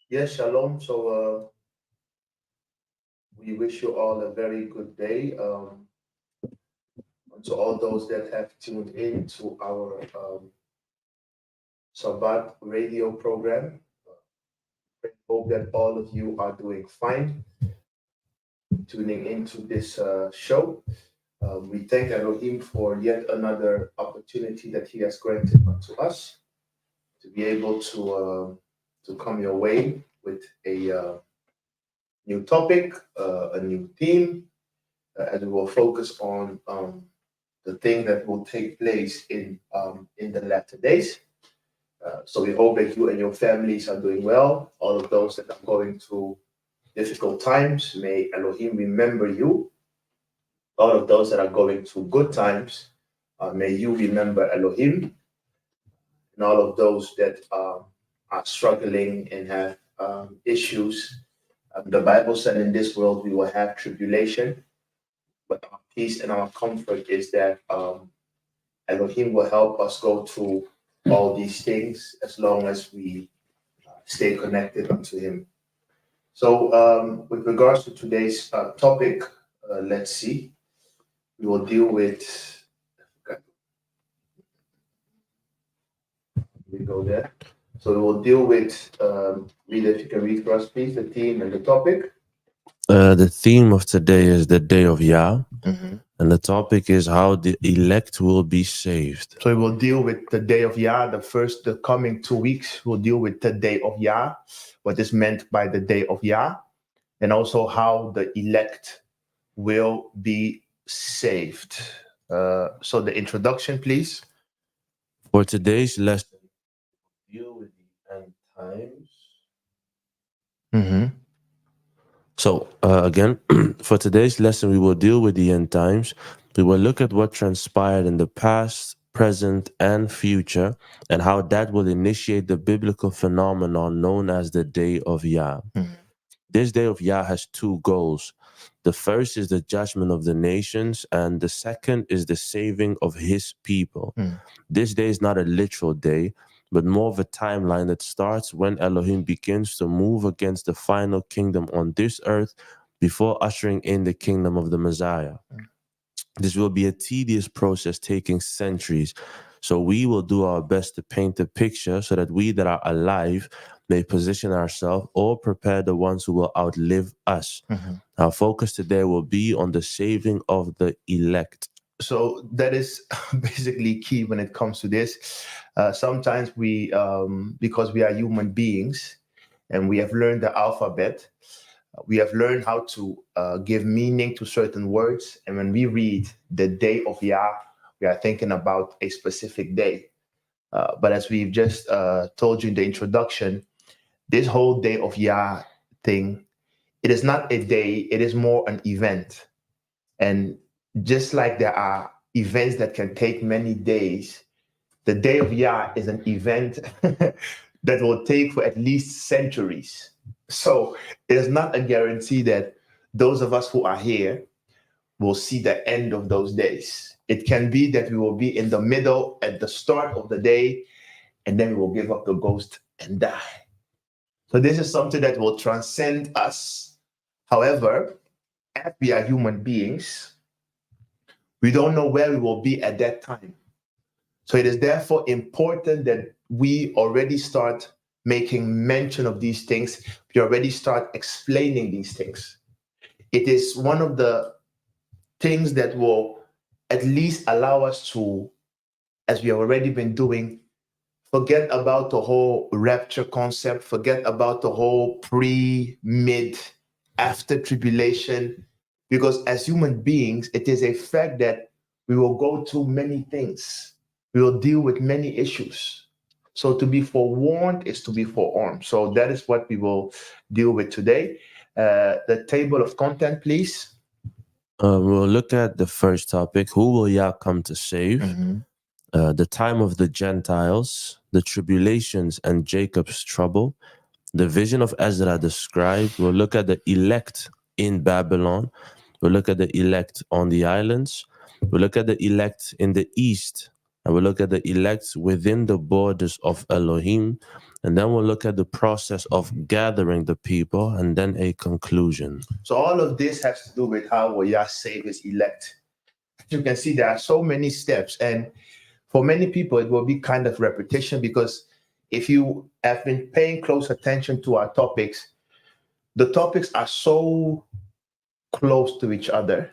Yes, shalom. We wish you all a very good day. And to all those that have tuned in to our Sabbath radio program, I hope that all of you are doing fine tuning into this show. We thank Elohim for yet another opportunity that He has granted unto us to be able to come your way with a new topic, a new theme, as we will focus on the thing that will take place in the latter days. So we hope that you and your families are doing well. All of those that are going through difficult times, may Elohim remember you. All of those that are going through good times, may you remember Elohim. And all of those that are struggling and have issues, the Bible said in this world we will have tribulation, but our peace and our comfort is that Elohim will help us go through all these things as long as we stay connected unto Him. So, with regards to today's topic, let's see, we will deal with. Okay, we go there. So we will deal with. Read if you can read for us, please, the theme and the topic. The theme of today is the day of Yah, Mm-hmm. and the topic is how the elect will be saved. So we will deal with the day of Yah. The coming 2 weeks, we'll deal with the day of Yah, what is meant by the day of Yah, and also how the elect will be saved. So the introduction, please. For today's lesson, deal with the end times. Mm-hmm. So, again, for today's lesson, we will deal with the end times. We will look at what transpired in the past, present, and future, and how that will initiate the biblical phenomenon known as the day of Yah. Mm-hmm. This day of Yah has two goals. The first is the judgment of the nations, and the second is the saving of his people. Mm-hmm. This day is not a literal day, but more of a timeline that starts when Elohim begins to move against the final kingdom on this earth before ushering in the kingdom of the Messiah. This will be a tedious process taking centuries. So we will do our best to paint a picture so that we that are alive may position ourselves or prepare the ones who will outlive us. Mm-hmm. Our focus today will be on the saving of the elect. So that is basically key when it comes to this. Sometimes we, because we are human beings and we have learned the alphabet, we have learned how to give meaning to certain words. And when we read the day of Yah, we are thinking about a specific day. But as we've just told you in the introduction, this whole day of Yah thing, it is not a day, it is more an event. And just like there are events that can take many days, the day of Yah is an event that will take for at least centuries. So it is not a guarantee that those of us who are here will see the end of those days. It can be that we will be in the middle at the start of the day, and then we will give up the ghost and die. So this is something that will transcend us. However, as we are human beings, we don't know where we will be at that time. So it is therefore important that we already start making mention of these things. We already start explaining these things. It is one of the things that will at least allow us to, as we have already been doing, forget about the whole rapture concept, forget about the whole pre, mid, after tribulation, because as human beings, it is a fact that we will go through many things. We will deal with many issues. So to be forewarned is to be forearmed. So that is what we will deal with today. The table of content, please. We'll look at the first topic: who will Yah come to save? Mm-hmm. The time of the Gentiles, the tribulations and Jacob's trouble, the vision of Ezra the scribe. We'll look at the elect in Babylon. We'll look at the elect on the islands. We'll look at the elect in the east and we'll look at the elect within the borders of Elohim, and then we'll look at the process of gathering the people, and then a conclusion. So all of this has to do with how will Yah save his elect. As you can see, there are so many steps, and for many people, it will be kind of repetition, because if you have been paying close attention to our topics, the topics are so close to each other.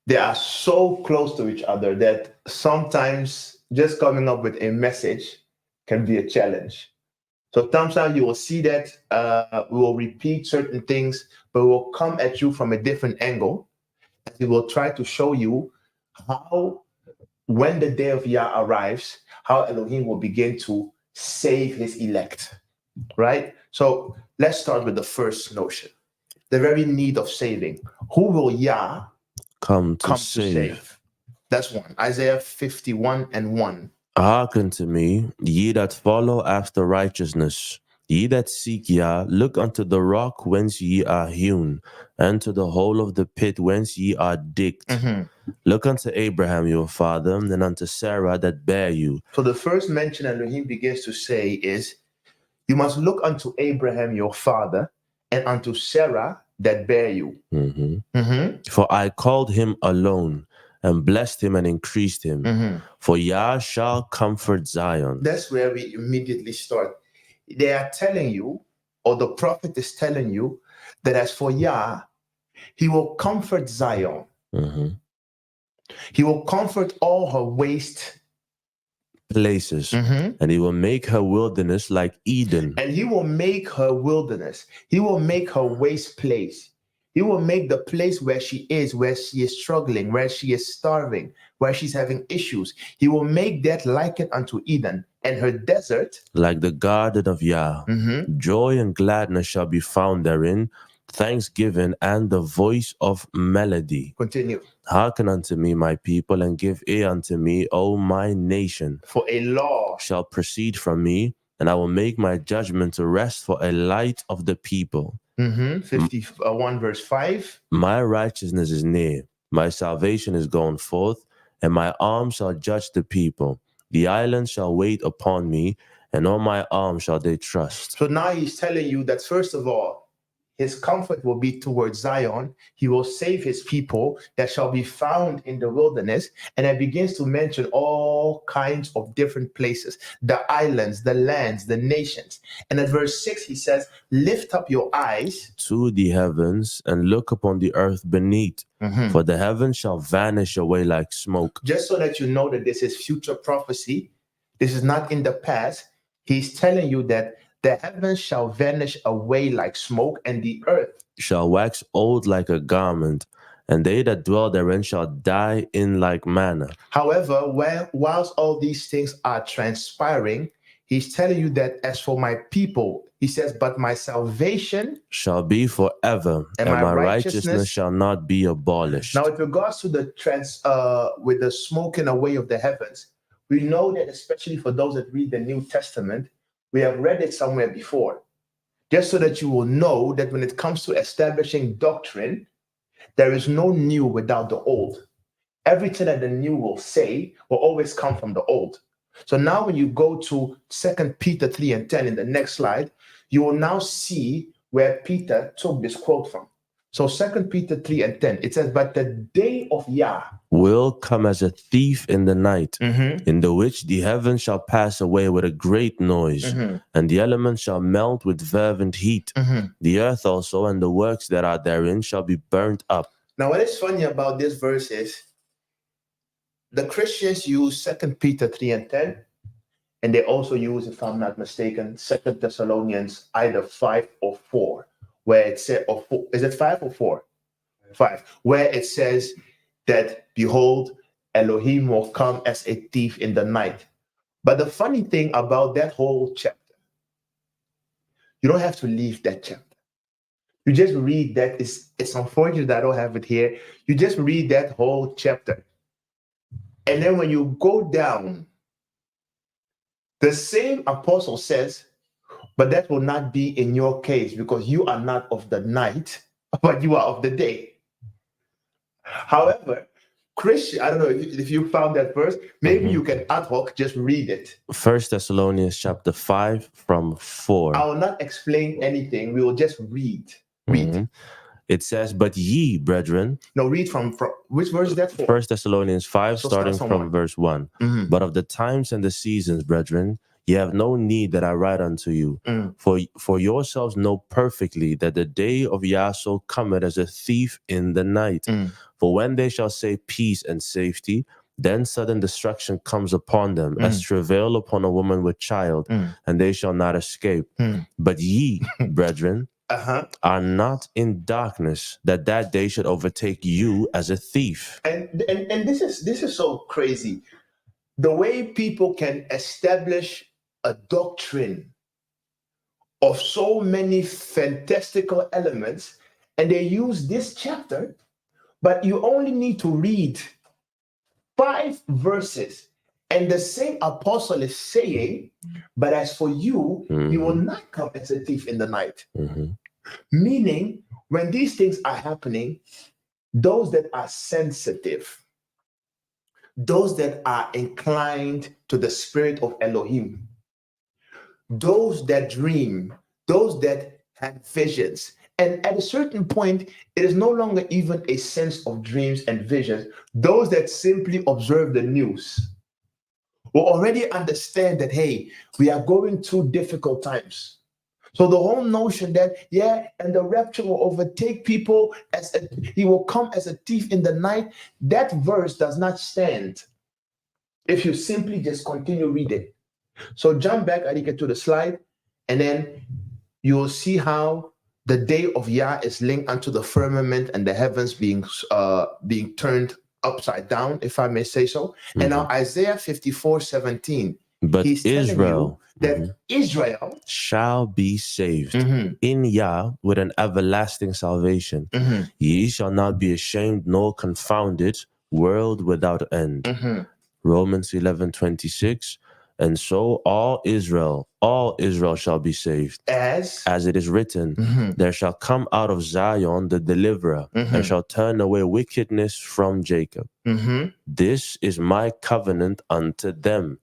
They are so close to each other that sometimes just coming up with a message can be a challenge. So sometimes you will see that we will repeat certain things, but we will come at you from a different angle. And we will try to show you how, when the day of Yah arrives, how Elohim will begin to save his elect, right? So let's start with the first notion, the very need of saving. Who will Yah Come to save. That's one. Isaiah 51:1. Hearken to me, ye that follow after righteousness. Ye that seek Yah, look unto the rock whence ye are hewn, and to the hole of the pit whence ye are digged. Look unto Abraham your father, and unto Sarah that bare you. So the first mention Elohim begins to say is, you must look unto Abraham your father, and unto Sarah that bare you. For I called him alone, and blessed him and increased him. For Yah shall comfort Zion. That's where we immediately start. They are telling you, or the prophet is telling you, that as for Yah, he will comfort Zion. He will comfort all her waste places, and he will make her wilderness like Eden. And he will make her wilderness. He will make her waste place. He will make the place where she is struggling, where she is starving, where she's having issues. He will make that likened unto Eden, and her desert like the garden of Yah. Joy and gladness shall be found therein, thanksgiving and the voice of melody. Continue. Hearken unto me, my people, and give ear unto me, O my nation. For a law shall proceed from me, and I will make my judgment to rest for a light of the people. 51:5. My righteousness is near, my salvation is gone forth, and my arm shall judge the people. The islands shall wait upon me, and on my arm shall they trust. So now he's telling you that, first of all, his comfort will be towards Zion. He will save his people that shall be found in the wilderness. And it begins to mention all kinds of different places, the islands, the lands, the nations. And at verse 6, he says, lift up your eyes to the heavens and look upon the earth beneath. For the heavens shall vanish away like smoke. Just so that you know that this is future prophecy. This is not in the past. He's telling you that the heavens shall vanish away like smoke, and the earth shall wax old like a garment, and they that dwell therein shall die in like manner. However, whilst all these things are transpiring, he's telling you that as for my people, he says, but my salvation shall be forever, and my righteousness shall not be abolished. Now, with regards to the with the smoking away of the heavens, we know that, especially for those that read the New Testament, we have read it somewhere before, just so that you will know that when it comes to establishing doctrine, there is no new without the old. Everything that the new will say will always come from the old. So now when you go to 2 Peter 3:10 in the next slide, you will now see where Peter took this quote from. So 2 Peter 3:10, it says, but the day of Yah will come as a thief in the night, in the which the heavens shall pass away with a great noise, and the elements shall melt with fervent heat. The earth also and the works that are therein shall be burnt up. Now, what is funny about this verse is the Christians use 2 Peter 3:10, and they also use, if I'm not mistaken, 2 Thessalonians either 5 or 4, where it says, is it 5 or 4? 5, where it says that, behold, Elohim will come as a thief in the night. But the funny thing about that whole chapter, you don't have to leave that chapter. You just read that. It's unfortunate that I don't have it here. You just read that whole chapter. And then when you go down, the same apostle says, but that will not be in your case, because you are not of the night, but you are of the day. However, Christian, I don't know if you found that verse. Maybe Mhm. you can ad hoc just read it. 1 Thessalonians chapter 5 from 4. I will not explain anything. We will just read. Read. Mhm. It says, "But ye, brethren," No, read from which verse is that for? 1 Thessalonians 5, So starting start from from verse 1. Mhm. "But of the times and the seasons, brethren, ye have no need that I write unto you. Mm. For yourselves know perfectly that the day of Yahshua cometh as a thief in the night. Mm. For when they shall say peace and safety, then sudden destruction comes upon them, as travail upon a woman with child, and they shall not escape. But ye, brethren, are not in darkness, that day should overtake you as a thief." And this is so crazy. The way people can establish a doctrine of so many fantastical elements, and they use this chapter, but you only need to read 5 verses, and the same apostle is saying, "But as for you, you will not come as a thief in the night." Mhm. Meaning, when these things are happening, those that are sensitive, those that are inclined to the spirit of Elohim, those that dream, those that have visions. And at a certain point, it is no longer even a sense of dreams and visions. Those that simply observe the news will already understand that, hey, we are going through difficult times. So the whole notion that, and the rapture will overtake people he will come as a thief in the night, that verse does not stand if you simply just continue reading. So jump back, Arika, to the slide, and then you will see how the day of Yah is linked unto the firmament and the heavens being turned upside down, if I may say so. And now Isaiah 54:17, But he's telling Israel you that Israel shall be saved in Yah with an everlasting salvation. Ye shall not be ashamed nor confounded, world without end. Romans 11:26. And so all Israel shall be saved. As it is written, there shall come out of Zion the deliverer, and shall turn away wickedness from Jacob. This is my covenant unto them,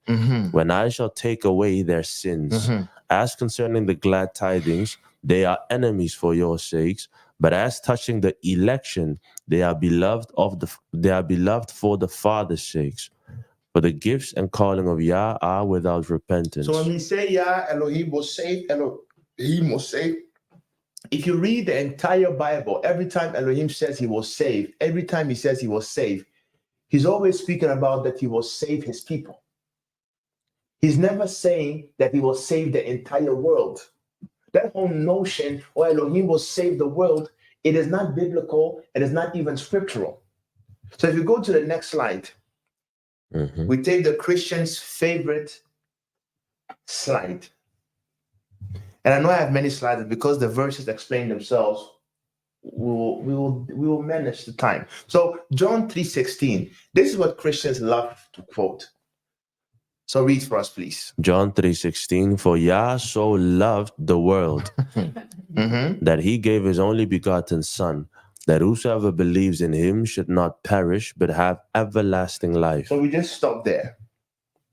when I shall take away their sins. As concerning the glad tidings, they are enemies for your sakes, but as touching the election, they are beloved for the Father's sakes. For the gifts and calling of Yah are without repentance. So when we say Yah, Elohim will save, Elohim will save. If you read the entire Bible, every time Elohim says he will save, every time he says he will save, he's always speaking about that he will save his people. He's never saying that he will save the entire world. That whole notion, Elohim will save the world, it is not biblical, it is not even scriptural. So if you go to the next slide, we take the Christian's favorite slide. And I know I have many slides, because the verses explain themselves, we will manage the time. So John 3:16, this is what Christians love to quote. So read for us, please. John 3:16, for Yah so loved the world that he gave his only begotten Son, that whosoever believes in him should not perish, but have everlasting life. So we just stop there,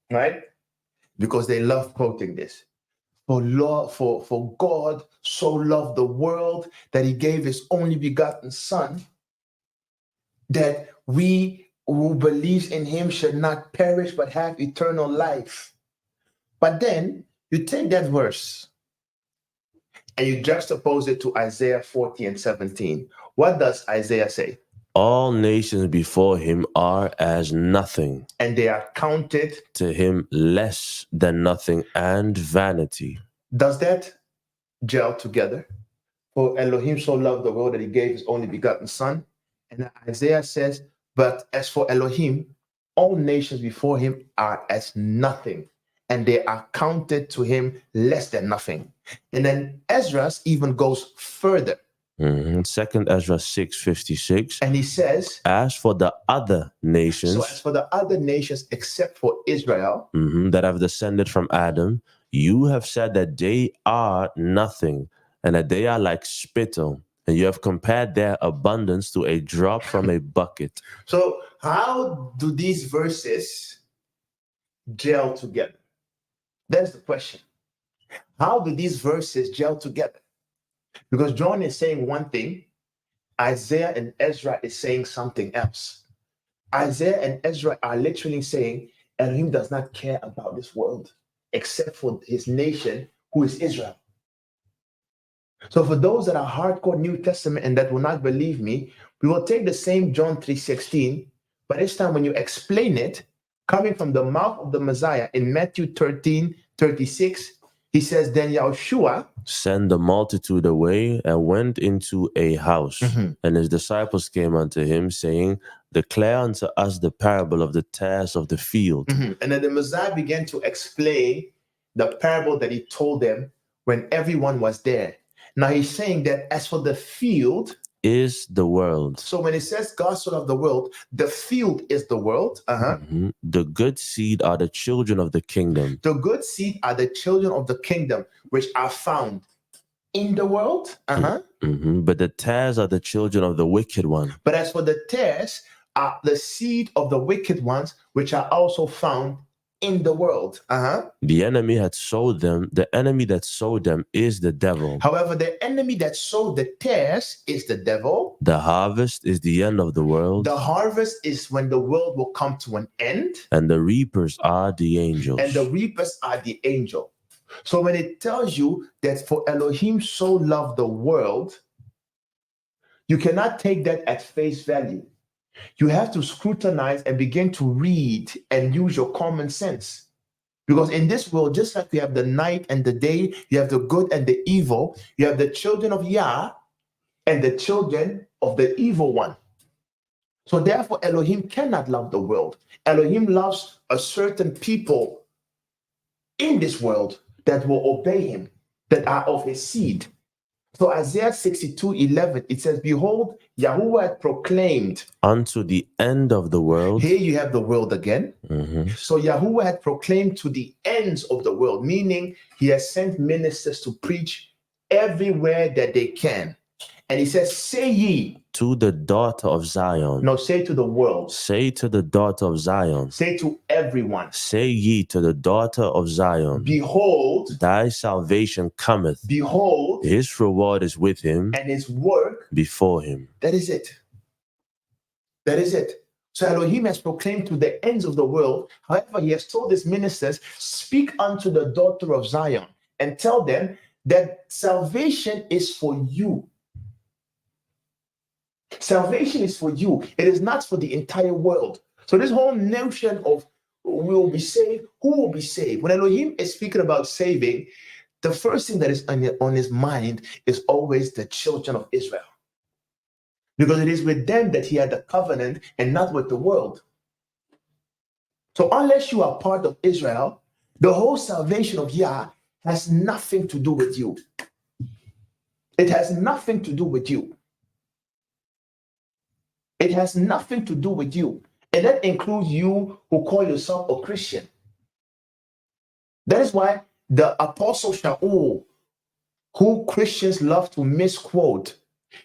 right? Because they love quoting this. For God so loved the world that he gave his only begotten Son, that we who believes in him should not perish but have eternal life. But then you take that verse and you juxtapose it to Isaiah 40:17. What does Isaiah say? All nations before him are as nothing, and they are counted to him less than nothing and vanity. Does that gel together? For Elohim so loved the world that he gave his only begotten Son. And Isaiah says, but as for Elohim, all nations before him are as nothing, and they are counted to him less than nothing. And then Ezra even goes further. 2 Ezra 6:56. And he says, as for the other nations, so as for the other nations except for Israel, that have descended from Adam, you have said that they are nothing, and that they are like spittle, and you have compared their abundance to a drop from a bucket. So how do these verses gel together? That's the question. How do these verses gel together? Because John is saying one thing, Isaiah and Ezra is saying something else. Isaiah and Ezra are literally saying Elohim does not care about this world except for his nation, who is Israel. So for those that are hardcore New Testament and that will not believe me, we will take the same John 3:16, but this time when you explain it, coming from the mouth of the Messiah in Matthew 13:36, he says, then Yahushua sent the multitude away and went into a house. Mhm. And his disciples came unto him, saying, declare unto us the parable of the tares of the field. And then the Messiah began to explain the parable that he told them when everyone was there. Now he's saying that as for the field, Is the world. so when it says gospel of the world, the field is the world. Mhm. The good seed are the children of the kingdom. The good seed are the children of the kingdom, which are found in the world. But the tares are the children of the wicked one. But as for the tares, are the seed of the wicked ones, which are also found in the world. The enemy had sowed them. The enemy that sowed them is the devil. However, the enemy that sowed the tares is the devil. The harvest is the end of the world, The harvest is when the world will come to an end, and the reapers are the angels. and the reapers are the angel. So when it tells you that for Elohim so loved the world, you cannot take that at face value. You have to scrutinize and begin to read and use your common sense. Because in this world, just like we have the night and the day, you have the good and the evil, you have the children of Yah and the children of the evil one. So therefore, Elohim cannot love the world. Elohim loves a certain people in this world that will obey him, that are of his seed. So Isaiah 62:11, it says, behold, Yahuwah had proclaimed. Unto the end of the world. Here you have the world again. Mhm. So Yahuwah had proclaimed to the ends of the world, meaning he has sent ministers to preach everywhere that they can. And he says, say ye. To the daughter of Zion. No, say to the world. Say to the daughter of Zion. Say to everyone. Say ye to the daughter of Zion. Behold. Thy salvation cometh. Behold. His reward is with him. And his work before him. That is it. That is it. So Elohim has proclaimed to the ends of the world. However, he has told his ministers, speak unto the daughter of Zion and tell them that salvation is for you. Salvation is for you. It is not for the entire world. So this whole notion of we will be saved, who will be saved? When Elohim is speaking about saving, the first thing that is on his mind is always the children of Israel. Because it is with them that he had the covenant and not with the world. So unless you are part of Israel, the whole salvation of Yah has nothing to do with you. It has nothing to do with you. It has nothing to do with you. And that includes you who call yourself a Christian. That is why the Apostle Shaul, who Christians love to misquote,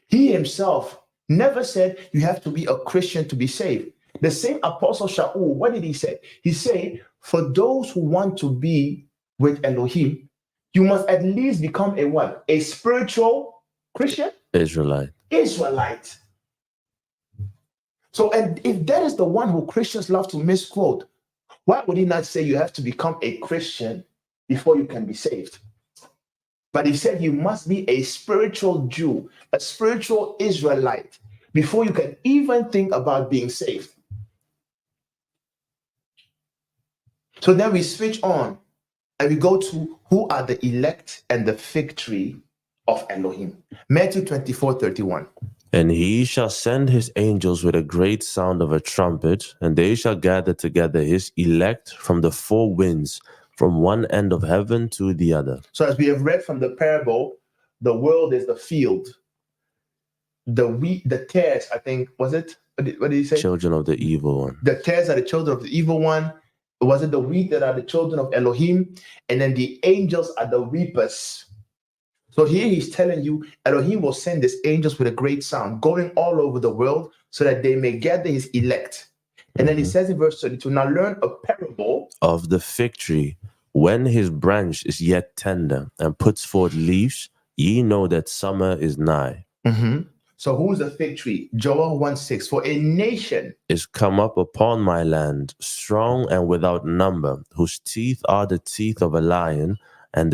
he himself never said you have to be a Christian to be saved. The same Apostle Shaul, what did he say? He said, for those who want to be with Elohim, you must at least become a what? A spiritual Christian? Israelite. Israelite. So, and if that is the one who Christians love to misquote, why would he not say you have to become a Christian before you can be saved? But he said you must be a spiritual Jew, a spiritual Israelite, before you can even think about being saved. So then we switch on and we go to who are the elect and the fig tree of Elohim. Matthew 24:31. And he shall send his angels with a great sound of a trumpet, and they shall gather together his elect from the four winds, from one end of heaven to the other. So as we have read from the parable, the world is the field. The wheat, the tares, I think, was it? What did he say? Children of the evil one. The tares are the children of the evil one. Was it the wheat that are the children of Elohim? And then the angels are the reapers. So here he's telling you, Elohim will send his angels with a great sound, going all over the world so that they may gather his elect. And then he says in verse 32, now learn a parable of the fig tree. When his branch is yet tender and puts forth leaves, ye know that summer is nigh. So who's the fig tree? Joel 1:6. For a nation is come up upon my land, strong and without number, whose teeth are the teeth of a lion, and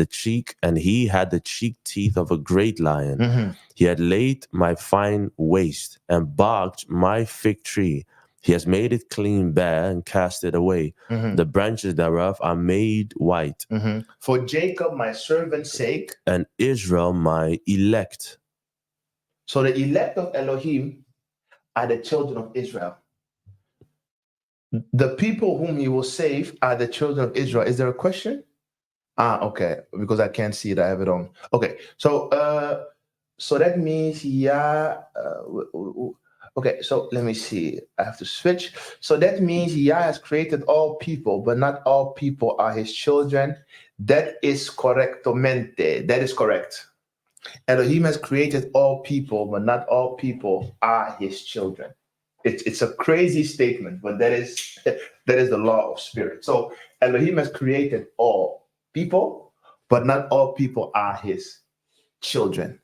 he had the cheek teeth of a great lion. He had laid my vine waste and barked my fig tree. He has made it clean bare and cast it away. The branches thereof are made white. For Jacob, my servant's sake, and Israel, my elect. So the elect of Elohim are the children of Israel. The people whom he will save are the children of Israel. Is there a question? Okay, because I can't see it. I have it on. Okay, so that means okay, so let me see. I have to switch. So that means Yah has created all people, but not all people are his children. That is correctamente. That is correct. Elohim has created all people, but not all people are his children. It's a crazy statement, but that is the law of spirit. So Elohim has created all people, but not all people are his children.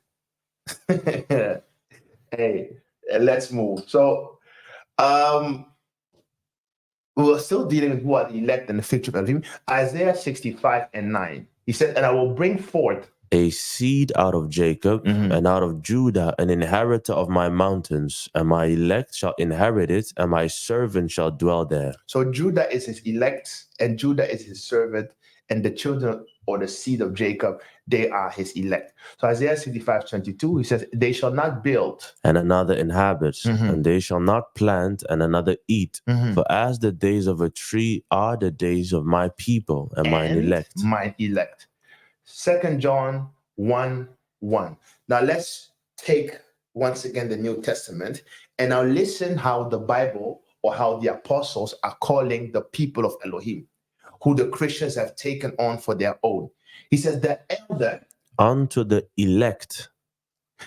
Hey, let's move. So we're still dealing with who are the elect and the fig tree of Elohim. Isaiah 65:9. He said, and I will bring forth a seed out of Jacob and out of Judah, an inheritor of my mountains, and my elect shall inherit it, and my servant shall dwell there. So Judah is his elect, and Judah is his servant, and the children or the seed of Jacob, they are his elect. So Isaiah 65:22, he says, they shall not build, and another inhabits, and they shall not plant, and another eat. For as the days of a tree are the days of my people and mine elect. Mine elect. 2 John 1:1. Now let's take once again the New Testament and now listen how the Bible or how the apostles are calling the people of Elohim, who the Christians have taken on for their own. He says, the elder unto the elect,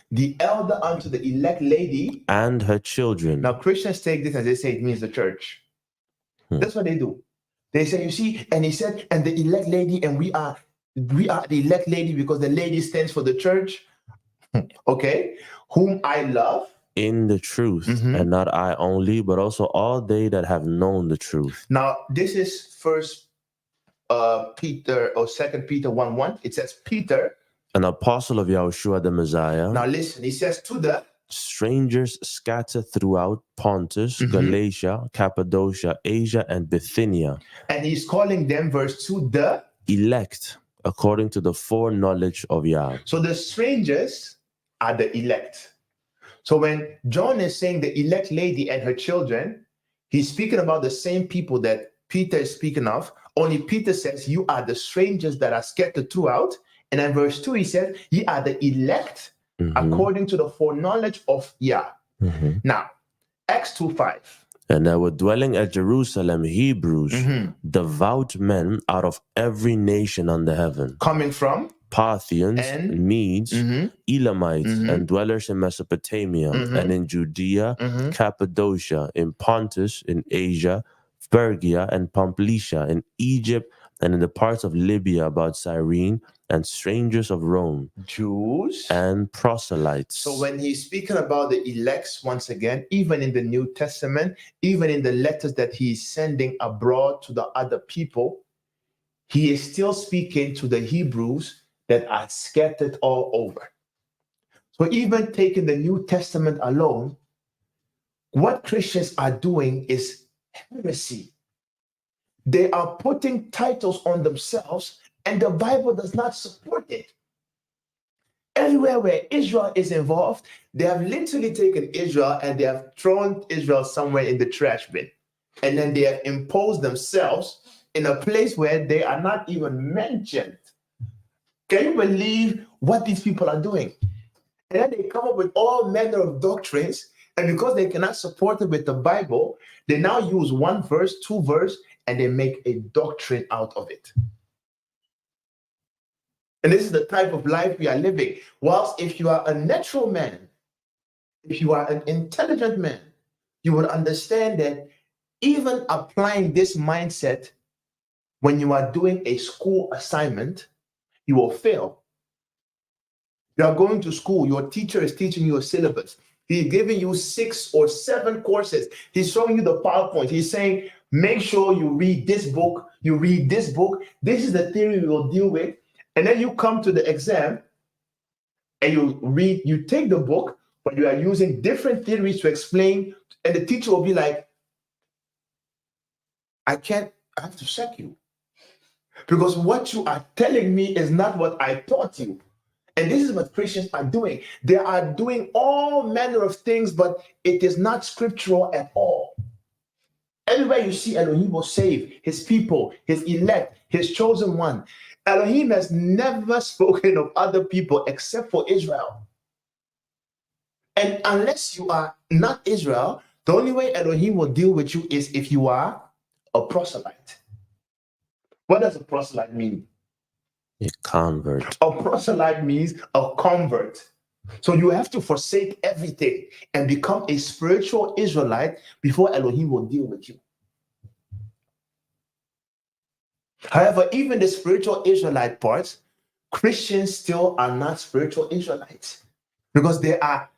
the elder unto the elect lady and her children. Now Christians take this and they say it means the church. That's what they do. They say, you see, and he said, and the elect lady, and we are the elect lady because the lady stands for the church. Okay. Whom I love in the truth, and not I only, but also all they that have known the truth. Now, this is First Peter or 2 Peter 1:1. It says, Peter, an apostle of Yahushua the Messiah. Now listen, he says, to the strangers scattered throughout Pontus, Galatia, Cappadocia, Asia, and Bithynia. And he's calling them, verse 2, the elect, according to the foreknowledge of Yah. So the strangers are the elect. So when John is saying the elect lady and her children, he's speaking about the same people that Peter is speaking of. Only Peter says, you are the strangers that are scattered throughout. And then verse 2, he says, ye are the elect according to the foreknowledge of Yah. Now, Acts 2:5. And there were dwelling at Jerusalem Hebrews, devout men out of every nation under heaven. Coming from Parthians, Medes, Elamites, and dwellers in Mesopotamia, and in Judea, Cappadocia, in Pontus, in Asia, Phrygia, and Pamphylia, in Egypt, and in the parts of Libya about Cyrene, and strangers of Rome, Jews, and proselytes. So when he's speaking about the elects, once again, even in the New Testament, even in the letters that he's sending abroad to the other people, he is still speaking to the Hebrews that are scattered all over. So even taking the New Testament alone, what Christians are doing is heresy. They are putting titles on themselves, and the Bible does not support it. Everywhere where Israel is involved, they have literally taken Israel and they have thrown Israel somewhere in the trash bin. And then they have imposed themselves in a place where they are not even mentioned. Can you believe what these people are doing? And then they come up with all manner of doctrines, and because they cannot support it with the Bible, they now use one verse, two verse, and they make a doctrine out of it. And this is the type of life we are living. Whilst if you are a natural man, if you are an intelligent man, you would understand that even applying this mindset when you are doing a school assignment, you will fail. You are going to school, your teacher is teaching you a syllabus. He's giving you 6 or 7 courses. He's showing you the PowerPoint. He's saying, make sure you read this book, you read this book. This is the theory we will deal with. And then you come to the exam and you take the book, but you are using different theories to explain. And the teacher will be like, I have to sack you. Because what you are telling me is not what I taught you. And this is what Christians are doing. They are doing all manner of things, but it is not scriptural at all. Everywhere you see Elohim will save his people, his elect, his chosen one. Elohim has never spoken of other people except for Israel. And unless you are not Israel, the only way Elohim will deal with you is if you are a proselyte. What does a proselyte mean? A convert. A proselyte means a convert. So you have to forsake everything and become a spiritual Israelite before Elohim will deal with you. However, even the spiritual Israelite parts, Christians still are not spiritual Israelites because they are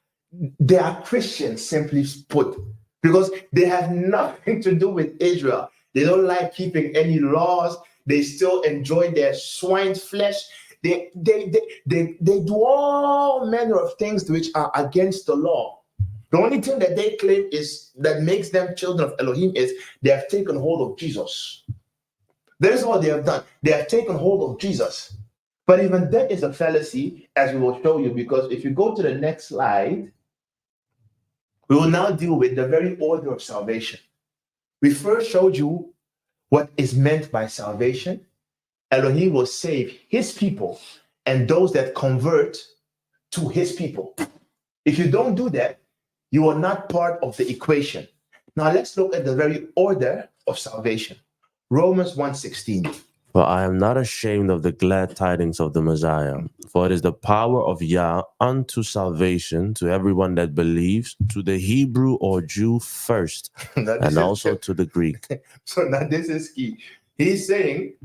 Christians, simply put, because they have nothing to do with Israel. They don't like keeping any laws. They still enjoy their swine's flesh. They do all manner of things which are against the law. The only thing that they claim is that makes them children of Elohim is they have taken hold of Jesus. That is all they have done. They have taken hold of Jesus. But even that is a fallacy, as we will show you, because if you go to the next slide, we will now deal with the very order of salvation. We first showed you what is meant by salvation. Elohim will save his people and those that convert to his people. If you don't do that, you are not part of the equation. Now let's look at the very order of salvation. Romans 1:16. For I am not ashamed of the glad tidings of the Messiah, for it is the power of Yah unto salvation to everyone that believes, to the Hebrew or Jew first, and also to the Greek. So now this is key. He's saying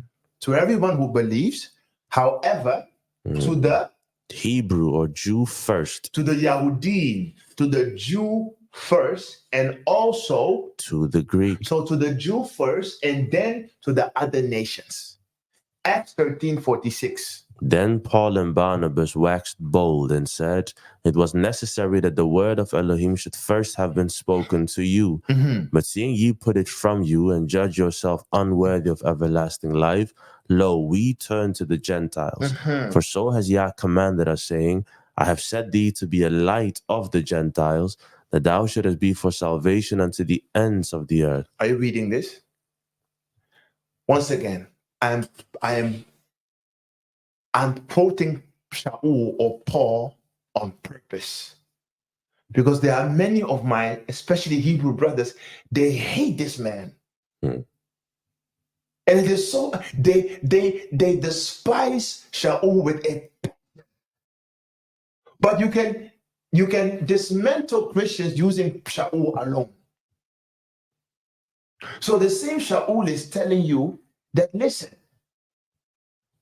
to everyone who believes, however, to the Hebrew or Jew first, to the Yahudim, to the Jew first, and also to the Greek. So to the Jew first, and then to the other nations. Acts 13:46. Then Paul and Barnabas waxed bold and said, it was necessary that the word of Elohim should first have been spoken to you. But seeing ye put it from you and judge yourself unworthy of everlasting life, lo, we turn to the Gentiles. For so has Yah commanded us, saying, I have set thee to be a light of the Gentiles, that thou shouldest be for salvation unto the ends of the earth. Are you reading this? Once again, I'm quoting Shaul or Paul on purpose, because there are many of my, especially Hebrew brothers, they hate this man. And it is so they despise Shaul with a. But you can dismantle Christians using Shaul alone. So the same Shaul is telling you that, listen,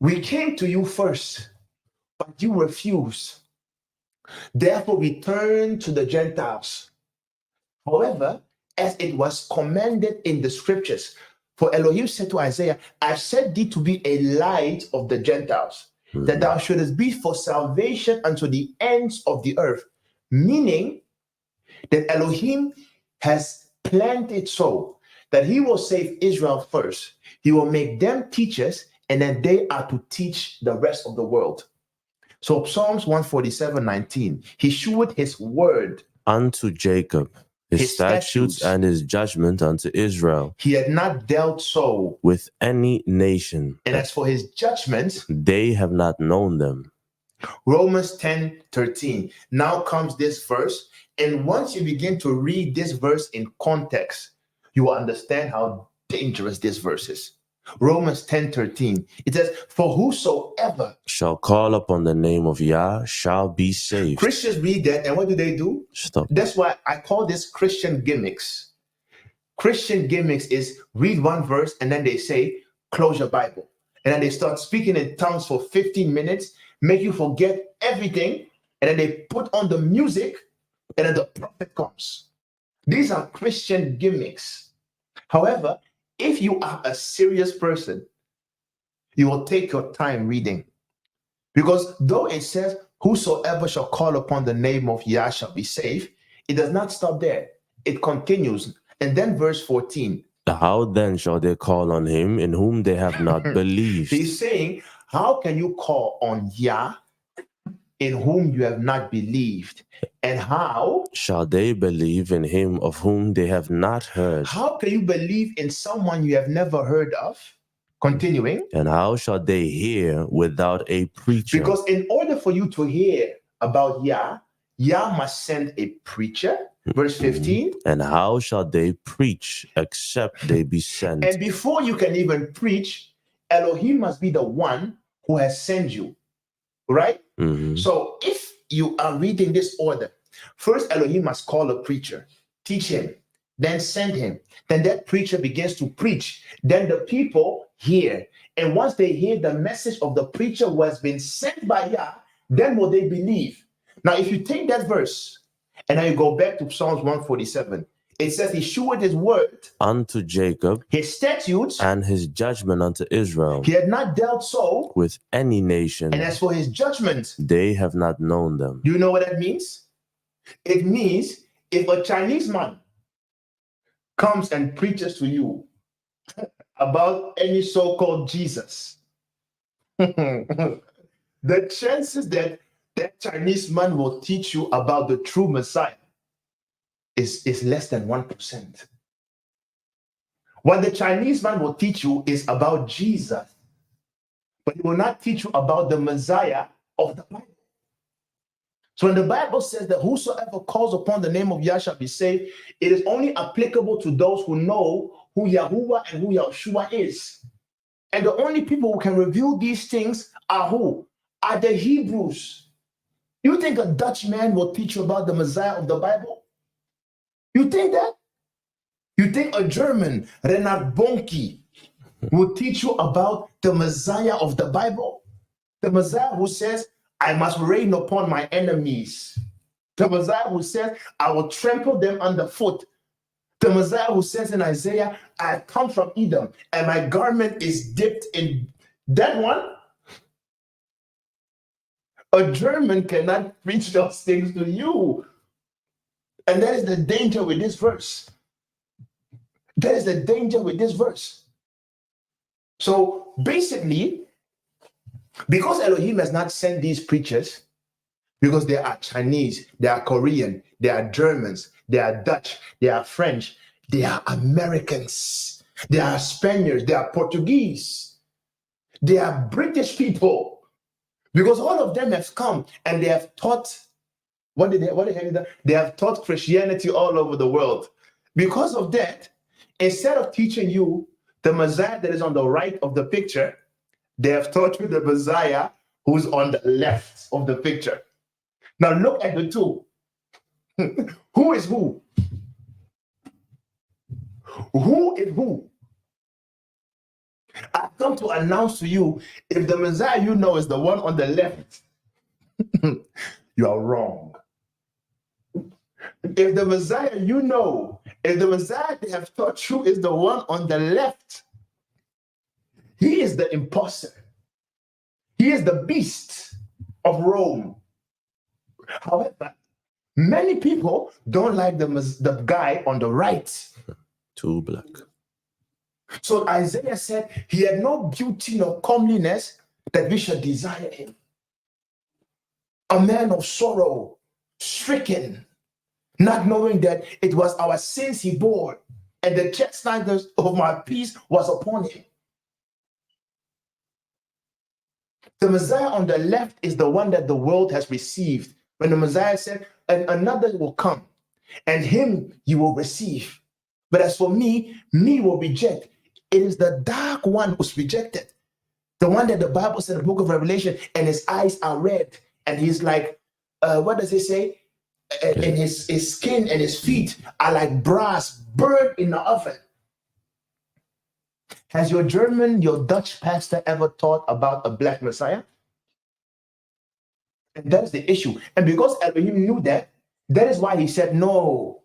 we came to you first, but you refused. Therefore, we turn to the Gentiles. However, as it was commanded in the scriptures, for Elohim said to Isaiah, I've set thee to be a light of the Gentiles, that thou shouldest be for salvation unto the ends of the earth. Meaning that Elohim has planned it so that he will save Israel first. He will make them teachers, and then they are to teach the rest of the world. So Psalms 147:19, he shewed his word unto Jacob, his statutes and his judgment unto Israel. He had not dealt so with any nation. And as for his judgments, they have not known them. Romans 10:13. Now comes this verse, and once you begin to read this verse in context, you will understand how dangerous this verse is. Romans 10:13. It says, for whosoever shall call upon the name of Yah shall be saved. Christians read that, and what do? Stop. That's why I call this Christian gimmicks. Christian gimmicks is read one verse and then they say, close your Bible. And then they start speaking in tongues for 15 minutes, make you forget everything. And then they put on the music and then the prophet comes. These are Christian gimmicks. However, if you are a serious person, you will take your time reading. Because though it says, whosoever shall call upon the name of Yah shall be saved, it does not stop there. It continues. And then verse 14. How then shall they call on him in whom they have not believed? He's saying, how can you call on Yah in whom you have not believed? And how shall they believe in him of whom they have not heard? How can you believe in someone you have never heard of? Continuing. And how shall they hear without a preacher? Because in order for you to hear about Yah, Yah must send a preacher. Verse 15. And how shall they preach except they be sent? And before you can even preach, Elohim must be the one who has sent you. Right? So if you are reading this order, first Elohim must call a preacher, teach him, then send him. Then that preacher begins to preach. Then the people hear. And once they hear the message of the preacher who has been sent by Yah, then will they believe. Now, if you take that verse and now you go back to Psalms 147, it says he shewed his word unto Jacob, his statutes, and his judgment unto Israel. He had not dealt so with any nation. And as for his judgments, they have not known them. Do you know what that means? It means if a Chinese man comes and preaches to you about any so-called Jesus, the chances that that Chinese man will teach you about the true Messiah is less than 1%. What the Chinese man will teach you is about Jesus, but he will not teach you about the Messiah of the Bible. So when the Bible says that whosoever calls upon the name of Yah shall be saved, it is only applicable to those who know who Yahuwah and who Yahshua is. And the only people who can reveal these things are who? Are the Hebrews. You think a Dutch man will teach you about the Messiah of the Bible? You think that? You think a German, Reinhard Bonnke, will teach you about the Messiah of the Bible? The Messiah who says, I must reign upon my enemies. The Messiah who says, I will trample them underfoot. The Messiah who says in Isaiah, I have come from Edom and my garment is dipped in that one. A German cannot preach those things to you. And that is the danger with this verse. That is the danger with this verse. So basically, because Elohim has not sent these preachers, because they are Chinese, they are Korean, they are Germans, they are Dutch, they are French, they are Americans, they are Spaniards, they are Portuguese, they are British people, because all of them have come and they have taught, they have taught Christianity all over the world. Because of that, instead of teaching you the Messiah that is on the right of the picture, they have taught you the Messiah who's on the left of the picture. Now look at the two. Who is who? Who is who? I've come to announce to you, if the Messiah you know is the one on the left, you are wrong. If the Messiah you know, if the Messiah they have taught you is the one on the left, he is the imposter. He is the beast of Rome. However, many people don't like the guy on the right. Too black. So Isaiah said he had no beauty nor comeliness that we should desire him. A man of sorrow, stricken, not knowing that it was our sins he bore, and the chastisement of my peace was upon him. The Messiah on the left is the one that the world has received. When the Messiah said, and another will come, and him you will receive. But as for me will reject. It is the dark one who's rejected. The one that the Bible said in the book of Revelation, and his eyes are red. And he's like, what does he say? and his skin and his feet are like brass burned in the oven. Has your German, your Dutch pastor ever taught about a black Messiah? And that's the issue. And because Elohim knew that, that is why he said, no,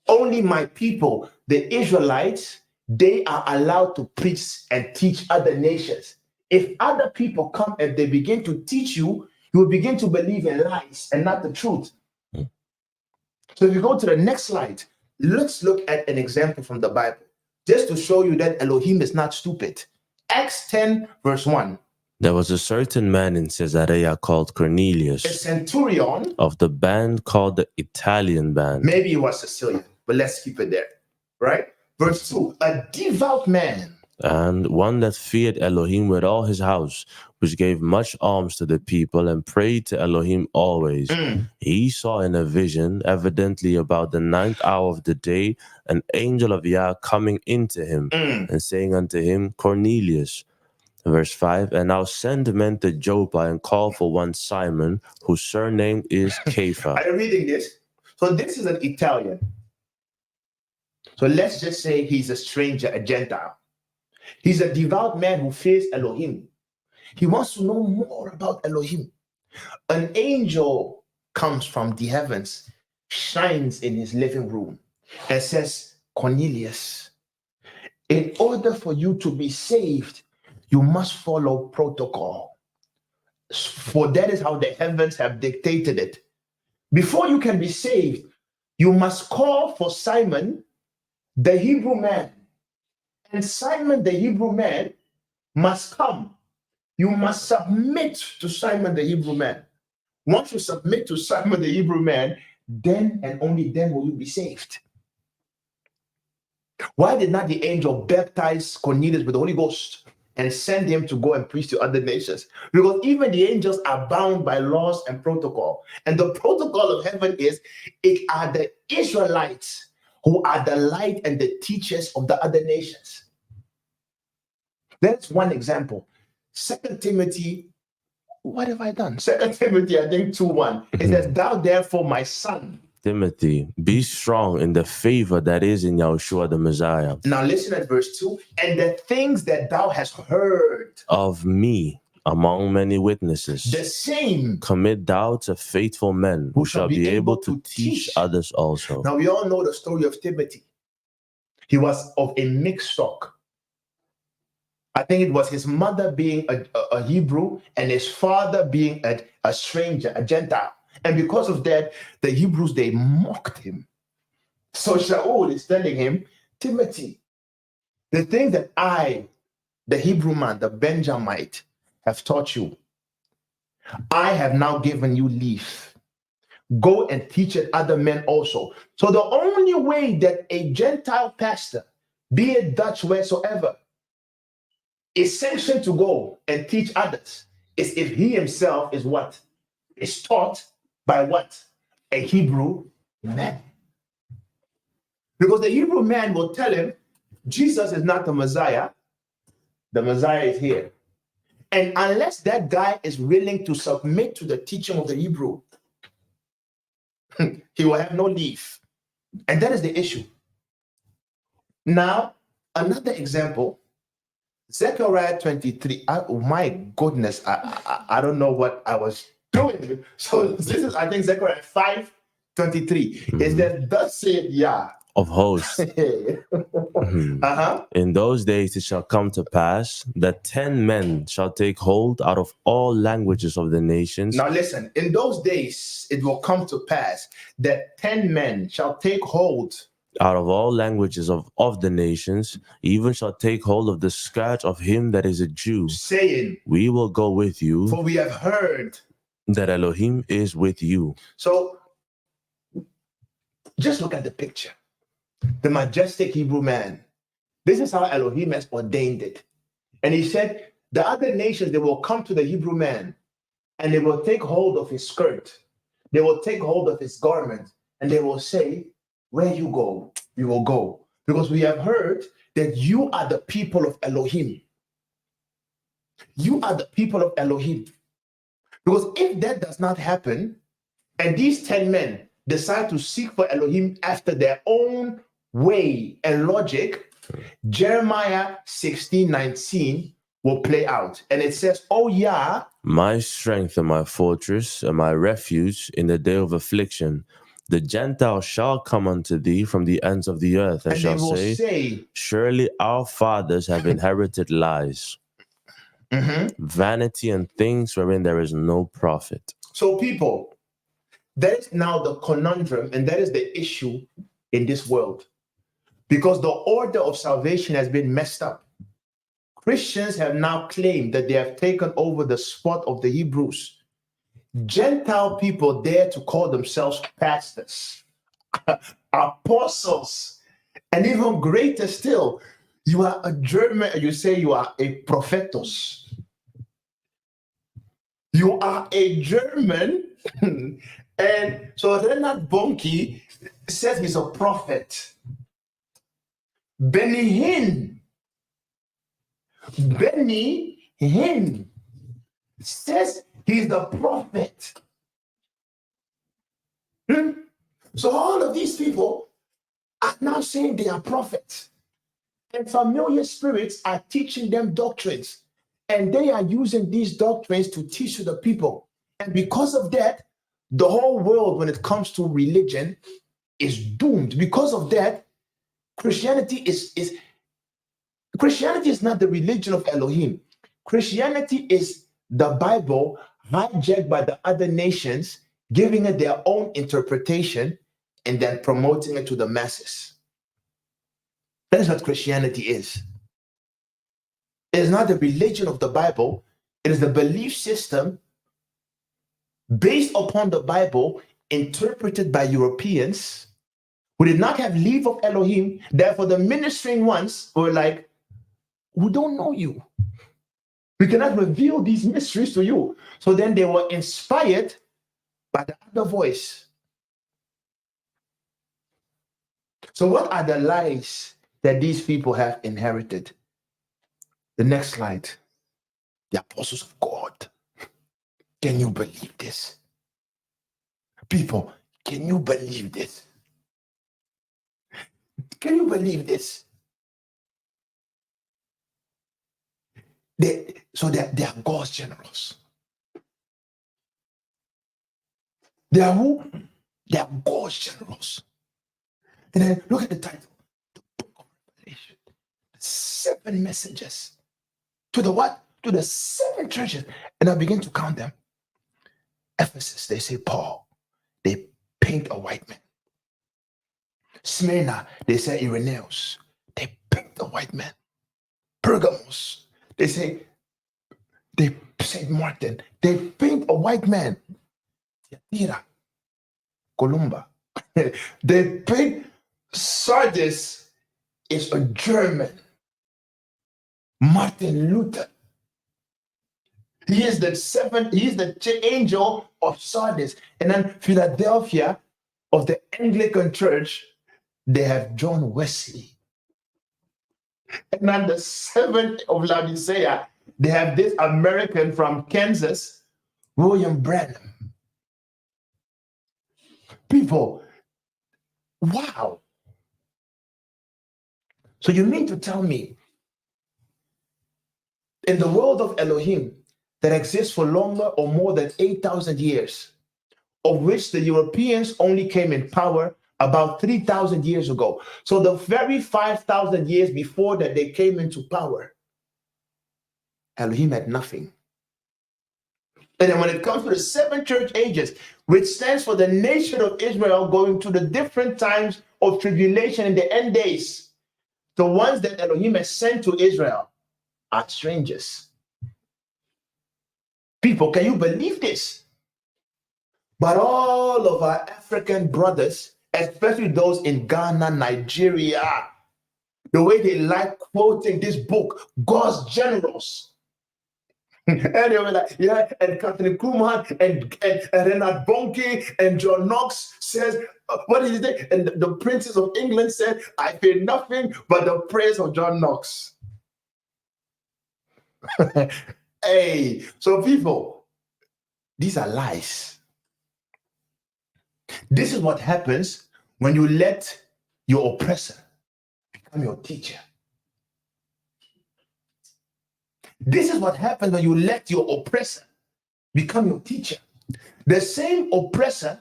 only my people, the Israelites, they are allowed to preach and teach other nations. If other people come and they begin to teach you, you will begin to believe in lies and not the truth. So if you go to the next slide, let's look at an example from the Bible, just to show you that Elohim is not stupid. Acts 10, verse 1. There was a certain man in Caesarea called A Cornelius, centurion, of the band called the Italian band, maybe he was Sicilian, but let's keep it there, right? Verse 2, a devout man, and one that feared Elohim with all his house, which gave much alms to the people and prayed to Elohim always. He saw in a vision, evidently about the 9th hour of the day, an angel of Yah coming into him and saying unto him, Cornelius. Verse 5, and now send men to Joppa and call for one Simon, whose surname is Kepha. Are you reading this? So this is an Italian. So let's just say he's a stranger, a Gentile. He's a devout man who fears Elohim. He wants to know more about Elohim. An angel comes from the heavens, shines in his living room, and says, Cornelius, in order for you to be saved, you must follow protocol. For that is how the heavens have dictated it. Before you can be saved, you must call for Simon, the Hebrew man. And Simon, the Hebrew man, must come. You must submit to Simon, the Hebrew man. Once you submit to Simon, the Hebrew man, then and only then will you be saved. Why did not the angel baptize Cornelius with the Holy Ghost and send him to go and preach to other nations? Because even the angels are bound by laws and protocol. And the protocol of heaven is, it are the Israelites who are the light and the teachers of the other nations. That's one example. 2 Timothy, what have I done? 2 Timothy, I think 2:1. It says, thou therefore, my son. Timothy, be strong in the favor that is in Yahushua the Messiah. Now listen at verse 2. And the things that thou hast heard of me among many witnesses, the same commit thou to faithful men who shall be able to teach others also. Now we all know the story of Timothy. He was of a mixed stock. I think it was his mother being a Hebrew and his father being a stranger, a Gentile. And because of that, the Hebrews, they mocked him. So Shaul is telling him, Timothy, the thing that I, the Hebrew man, the Benjamite, have taught you, I have now given you leave. Go and teach it other men also. So the only way that a Gentile pastor, be it Dutch, wheresoever, is sanctioned to go and teach others is if he himself is what? Is taught by what? A Hebrew man. Because the Hebrew man will tell him, Jesus is not the Messiah is here. And unless that guy is willing to submit to the teaching of the Hebrew, he will have no leave. And that is the issue. Now, another example, Zechariah 23. My goodness, I don't know what I was doing. So this is, I think, Zechariah 5:23. Is that thus said Yah of hosts. In those days it shall come to pass that 10 men shall take hold out of all languages of the nations. Now listen, in those days it will come to pass that 10 men shall take hold out of all languages of the nations, even shall take hold of the scourge of him that is a Jew, saying, we will go with you, for we have heard that Elohim is with you. So just look at the picture. The majestic Hebrew man. This is how Elohim has ordained it. And he said, the other nations, they will come to the Hebrew man and they will take hold of his skirt. They will take hold of his garment and they will say, where you go, we will go. Because we have heard that you are the people of Elohim. You are the people of Elohim. Because if that does not happen, and these 10 men, decide to seek for Elohim after their own way and logic, Jeremiah 16:19 will play out. And it says, "Oh yeah, My strength and my fortress and my refuge in the day of affliction. The Gentiles shall come unto thee from the ends of the earth and and they shall will say, say," Surely our fathers have inherited lies, vanity and things wherein there is no profit. So, people, that is now the conundrum, and that is the issue in this world. Because the order of salvation has been messed up. Christians have now claimed that they have taken over the spot of the Hebrews. Gentile people dare to call themselves pastors, apostles, and even greater still, you are a German, you say you are a prophetos. You are a German. And so Reinhard Bonnke says he's a prophet. Benny Hinn says he's the prophet. So all of these people are now saying they are prophets. And familiar spirits are teaching them doctrines. And they are using these doctrines to teach to the people. And because of that, the whole world, when it comes to religion, is doomed. Because of that, Christianity is not the religion of Elohim. Christianity is the Bible hijacked by the other nations, giving it their own interpretation, and then promoting it to the masses. That is what Christianity is. It is not the religion of the Bible. It is the belief system based upon the Bible, interpreted by Europeans who did not have leave of Elohim. Therefore, the ministering ones were like, "We don't know you. We cannot reveal these mysteries to you." So then they were inspired by the other voice. So what are the lies that these people have inherited? The next slide. The apostles of God. Can you believe this? People, can you believe this? Can you believe this? They are God's generals. They are who? They are God's generals. And then look at the title. The Book of Revelation. 7 messengers. To the what? To the 7 churches. And I begin to count them. Ephesus, they say Paul. They paint a white man. Smyrna, they say Irenaeus. They paint a white man. Pergamos, they say St. Martin. They paint a white man. Thyatira, Columba. They paint Sardis is a German. Martin Luther. He is the angel of Sardis. And then Philadelphia, of the Anglican Church, they have John Wesley. And then the 7 of Laodicea, they have this American from Kansas, William Branham. People, wow. So you mean to tell me, in the world of Elohim that exists for longer or more than 8,000 years, of which the Europeans only came in power about 3,000 years ago. So the very 5,000 years before that they came into power, Elohim had nothing. And then when it comes to the 7 church ages, which stands for the nation of Israel going through the different times of tribulation in the end days, the ones that Elohim has sent to Israel are strangers. People, can you believe this? But all of our African brothers, especially those in Ghana, Nigeria, the way they like quoting this book, God's Generals. And they were like, yeah, and Catherine Kuhlman and Reinhard Bonnke and John Knox says, what did he say? And the princes of England said, I fear nothing but the praise of John Knox. Hey, so people, these are lies. This is what happens when you let your oppressor become your teacher. This is what happens when you let your oppressor become your teacher. The same oppressor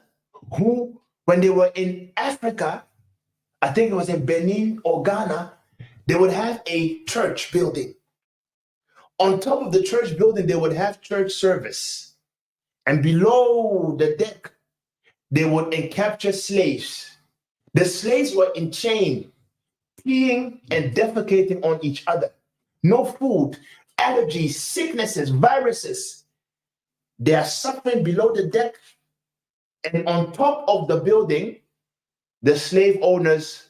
who, when they were in Africa, I think it was in Benin or Ghana, they would have a church building. On top of the church building, they would have church service. And below the deck, they would capture slaves. The slaves were enchained, peeing and defecating on each other. No food, allergies, sicknesses, viruses. They are suffering below the deck. And on top of the building, the slave owners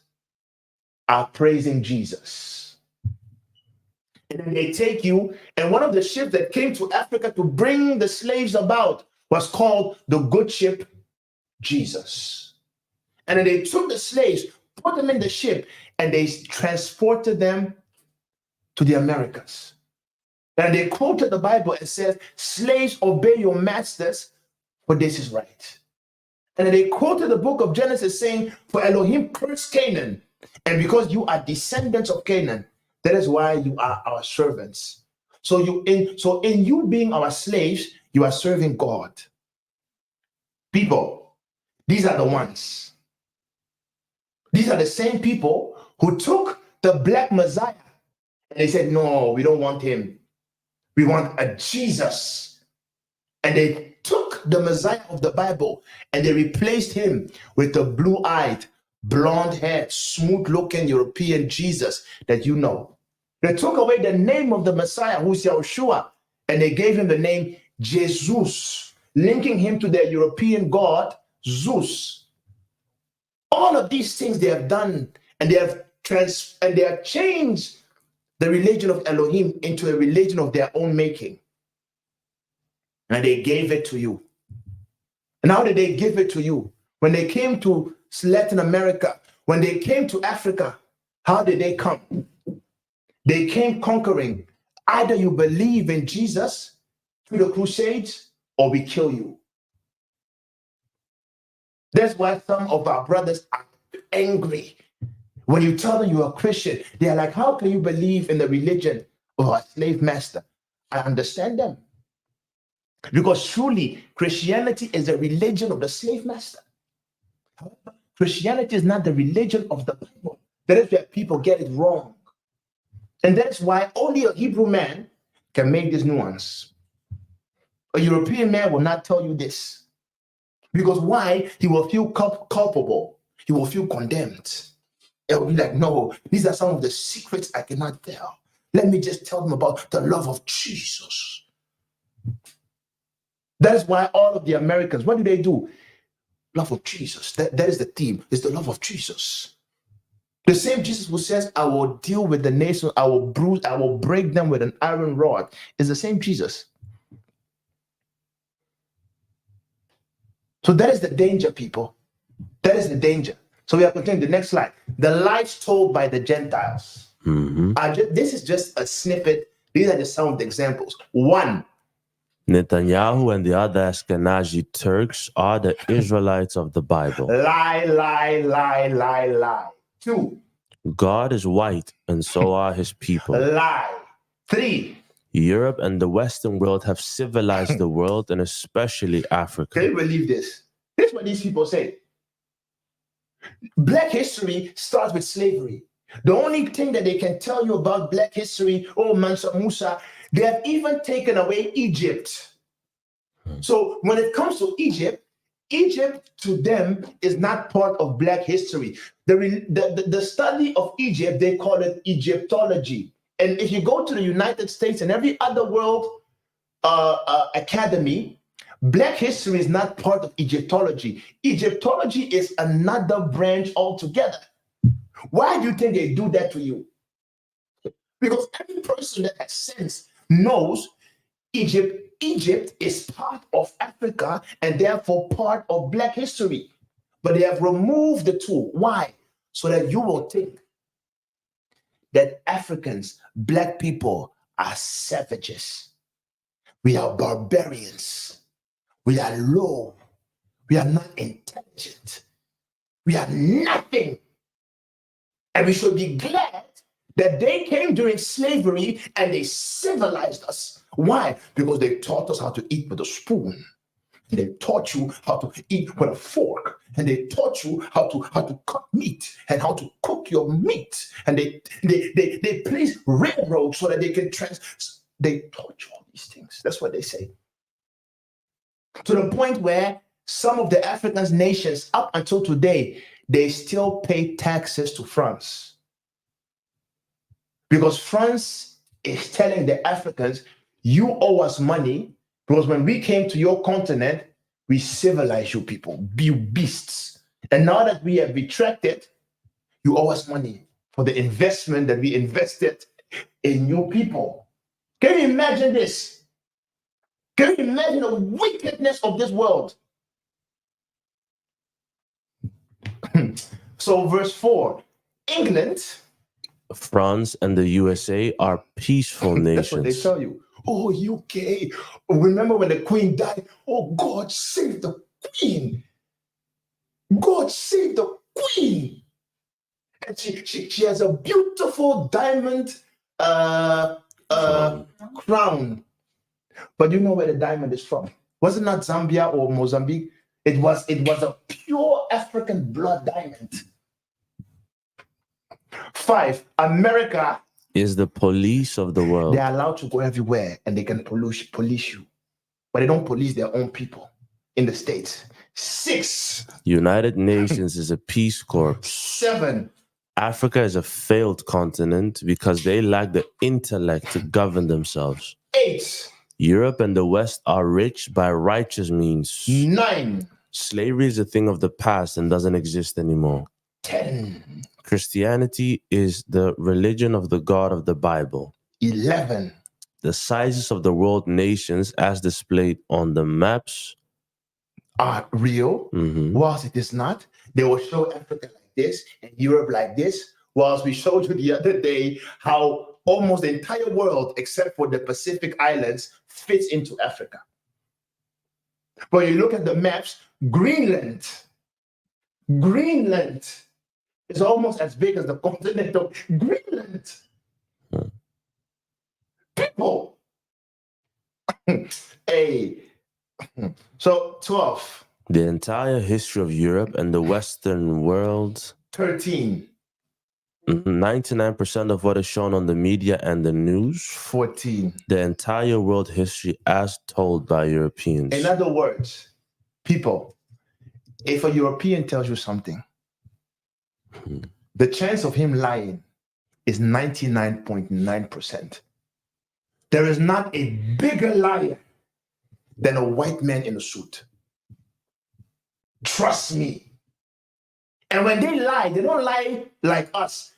are praising Jesus. And then they take you, and one of the ships that came to Africa to bring the slaves about was called the good ship Jesus. And then they took the slaves, put them in the ship, and they transported them to the Americas. And they quoted the Bible and says, slaves, obey your masters, for this is right. And then they quoted the book of Genesis saying, for Elohim cursed Canaan, and because you are descendants of Canaan, that is why you are our servants. So in you being our slaves, you are serving God. People, these are the ones. These are the same people who took the black Messiah and they said, no, we don't want him. We want a Jesus. And they took the Messiah of the Bible and they replaced him with the blue-eyed, blonde-haired, smooth-looking European Jesus that you know. They took away the name of the Messiah, who's Yahushua, and they gave him the name Jesus, linking him to their European god, Zeus. All of these things they have done, and they have changed the religion of Elohim into a religion of their own making. And they gave it to you. And how did they give it to you? When they came to Latin America, when they came to Africa, how did they come? They came conquering. Either you believe in Jesus through the crusades, or we kill you. That's why some of our brothers are angry. When you tell them you are a Christian, they are like, how can you believe in the religion of our slave master? I understand them. Because truly, Christianity is the religion of the slave master. However, Christianity is not the religion of the Bible. That is where people get it wrong. And that's why only a Hebrew man can make this nuance. A European man will not tell you this. Because why? He will feel culpable. He will feel condemned. It will be like, no, these are some of the secrets I cannot tell. Let me just tell them about the love of Jesus. That is why all of the Americans, what do? Love of Jesus. That is the theme. It's the love of Jesus. The same Jesus who says, I will deal with the nations, I will break them with an iron rod, is the same Jesus. So that is the danger, people. That is the danger. So we are continuing. The next slide. The lies told by the Gentiles. Mm-hmm. This is just a snippet. These are just some of the examples. 1. Netanyahu and the other Ashkenazi Turks are the Israelites of the Bible. Lie, lie, lie, lie, lie. 2. God is white, and so are his people. Lie. 3. Europe and the Western world have civilized the world, and especially Africa. Can you believe this? This is what these people say. Black history starts with slavery. The only thing that they can tell you about Black history, oh, Mansa Musa, they have even taken away Egypt. So when it comes to Egypt to them is not part of Black history. The study of Egypt, they call it Egyptology. And if you go to the United States and every other world academy, Black history is not part of Egyptology. Egyptology is another branch altogether. Why do you think they do that to you? Because every person that has sense knows Egypt is part of Africa and therefore part of Black history. But they have removed the two. Why? So that you will think that Africans, Black people, are savages. We are barbarians. We are low. We are not intelligent. We are nothing. And we should be glad that they came during slavery and they civilized us. Why? Because they taught us how to eat with a spoon. And they taught you how to eat with a fork. And they taught you how to cut meat and how to cook your meat. And they placed railroads so that they can they taught you all these things. That's what they say. To the point where some of the African nations up until today, they still pay taxes to France. Because France is telling the Africans, you owe us money, because when we came to your continent, we civilized you people, be beasts. And now that we have retracted, you owe us money for the investment that we invested in your people. Can you imagine this? Can you imagine the wickedness of this world? So verse 4, England, France and the USA are peaceful that's what they nations. tell you. Oh, UK, remember when the queen died? Oh, God save the queen. God save the queen. And she has a beautiful diamond crown. But you know where the diamond is from? Was it not Zambia or Mozambique? It was a pure African blood diamond. 5, America. Is the police of the world. They're allowed to go everywhere and they can police you. But they don't police their own people in the States. 6, United Nations is a peace corps. 7, Africa is a failed continent because they lack the intellect to govern themselves. 8, Europe and the West are rich by righteous means. 9, Slavery is a thing of the past and doesn't exist anymore. 10, Christianity is the religion of the God of the Bible. 11. The sizes of the world nations as displayed on the maps Are real, whilst it is not. They will show Africa like this and Europe like this, whilst we showed you the other day how almost the entire world, except for the Pacific Islands, fits into Africa. But you look at the maps, Greenland is almost as big as the continent of Greenland. People. Hey. So 12. The entire history of Europe and the Western world, 13. 99% of what is shown on the media and the news, 14. the entire world history as told by Europeans. In other words, people, if a European tells you something, the chance of him lying is 99.9%. There is not a bigger liar than a white man in a suit. Trust me. And when they lie, they don't lie like us.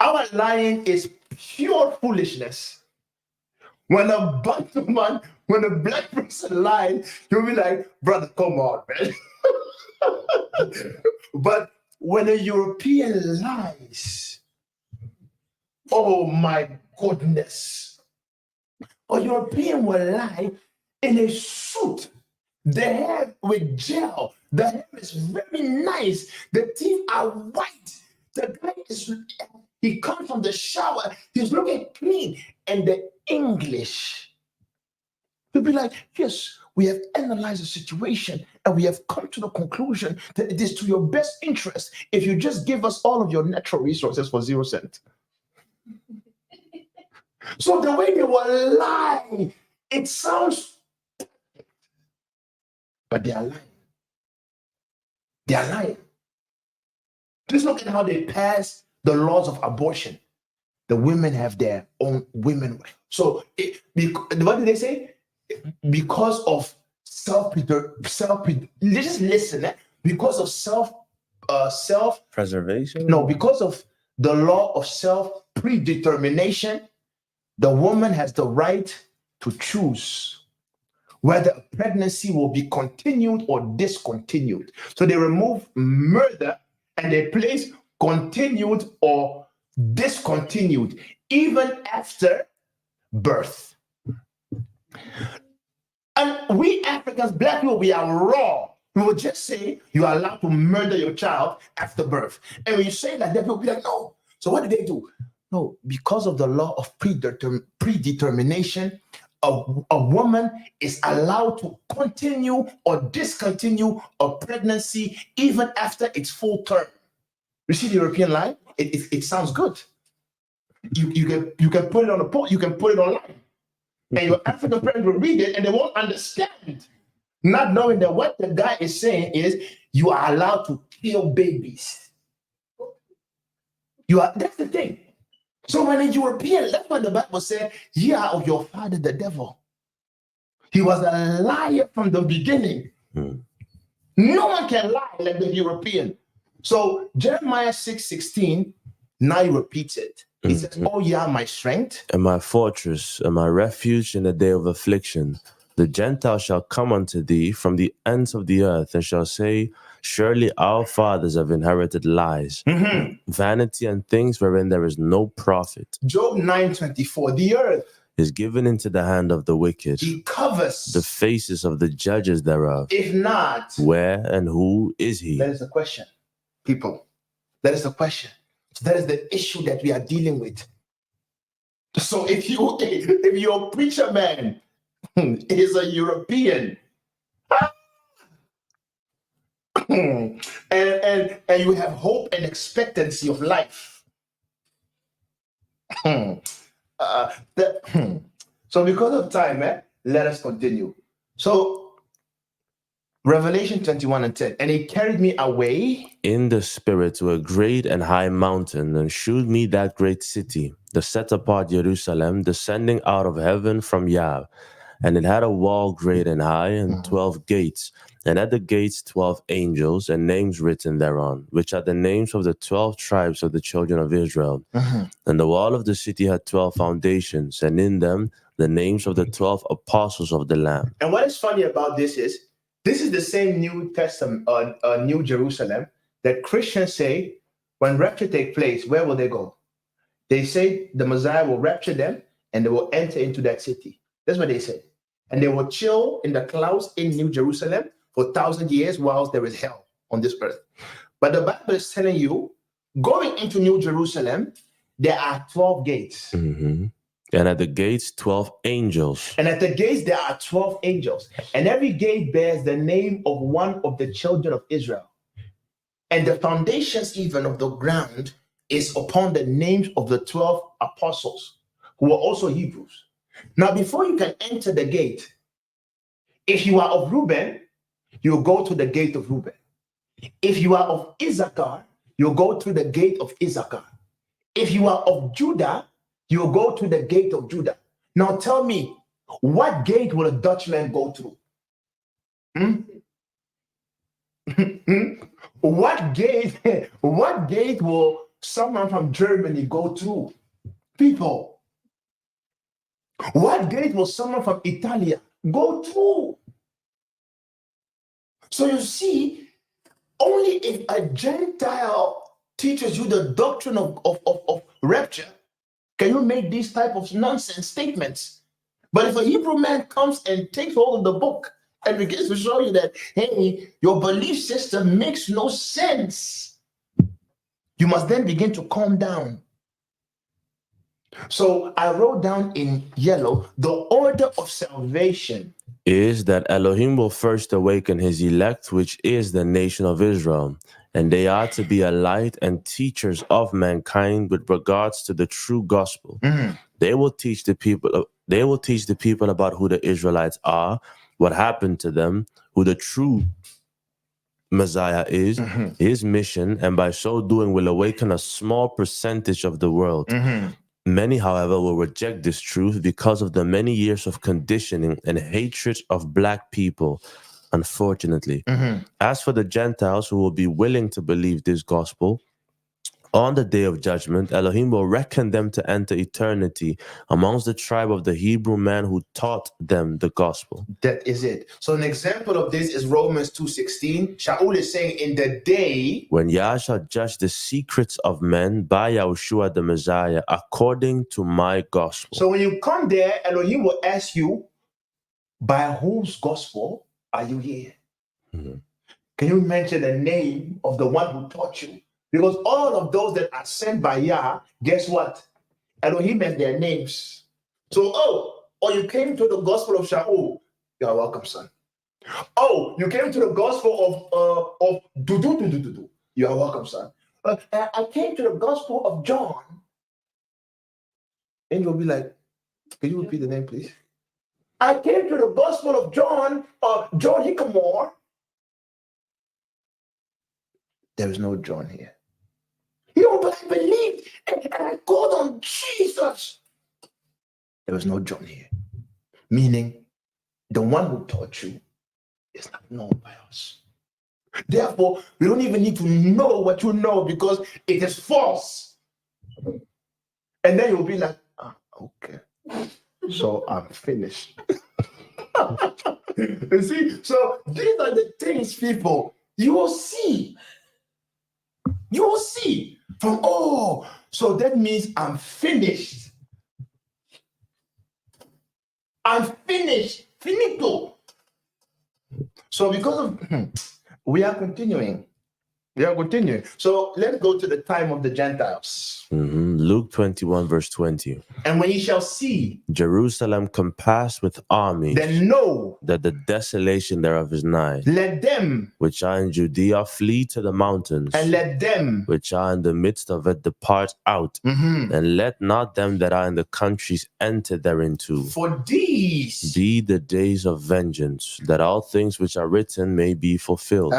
Our lying is pure foolishness. When a black person lies, you'll be like, brother, come on, man. But when a European lies, oh my goodness. A European will lie in a suit, the hair with gel, the hair is very nice, the teeth are white, the guy he comes from the shower, he's looking clean, and the English will be like, yes, we have analyzed the situation and we have come to the conclusion that it is to your best interest if you just give us all of your natural resources for 0 cents. So the way they will lie, it sounds, but they are lying. They are lying. Just look at how they pass the laws of abortion. The women have their own women. So what did they say? Because of just listen. Because of Preservation? No, because of the law of self-predetermination, the woman has the right to choose whether a pregnancy will be continued or discontinued. So they remove murder and they place continued or discontinued even after birth. And we Africans, black people, we are raw. We will just say you are allowed to murder your child after birth. And when you say that, then people will be like, no. So what do they do? No, because of the law of predetermination, a woman is allowed to continue or discontinue a pregnancy even after its full term. You see the European line? It sounds good. You can put it on a post, you can put it online. And your African parents will read it and they won't understand. Not knowing that what the guy is saying is you are allowed to kill babies. That's the thing. So when a European, that's what the Bible said, ye are of your father the devil. He was a liar from the beginning. No one can lie like the European. So Jeremiah 6:16, now he repeats it. He says, oh yeah, my strength. And my fortress, and my refuge in the day of affliction. The Gentiles shall come unto thee from the ends of the earth, and shall say, surely our fathers have inherited lies, vanity and things wherein there is no profit. Job 9:24, the earth is given into the hand of the wicked. He covers the faces of the judges thereof. If not, where and who is he? That is the question, people. That is the question. That is the issue that we are dealing with. So if your preacher man is a European, and you have hope and expectancy of life, so because of time, let us continue. So Revelation 21:10, and he carried me away in the spirit to a great and high mountain, and shewed me that great city, the set apart Jerusalem, descending out of heaven from Yah. And it had a wall great and high, and 12 gates, and at the gates 12 angels, and names written thereon, which are the names of the 12 tribes of the children of Israel. And the wall of the city had 12 foundations, and in them the names of the 12 apostles of the Lamb. And what is funny about this is the same New Testament, New Jerusalem, that Christians say when rapture takes place, where will they go? They say the Messiah will rapture them and they will enter into that city. That's what they say. And they will chill in the clouds in New Jerusalem for 1,000 years whilst there is hell on this earth. But the Bible is telling you, going into New Jerusalem, there are 12 gates. And at the gates, 12 angels. And at the gates, there are 12 angels. And every gate bears the name of one of the children of Israel. And the foundations even of the ground is upon the names of the 12 apostles, who were also Hebrews. Now, before you can enter the gate, if you are of Reuben, you go to the gate of Reuben. If you are of Issachar, you go through the gate of Issachar. If you are of Judah, you go to the gate of Judah. Now tell me, what gate will a Dutchman go through? What gate will someone from Germany go through? People. What gate will someone from Italy go through? So you see, only if a Gentile teaches you the doctrine of rapture, can you make these type of nonsense statements? But if a Hebrew man comes and takes hold of the book and begins to show you that, hey, your belief system makes no sense, you must then begin to calm down. So I wrote down in yellow, the order of salvation is that Elohim will first awaken his elect, which is the nation of Israel. And they are to be a light and teachers of mankind with regards to the true gospel. They will teach the people. They will teach the people about who the Israelites are, what happened to them, who the true Messiah is, his mission, and by so doing will awaken a small percentage of the world. Many, however, will reject this truth because of the many years of conditioning and hatred of black people. Unfortunately, as for the Gentiles who will be willing to believe this gospel, on the day of judgment, Elohim will reckon them to enter eternity amongst the tribe of the Hebrew man who taught them the gospel. That is it. So an example of this is Romans 2:16. Shaul is saying, in the day when Yah shall judge the secrets of men by Yahushua the Messiah according to my gospel. So when you come there, Elohim will ask you, by whose gospel are you here? Can you mention the name of the one who taught you? Because all of those that are sent by Yah, guess what? Elohim has their names. So, you came to the gospel of Shaul. You are welcome, son. Oh, you came to the gospel of Dudu. You are welcome, son. I came to the gospel of John. And you'll be like, can you repeat the name, please? I came to the gospel of John Hickamore. There is no John here. But I believed and I called on Jesus. There was no John here. Meaning, the one who taught you is not known by us. Therefore, we don't even need to know what you know because it is false. And then you'll be like, okay. So I'm finished. You see? So these are the things, people, you will see. You will see from, so that means I'm finished. I'm finished. Finito. So because of, we are continuing. So let's go to the time of the Gentiles. Luke 21, verse 20. And when ye shall see Jerusalem compassed with armies, then know that the desolation thereof is nigh. Let them which are in Judea flee to the mountains, and let them which are in the midst of it depart out, and let not them that are in the countries enter thereinto. For these be the days of vengeance, that all things which are written may be fulfilled.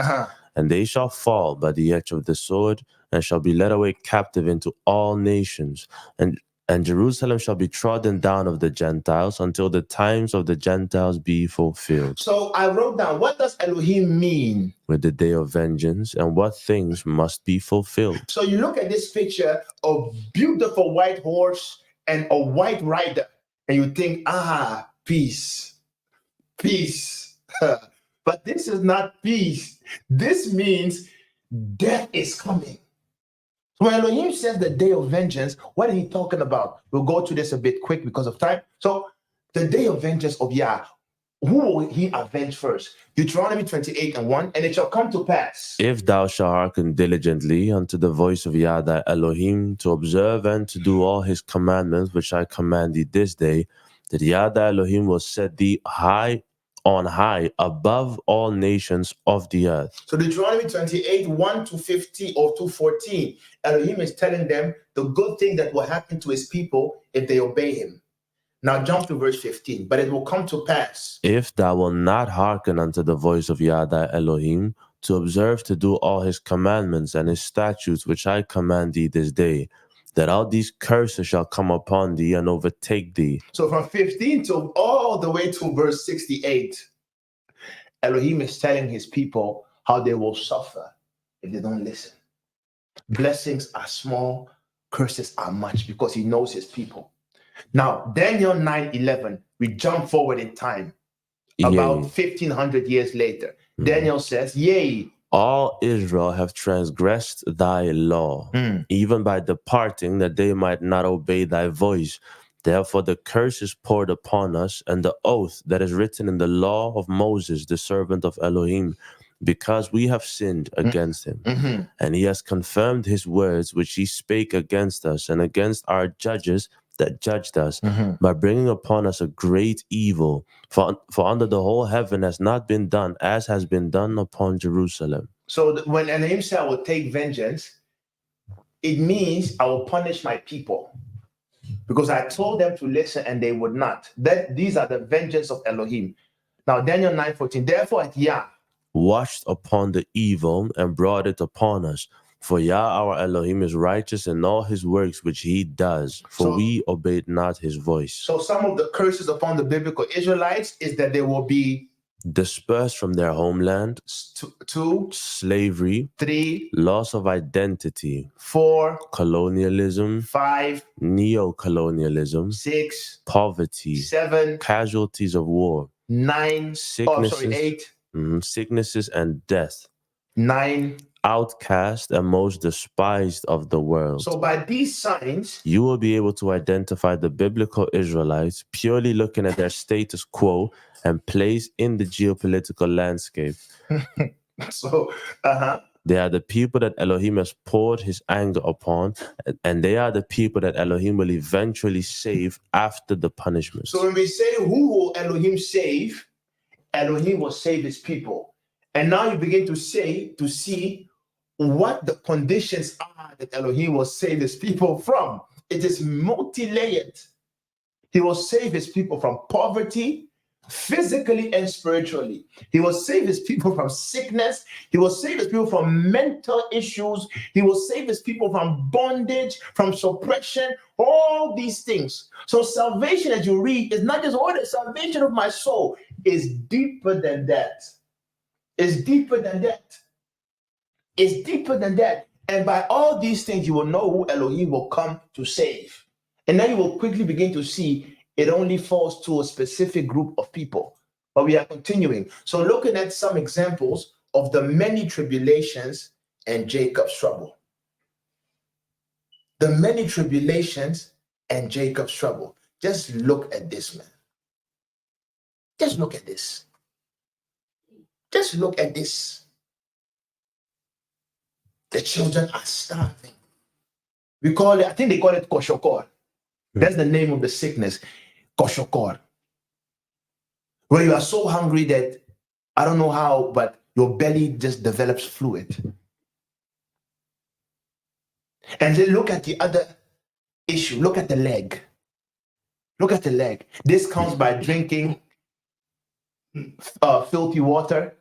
And they shall fall by the edge of the sword, and shall be led away captive into all nations. And Jerusalem shall be trodden down of the Gentiles until the times of the Gentiles be fulfilled. So I wrote down, what does Elohim mean? With the day of vengeance, and what things must be fulfilled. So you look at this picture of beautiful white horse and a white rider, and you think, peace. But this is not peace. This means death is coming. When Elohim says the day of vengeance, what is he talking about? We'll go to this a bit quick because of time. So the day of vengeance of Yah, who will he avenge first? Deuteronomy 28:1, and it shall come to pass. If thou shalt hearken diligently unto the voice of Yah thy Elohim, to observe and to do all his commandments which I command thee this day, that Yah thy Elohim will set thee on high above all nations of the earth. So Deuteronomy 28:1-50 or 2:14, Elohim is telling them the good thing that will happen to his people if they obey him. Now jump to verse 15. But it will come to pass, if thou wilt not hearken unto the voice of Yah thy Elohim, to observe to do all his commandments and his statutes which I command thee this day, that all these curses shall come upon thee and overtake thee. So from 15 to all the way to verse 68, Elohim is telling his people how they will suffer if they don't listen. Blessings are small, curses are much, because he knows his people. Now, Daniel 9:11, we jump forward in time, about 1,500 years later. Daniel says, yea, all Israel have transgressed thy law, even by departing, that they might not obey thy voice. Therefore the curse is poured upon us, and the oath that is written in the law of Moses, the servant of Elohim, because we have sinned against him. And he has confirmed his words which he spake against us and against our judges that judged us, by bringing upon us a great evil. For under the whole heaven has not been done as has been done upon Jerusalem. So when Elohim said, I will take vengeance, it means I will punish my people, because I told them to listen and they would not. These are the vengeance of Elohim. Now Daniel 9:14, therefore at Yah washed upon the evil and brought it upon us. For Yah our Elohim is righteous in all his works which he does, for we obeyed not his voice. So some of the curses upon the biblical Israelites is that they will be dispersed from their homeland, 2, slavery, 3, loss of identity, 4, colonialism, 5, neo-colonialism, 6, poverty, 7, casualties of war, 9, sicknesses, 8, sicknesses and death, 9, outcast and most despised of the world. So by these signs, you will be able to identify the biblical Israelites purely looking at their status quo and place in the geopolitical landscape. So, They are the people that Elohim has poured his anger upon, and they are the people that Elohim will eventually save after the punishment. So when we say who will Elohim save, Elohim will save his people. And now you begin to see what the conditions are that Elohim will save his people from. It is multi-layered. He will save his people from poverty, physically and spiritually. He will save his people from sickness. He will save his people from mental issues. He will save his people from bondage, from suppression, all these things. So salvation, as you read, is not just, oh, the salvation of my soul is deeper than that. It's deeper than that. It's deeper than that. And by all these things, you will know who Elohim will come to save. And then you will quickly begin to see it only falls to a specific group of people. But we are continuing. So looking at some examples of the many tribulations and Jacob's trouble. The many tribulations and Jacob's trouble. Just look at this, man. Just look at this. Just look at this. The children are starving. We call it, I think they call it koshokor. That's the name of the sickness, koshokor. Where you are so hungry that, I don't know how, but your belly just develops fluid. And then look at the other issue. Look at the leg. Look at the leg. This comes by drinking filthy water,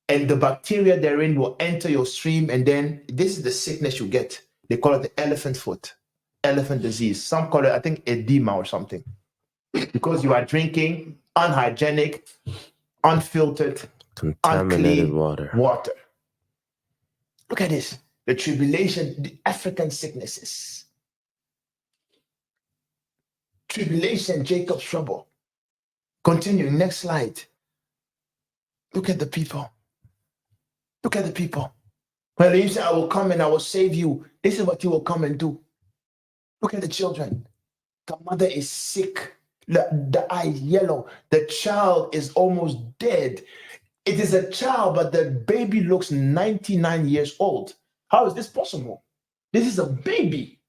and the bacteria therein will enter your stream, and then this is the sickness you get. They call it the elephant foot, elephant disease. Some call it, I think, edema or something, because you are drinking unhygienic, unfiltered, contaminated unclean water. Look at this. The tribulation, the African sicknesses. Tribulation, Jacob's trouble. Continuing, next slide. Look at the people. Look at the people. When he said, I will come and I will save you, this is what he will come and do. Look at the children. The mother is sick. The eye yellow. The child is almost dead. It is a child, but the baby looks 99 years old. How is this possible? This is a baby.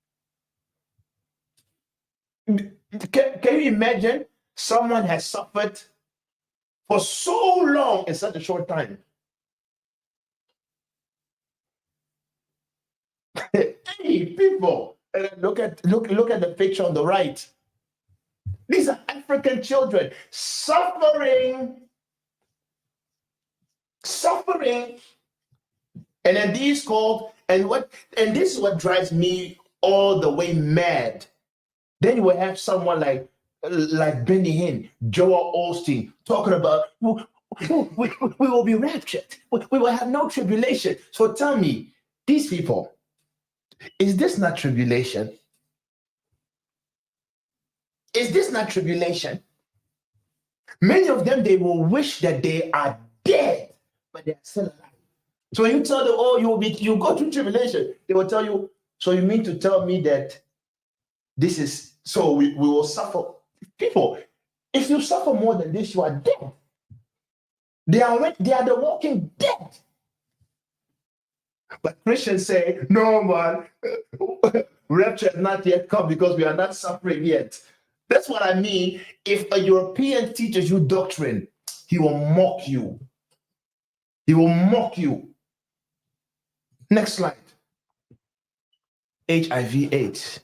Can you imagine? Someone has suffered for so long in such a short time. Hey, people, look at the picture on the right. These are African children suffering. And then these called, and this is what drives me all the way mad. Then you will have someone like Benny Hinn, Joel Osteen, talking about we will be raptured. We will have no tribulation. So tell me, these people, is this not tribulation? Is this not tribulation? Many of them, they will wish that they are dead, but they are still alive. So when you tell them, oh, you go through tribulation, they will tell you, so you mean to tell me that this is, so we will suffer. People, if you suffer more than this, you are dead. They are the walking dead. But Christians say, no, man, rapture has not yet come because we are not suffering yet. That's what I mean. If a European teaches you doctrine, he will mock you. He will mock you. Next slide. HIV/AIDS.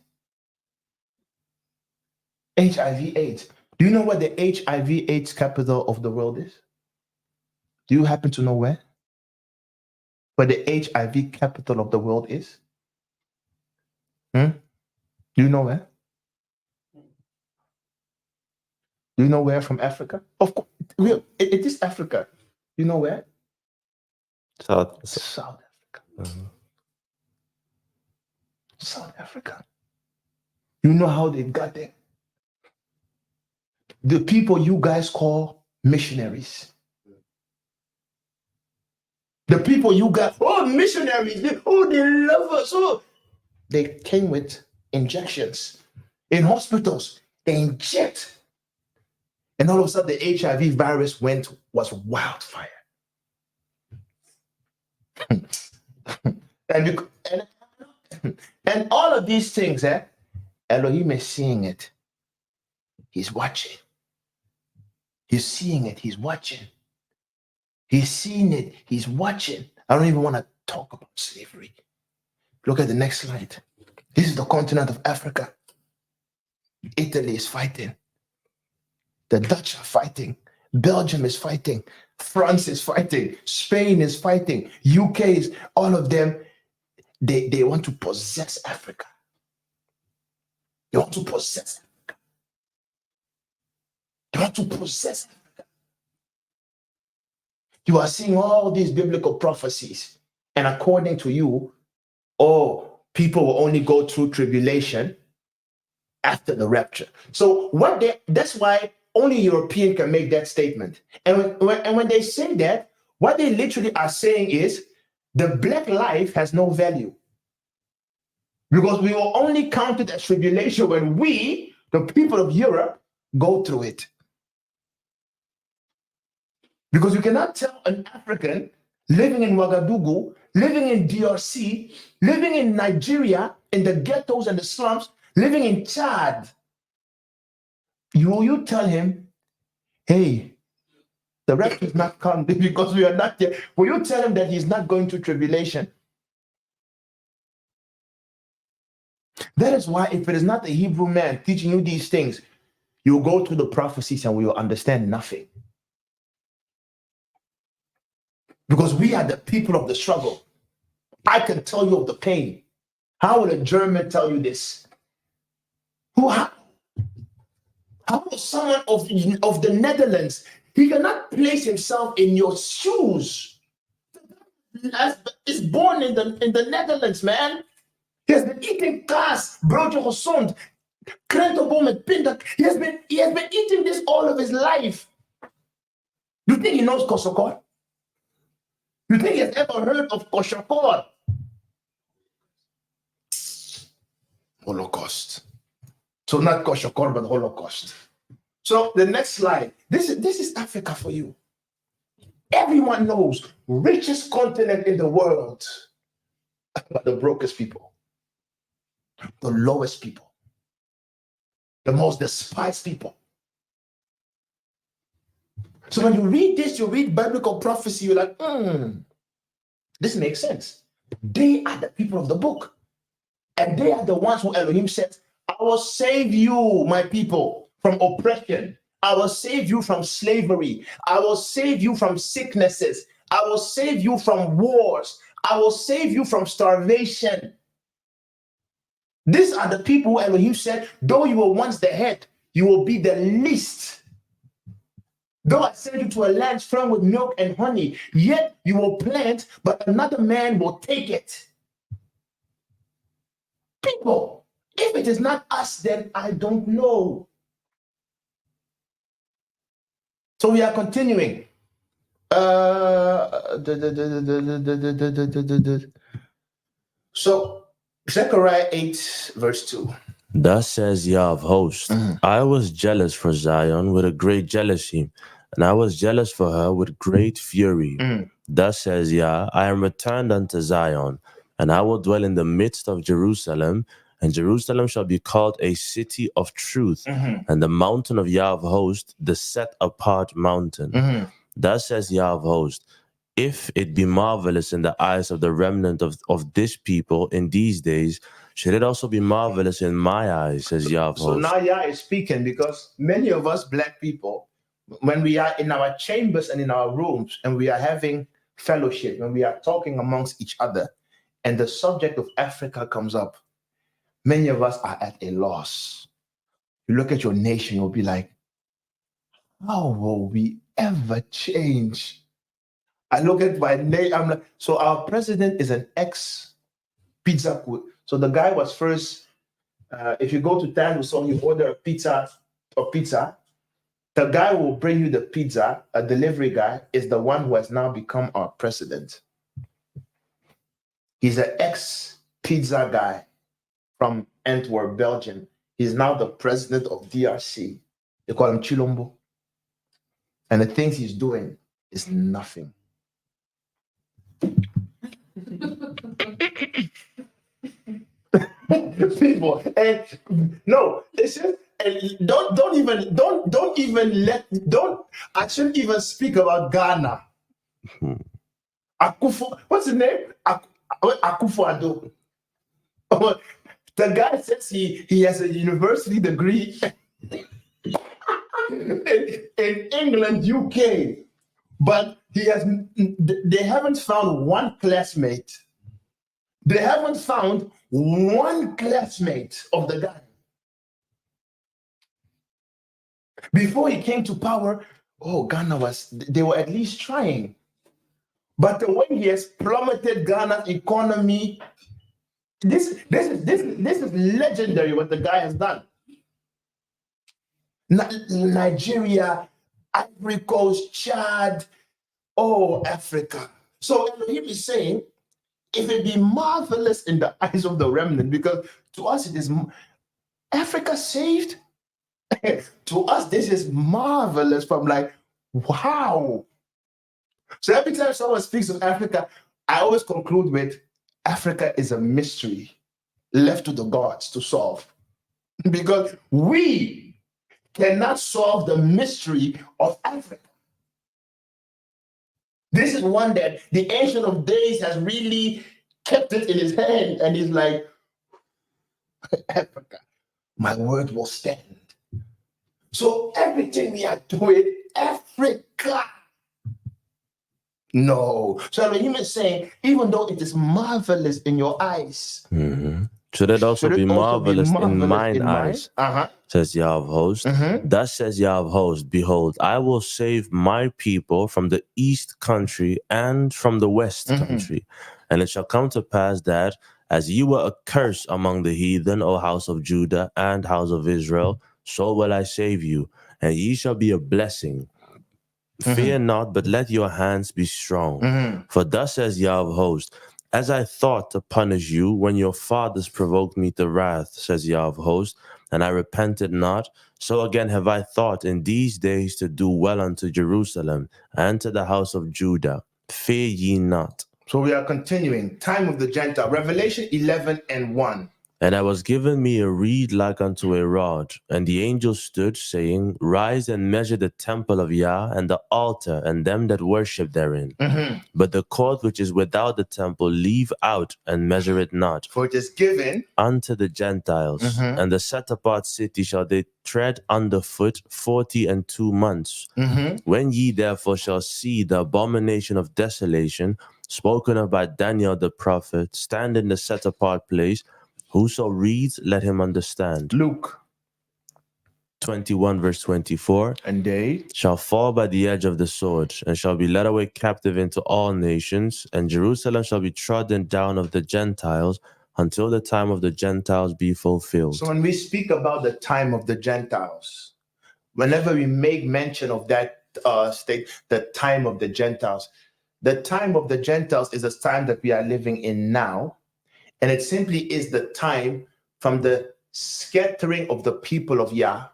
HIV/AIDS. Do you know what the HIV/AIDS capital of the world is? Do you happen to know where? Where the HIV capital of the world is? Do you know where? Do you know where from Africa? Of course, it is Africa. You know where? South Africa. South Africa. You know how they got there? The people you guys call missionaries. The people you got, missionaries, they love us. They came with injections. In hospitals, they inject. And all of a sudden, the HIV virus was wildfire. and all of these things, Elohim is seeing it. He's watching. He's seeing it. He's watching. He's seeing it. He's watching. I don't even want to talk about slavery. Look at the next slide. This is the continent of Africa. Italy is fighting. The Dutch are fighting. Belgium is fighting. France is fighting. Spain is fighting. UK is, all of them, they want to possess Africa. They want to possess Africa. They want to possess Africa. You are seeing all these biblical prophecies, and according to you, people will only go through tribulation after the rapture. So that's why only European can make that statement. And when they say that, what they literally are saying is the black life has no value. Because we will only count it as tribulation when we, the people of Europe, go through it. Because you cannot tell an African living in Ouagadougou, living in DRC, living in Nigeria, in the ghettos and the slums, living in Chad, you tell him, hey, the rapture is not come because we are not there. Will you tell him that he's not going to tribulation? That is why if it is not a Hebrew man teaching you these things, you will go through the prophecies and we will understand nothing. Because we are the people of the struggle. I can tell you of the pain. How will a German tell you this? How will someone of the Netherlands, he cannot place himself in your shoes. Is born in the Netherlands, man. He has been eating kaas, broodje gezond, krentenboom met pinda. He has been eating this all of his life. You think he knows koshokor? You think he has ever heard of koshokor? Holocaust. So not koshokor, but Holocaust. So the next slide. This is Africa for you. Everyone knows richest continent in the world, but the brokest people, the lowest people, the most despised people. So when you read this, you read biblical prophecy, you're like, this makes sense. They are the people of the book. And they are the ones who Elohim said, I will save you, my people, from oppression. I will save you from slavery. I will save you from sicknesses. I will save you from wars. I will save you from starvation. These are the people who Elohim said, though you were once the head, you will be the least. Though I send you to a land flowing with milk and honey, yet you will plant, but another man will take it. People, if it is not us, then I don't know. So we are continuing. So Zechariah 8, verse 2. Thus says Yah of hosts, I was jealous for Zion with a great jealousy, and I was jealous for her with great fury. Thus says Yah, I am returned unto Zion, and I will dwell in the midst of Jerusalem, and Jerusalem shall be called a city of truth, and the mountain of Yah of hosts, the set apart mountain. Thus says Yah of hosts, if it be marvelous in the eyes of the remnant of this people in these days, should it also be marvelous in my eyes, says Yah of hosts. So now Yah is speaking, because many of us black people, when we are in our chambers and in our rooms and we are having fellowship, when we are talking amongst each other and the subject of Africa comes up, many of us are at a loss. You look at your nation, you'll be like, how will we ever change? I look at my name, I'm like, so our president is an ex-pizza cook. So the guy was first, if you go to Tanduson, you order a pizza, the guy who will bring you the pizza, a delivery guy, is the one who has now become our president. He's an ex-pizza guy from Antwerp, Belgium. He's now the president of DRC. They call him Chilombo. And the things he's doing is nothing. People. And no, it's just, and I shouldn't even speak about Ghana. Akufo, what's his name? Akufo-Addo. The guy says he has a university degree in England, UK, but they haven't found one classmate. They haven't found one classmate of the guy. Before he came to power, Ghana they were at least trying. But the way he has plummeted Ghana's economy, this is legendary what the guy has done. Nigeria, Ivory Coast, Chad, Africa. So Elohim is saying, if it be marvelous in the eyes of the remnant, because to us it is Africa saved. To us, this is marvelous. From like, wow. So every time someone speaks of Africa, I always conclude with Africa is a mystery left to the gods to solve. Because we cannot solve the mystery of Africa. This is one that the Ancient of Days has really kept it in his hand, and he's like, Africa, my word will stand. So everything we are doing, Africa. No. So Elohim is saying, even though it is marvelous in your eyes, should it also be marvelous in mine eyes? Says Yah of Hosts. Thus says Yah of Hosts, behold, I will save my people from the east country and from the west country. And it shall come to pass that, as ye were a curse among the heathen, O house of Judah and house of Israel, so will I save you, and ye shall be a blessing. Fear not, but let your hands be strong. For thus says Yah of Hosts, as I thought to punish you when your fathers provoked me to wrath, says Yah of Hosts, and I repented not, so again have I thought in these days to do well unto Jerusalem and to the house of Judah. Fear ye not. So we are continuing. Time of the Gentile. Revelation 11:1. And I was given me a reed like unto a rod, and the angel stood, saying, Rise and measure the temple of Yah, and the altar, and them that worship therein. But the court which is without the temple leave out, and measure it not. For it is given unto the Gentiles, and the set apart city shall they tread underfoot 42 months. When ye therefore shall see the abomination of desolation, spoken of by Daniel the prophet, stand in the set apart place, whoso reads, let him understand. Luke 21 verse 24. And they shall fall by the edge of the sword, and shall be led away captive into all nations, and Jerusalem shall be trodden down of the Gentiles until the time of the Gentiles be fulfilled. So when we speak about the time of the Gentiles, whenever we make mention of that state, the time of the Gentiles is a time that we are living in now. And it simply is the time from the scattering of the people of Yah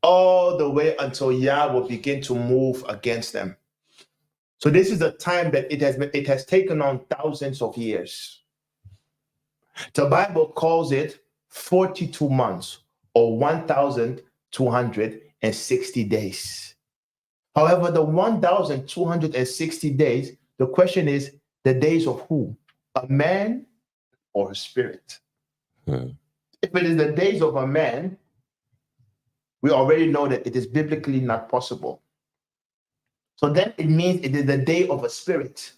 all the way until Yah will begin to move against them. So this is a time that it has taken on thousands of years. The Bible calls it 42 months or 1,260 days. However, the 1,260 days, the question is the days of who? A man or a spirit? If it is the days of a man, we already know that it is biblically not possible. So then it means it is the day of a spirit.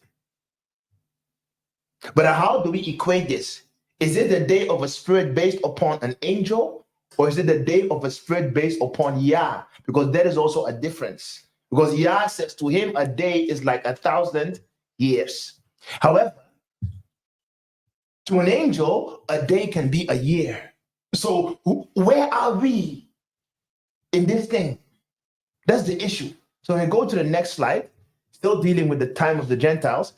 But how do we equate this? Is it the day of a spirit based upon an angel, or is it the day of a spirit based upon Yah? Because there is also a difference. Because Yah says to him, a day is like 1,000 years. However, to an angel, a day can be a year. So where are we in this thing? That's the issue. So when we go to the next slide, still dealing with the time of the Gentiles.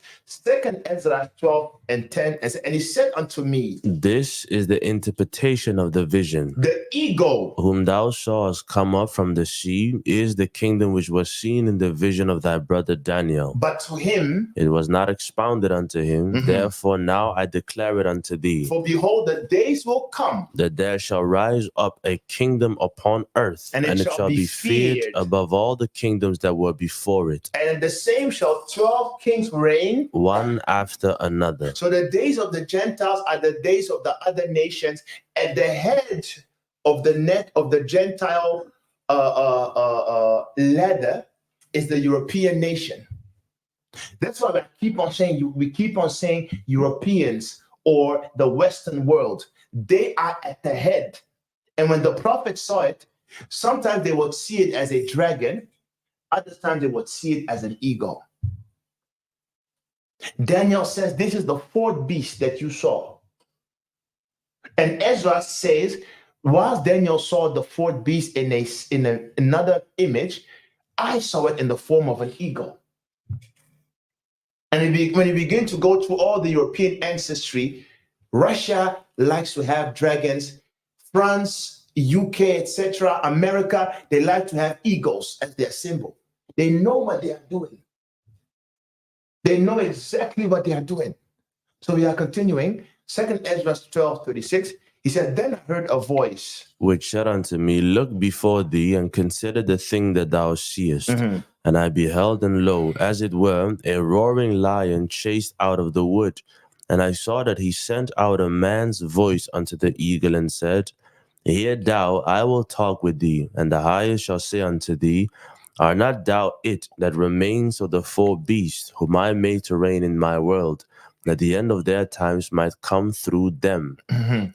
2 Ezra 12 and 10, and he said unto me, This is the interpretation of the vision. the eagle, Whom thou sawest come up from the sea is the kingdom which was seen in the vision of thy brother Daniel. but to him, It was not expounded unto him. Therefore now I declare it unto thee, for behold, the days will come, that there shall rise up a kingdom upon earth, and it shall be feared feared. above all the kingdoms that were before it, and the same shall 12 kings reign. one after another. So the days of the Gentiles are the days of the other nations, and the head of the net of the Gentile ladder is the European nation. That's why we keep on saying Europeans or the Western world. They are at the head. And when the prophets saw it, sometimes they would see it as a dragon, other times they would see it as an eagle. Daniel says, this is the fourth beast that you saw. And Ezra says, whilst Daniel saw the fourth beast in another image, I saw it in the form of an eagle. And when you begin to go through all the European ancestry, Russia likes to have dragons, France, UK, etc., America, they like to have eagles as their symbol. They know what they are doing. They know exactly what they are doing. So we are continuing. 2 Ezra 12:36. He said, then I heard a voice which said unto me, Look before thee, and consider the thing that thou seest. And I beheld, and lo, as it were, a roaring lion chased out of the wood. And I saw that he sent out a man's voice unto the eagle, and said, Hear thou, I will talk with thee. And the highest shall say unto thee, Are not thou it that remains of the four beasts, whom I made to reign in my world, that the end of their times might come through them?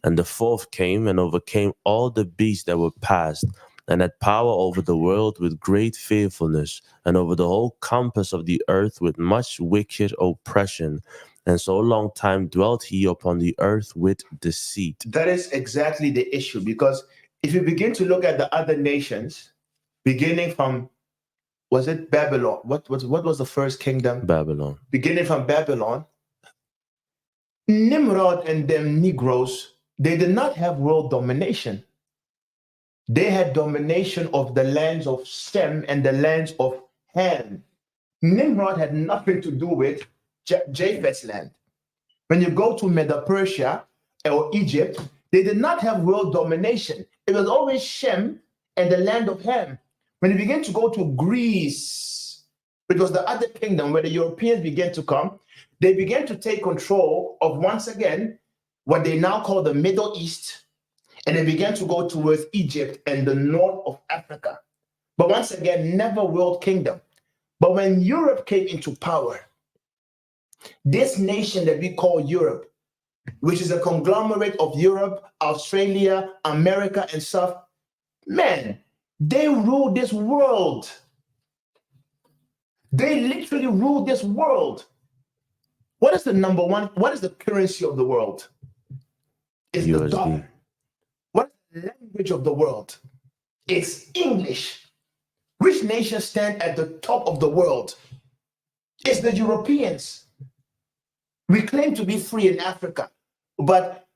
And the fourth came and overcame all the beasts that were past, and had power over the world with great fearfulness, and over the whole compass of the earth with much wicked oppression. And so long time dwelt he upon the earth with deceit. That is exactly the issue, because if you begin to look at the other nations, beginning from, was it Babylon? What was the first kingdom? Babylon. Beginning from Babylon, Nimrod and them Negroes, they did not have world domination. They had domination of the lands of Shem and the lands of Ham. Nimrod had nothing to do with Japheth's land. When you go to Medo-Persia or Egypt, they did not have world domination. It was always Shem and the land of Ham. When you begin to go to Greece, which was the other kingdom where the Europeans began to come, they began to take control of, once again, what they now call the Middle East, and they began to go towards Egypt and the north of Africa. But once again, never world kingdom. But when Europe came into power, this nation that we call Europe, which is a conglomerate of Europe, Australia, America, and stuff, man, they rule this world. They literally rule this world. What is the number one? What is the currency of the world? It's USD. the dollar. What is the language of the world? It's English. Which nations stand at the top of the world? It's the Europeans. We claim to be free in Africa, but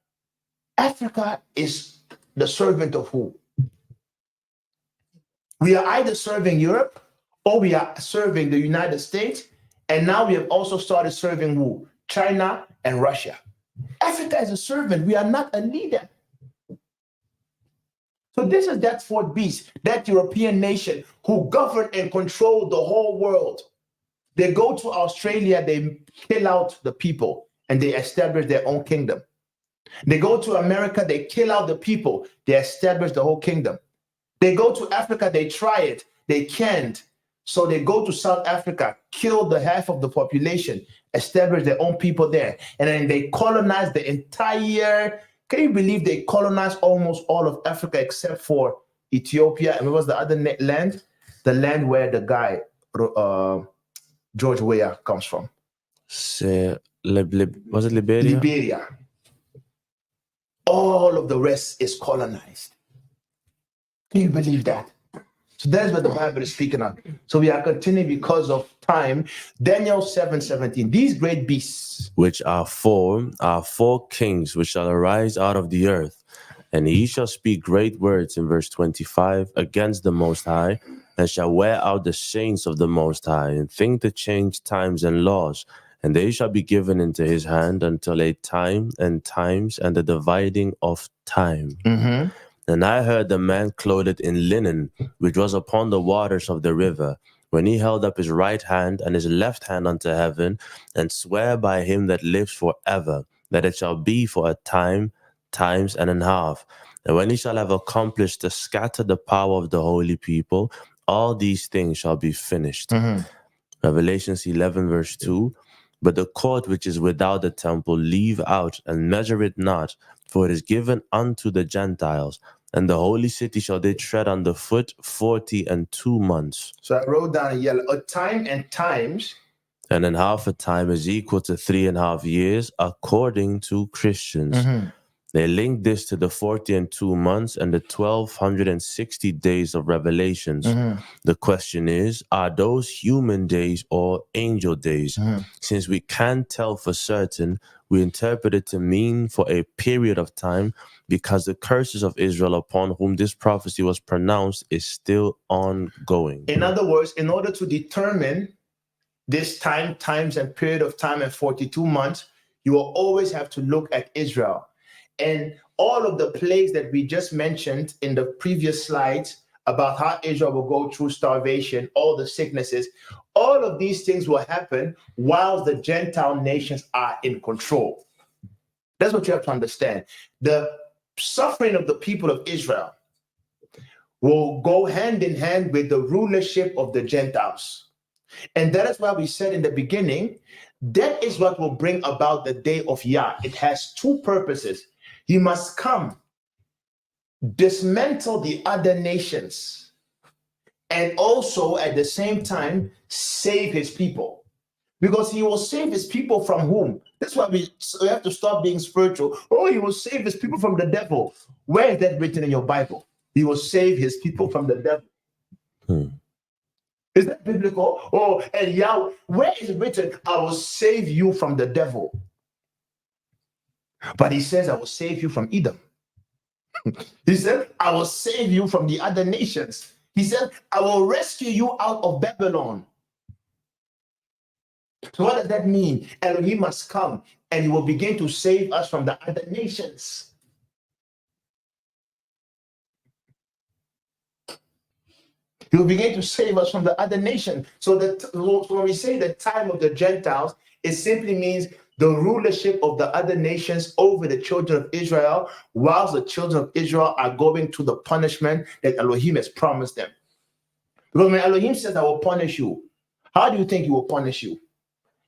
Africa is the servant of who? We are either serving Europe or we are serving the United States, and now we have also started serving who? China and Russia. Africa is a servant. We are not a leader. So this is that fourth beast, that European nation who govern and control the whole world. They go to Australia, they kill out the people, and they establish their own kingdom. They go to America, they kill out the people, they establish the whole kingdom. They go to Africa, they try it, they can't. So they go to South Africa, kill the half of the population, establish their own people there. And then they colonize the entire, can you believe they colonized almost all of Africa except for Ethiopia? And what was the other land? The land where the guy, George Weah, comes from. Was it Liberia? Liberia. All of the rest is colonized. Can you believe that? So that is what the Bible is speaking of. So we are continuing because of time. Daniel 7:17. These great beasts, which are four kings which shall arise out of the earth. And he shall speak great words in verse 25 against the Most High, and shall wear out the saints of the Most High, and think to change times and laws. And they shall be given into his hand until a time and times and the dividing of time. And I heard the man clothed in linen, which was upon the waters of the river, when he held up his right hand and his left hand unto heaven, and swear by him that lives forever, that it shall be for a time, times and a half. And when he shall have accomplished to scatter the power of the holy people, all these things shall be finished. Revelations 11 verse 2. But the court which is without the temple leave out, and measure it not, for it is given unto the Gentiles. And the holy city shall they tread under foot 42 months. So I wrote down in yellow, a time and times. And then half a time is equal to 3.5 years, according to Christians. They link this to the 42 months and the 1260 days of Revelations. The question is, are those human days or angel days? Since we can't tell for certain, we interpret it to mean for a period of time, because the curses of Israel upon whom this prophecy was pronounced is still ongoing. In other words, in order to determine this times and period of time and 42 months, you will always have to look at Israel. And all of the plagues that we just mentioned in the previous slides about how Israel will go through starvation, all the sicknesses, all of these things will happen while the Gentile nations are in control. That's what you have to understand. The suffering of the people of Israel will go hand in hand with the rulership of the Gentiles. And that is why we said in the beginning, that is what will bring about the day of Yah. It has two purposes. He must come, dismantle the other nations, and also at the same time save his people. Because he will save his people from whom? That's why we have to stop being spiritual. Oh, he will save his people from the devil. Where is that written in your Bible? He will save his people from the devil. Is that biblical? Oh, and Yahweh, where is it written, I will save you from the devil? But he says, I will save you from Edom. He said, I will save you from the other nations. He said, I will rescue you out of Babylon. So what does that mean? Elohim must come and he will begin to save us from the other nations. He will begin to save us from the other nation. So when we say the time of the Gentiles, it simply means the rulership of the other nations over the children of Israel, whilst the children of Israel are going to the punishment that Elohim has promised them. Because when Elohim says, I will punish you, how do you think he will punish you?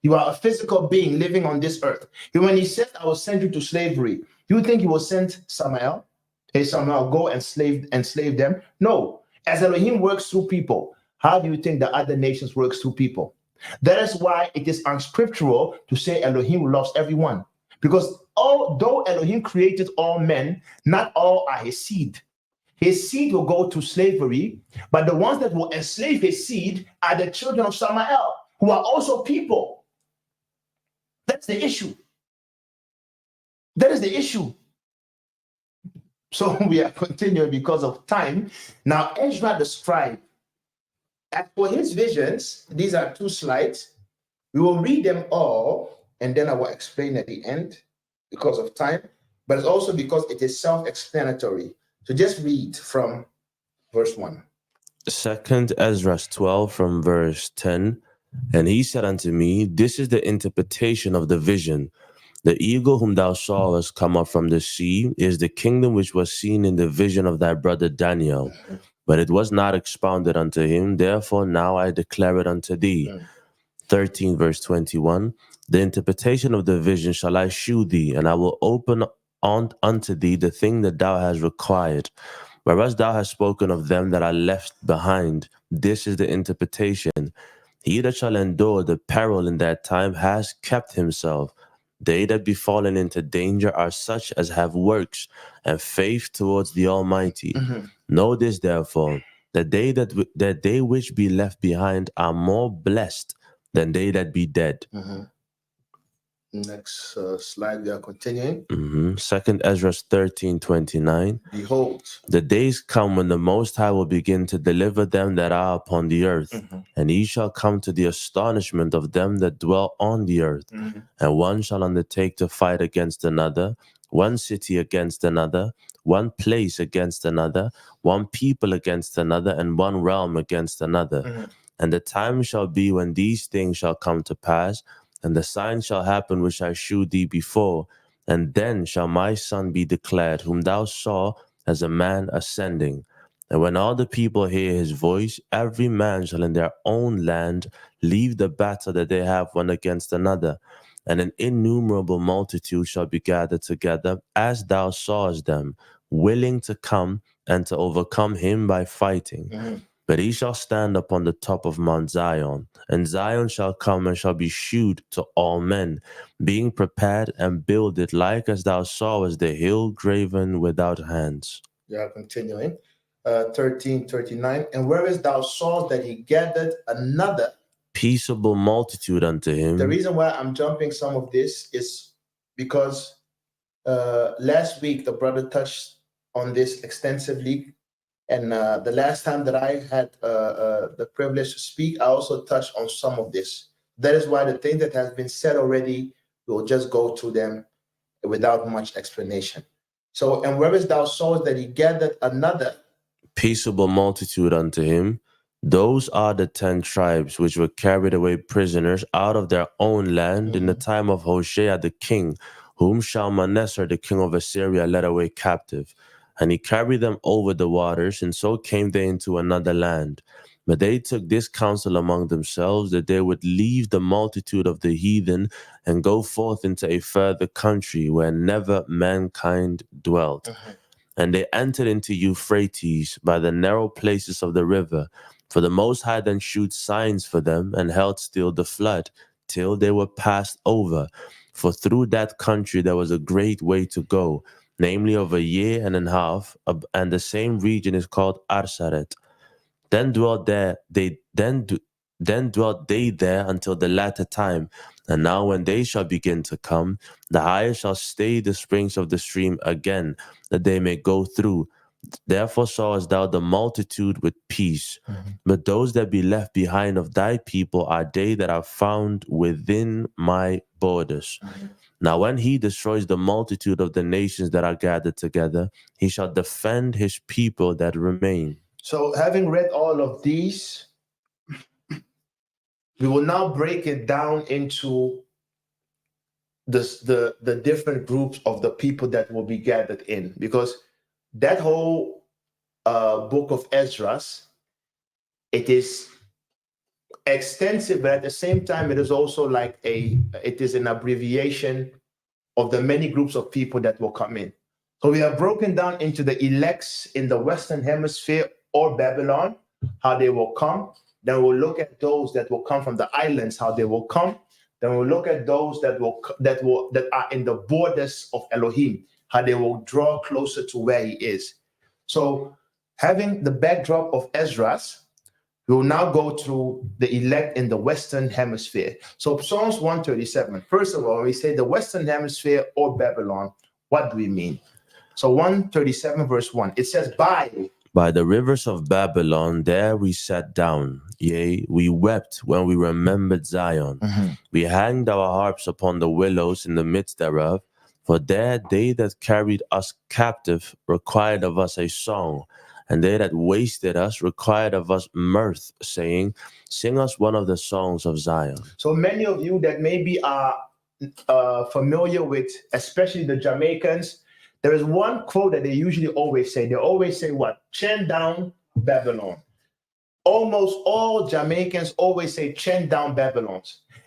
You are a physical being living on this earth. When he says, I will send you to slavery, do you think he will send Samael? Hey, Samael, go and slave them? No. As Elohim works through people, how do you think the other nations works through people? That is why it is unscriptural to say Elohim loves everyone. Because although Elohim created all men, not all are his seed. His seed will go to slavery, but the ones that will enslave his seed are the children of Samael, who are also people. That's the issue. That is the issue. So we are continuing because of time. Now, Ezra the scribe, as for his visions, these are 2 slides. We will read them all, and then I will explain at the end because of time, but it's also because it is self-explanatory. So just read from verse 1. 2nd Ezra 12 from verse 10. And he said unto me, this is the interpretation of the vision. The eagle whom thou sawest come up from the sea is the kingdom which was seen in the vision of thy brother Daniel. But it was not expounded unto him. Therefore now I declare it unto thee. 13 verse 21. The interpretation of the vision shall I shew thee, and I will open unto thee the thing that thou hast required. Whereas thou hast spoken of them that are left behind, this is the interpretation. He that shall endure the peril in that time has kept himself. They that be fallen into danger are such as have works and faith towards the Almighty. Know this, therefore, that they which be left behind are more blessed than they that be dead. Next slide, we are continuing. 2 Ezra 13:29. Behold, the days come when the Most High will begin to deliver them that are upon the earth, and he shall come to the astonishment of them that dwell on the earth. And one shall undertake to fight against another, one city against another, one place against another, one people against another, and one realm against another. And the time shall be when these things shall come to pass, and the sign shall happen which I shewed thee before. And then shall my son be declared, whom thou saw as a man ascending. And when all the people hear his voice, every man shall in their own land leave the battle that they have one against another. And an innumerable multitude shall be gathered together, as thou sawest them, willing to come and to overcome him by fighting. But he shall stand upon the top of Mount Zion, and Zion shall come and shall be shewed to all men, being prepared and builded like as thou sawest the hill graven without hands. Yeah, continuing. 13:39. And whereas thou sawest that he gathered another peaceable multitude unto him. The reason why I'm jumping some of this is because last week the brother touched on this extensively. And the last time that I had the privilege to speak, I also touched on some of this. That is why the thing that has been said already, we'll just go through them without much explanation. So, and whereas thou sawest that he gathered another peaceable multitude unto him, those are the 10 tribes which were carried away prisoners out of their own land in the time of Hoshea the king, whom Shalmaneser the king of Assyria led away captive. And he carried them over the waters, and so came they into another land. But they took this counsel among themselves, that they would leave the multitude of the heathen and go forth into a further country where never mankind dwelt. And they entered into Euphrates by the narrow places of the river. For the Most High then shewed signs for them, and held still the flood, till they were passed over. For through that country there was a great way to go, namely of a year and a half, and the same region is called Arsaret. Then dwelt they there until the latter time. And now when they shall begin to come, the higher shall stay the springs of the stream again, that they may go through. Therefore sawest thou the multitude with peace. But those that be left behind of thy people are they that are found within my borders. Now when he destroys the multitude of the nations that are gathered together, he shall defend his people that remain. So having read all of these, we will now break it down into the different groups of the people that will be gathered in, because that whole book of Esdras, it is extensive, but at the same time, it is also like it is an abbreviation of the many groups of people that will come in. So we have broken down into the elects in the Western Hemisphere or Babylon, how they will come. Then we'll look at those that will come from the islands, how they will come. Then we'll look at those that are in the borders of Elohim, how they will draw closer to where he is. So having the backdrop of Esdras, we will now go through the elect in the Western Hemisphere. So Psalms 137. First of all, when we say the Western Hemisphere or Babylon, what do we mean? So 137 verse 1, it says, By the rivers of Babylon, there we sat down. Yea, we wept when we remembered Zion. We hanged our harps upon the willows in the midst thereof. For there they that carried us captive required of us a song, and they that wasted us required of us mirth, saying, sing us one of the songs of Zion. So many of you that maybe are familiar with, especially the Jamaicans, there is one quote that they usually always say. They always say what? Chant down Babylon. Almost all Jamaicans always say chant down Babylon.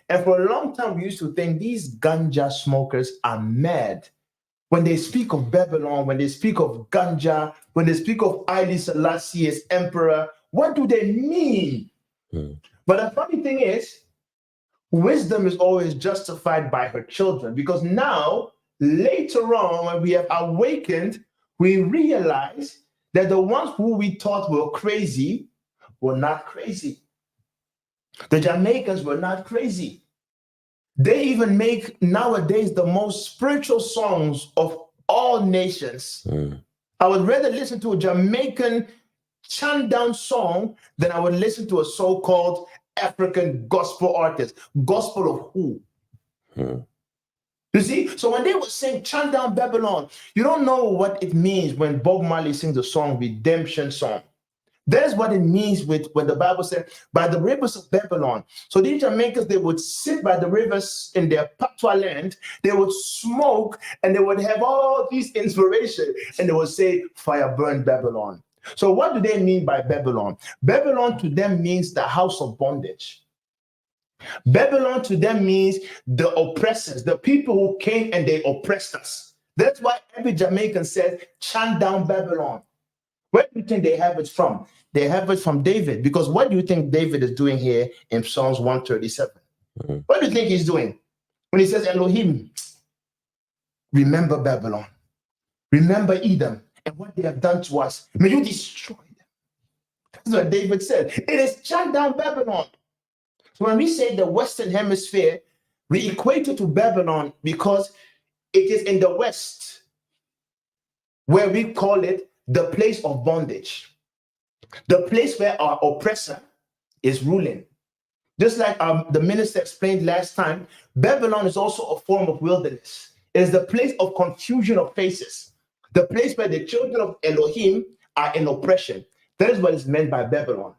And for a long time, we used to think these ganja smokers are mad. When they speak of Babylon, when they speak of ganja, when they speak of Haile Selassie as emperor, what do they mean? But the funny thing is, wisdom is always justified by her children, because now, later on, when we have awakened, we realize that the ones who we thought were crazy were not crazy. The Jamaicans were not crazy. They even make nowadays the most spiritual songs of all nations. I would rather listen to a Jamaican chant down song than I would listen to a so-called African gospel artist. Gospel of who? You see, so when they would sing Chant Down Babylon, you don't know what it means when Bob Marley sings the song Redemption Song. That's what it means with when the Bible said, by the rivers of Babylon. So these Jamaicans, they would sit by the rivers in their patois land, they would smoke, and they would have all these inspiration, and they would say, fire burn Babylon. So what do they mean by Babylon? Babylon to them means the house of bondage. Babylon to them means the oppressors, the people who came and they oppressed us. That's why every Jamaican says, chant down Babylon. Where do you think they have it from? They have it from David. Because what do you think David is doing here in Psalms 137? What do you think he's doing? When he says, Elohim, remember Babylon. Remember Edom and what they have done to us. May you destroy them. That's what David said. It is chant down Babylon. So when we say the Western Hemisphere, we equate it to Babylon because it is in the West where we call it the place of bondage, the place where our oppressor is ruling. Just like the minister explained last time, Babylon is also a form of wilderness. It is the place of confusion of faces, the place where the children of Elohim are in oppression. That is what is meant by Babylon.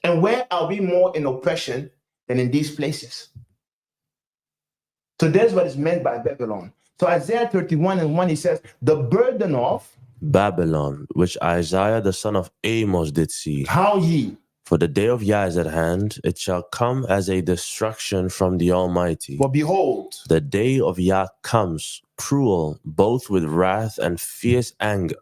And where are we more in oppression than in these places? So that's what is meant by Babylon. So Isaiah 31:1, he says, the burden of Babylon, which Isaiah the son of Amos did see. How ye? For the day of Yah is at hand, it shall come as a destruction from the Almighty. For behold, the day of Yah comes, cruel, both with wrath and fierce anger,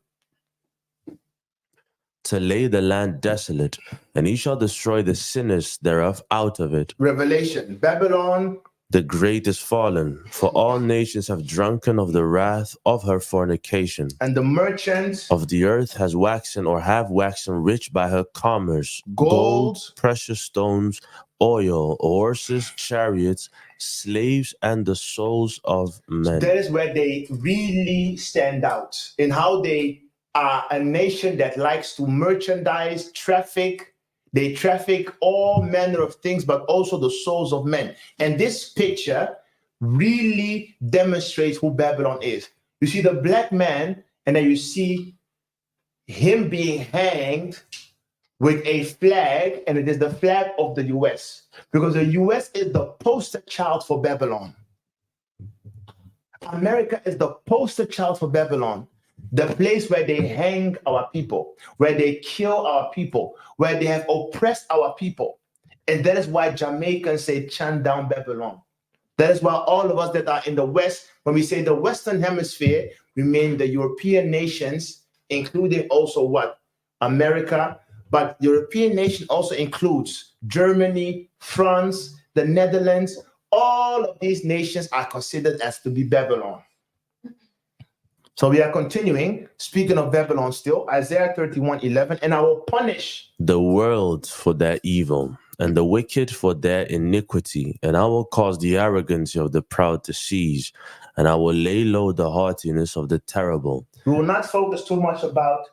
to lay the land desolate, and he shall destroy the sinners thereof out of it. Revelation, Babylon the great is fallen, for all nations have drunken of the wrath of her fornication. And the merchants of the earth has waxen or have waxen rich by her commerce, gold, precious stones, oil, horses, chariots, slaves, and the souls of men. That is where they really stand out in how they are a nation that likes to merchandise, traffic. They traffic all manner of things, but also the souls of men. And this picture really demonstrates who Babylon is. You see the black man, and then you see him being hanged with a flag, and it is the flag of the US, because the US is the poster child for Babylon. America is the poster child for Babylon. The place where they hang our people, where they kill our people, where they have oppressed our people. And that is why Jamaicans say, chant down Babylon. That is why all of us that are in the West, when we say the Western Hemisphere, we mean the European nations, including also what? America. But European nation also includes Germany, France, the Netherlands. All of these nations are considered as to be Babylon. So we are continuing, speaking of Babylon still, Isaiah 31:11, and I will punish the world for their evil, and the wicked for their iniquity, and I will cause the arrogancy of the proud to cease, and I will lay low the haughtiness of the terrible. We will not focus too much about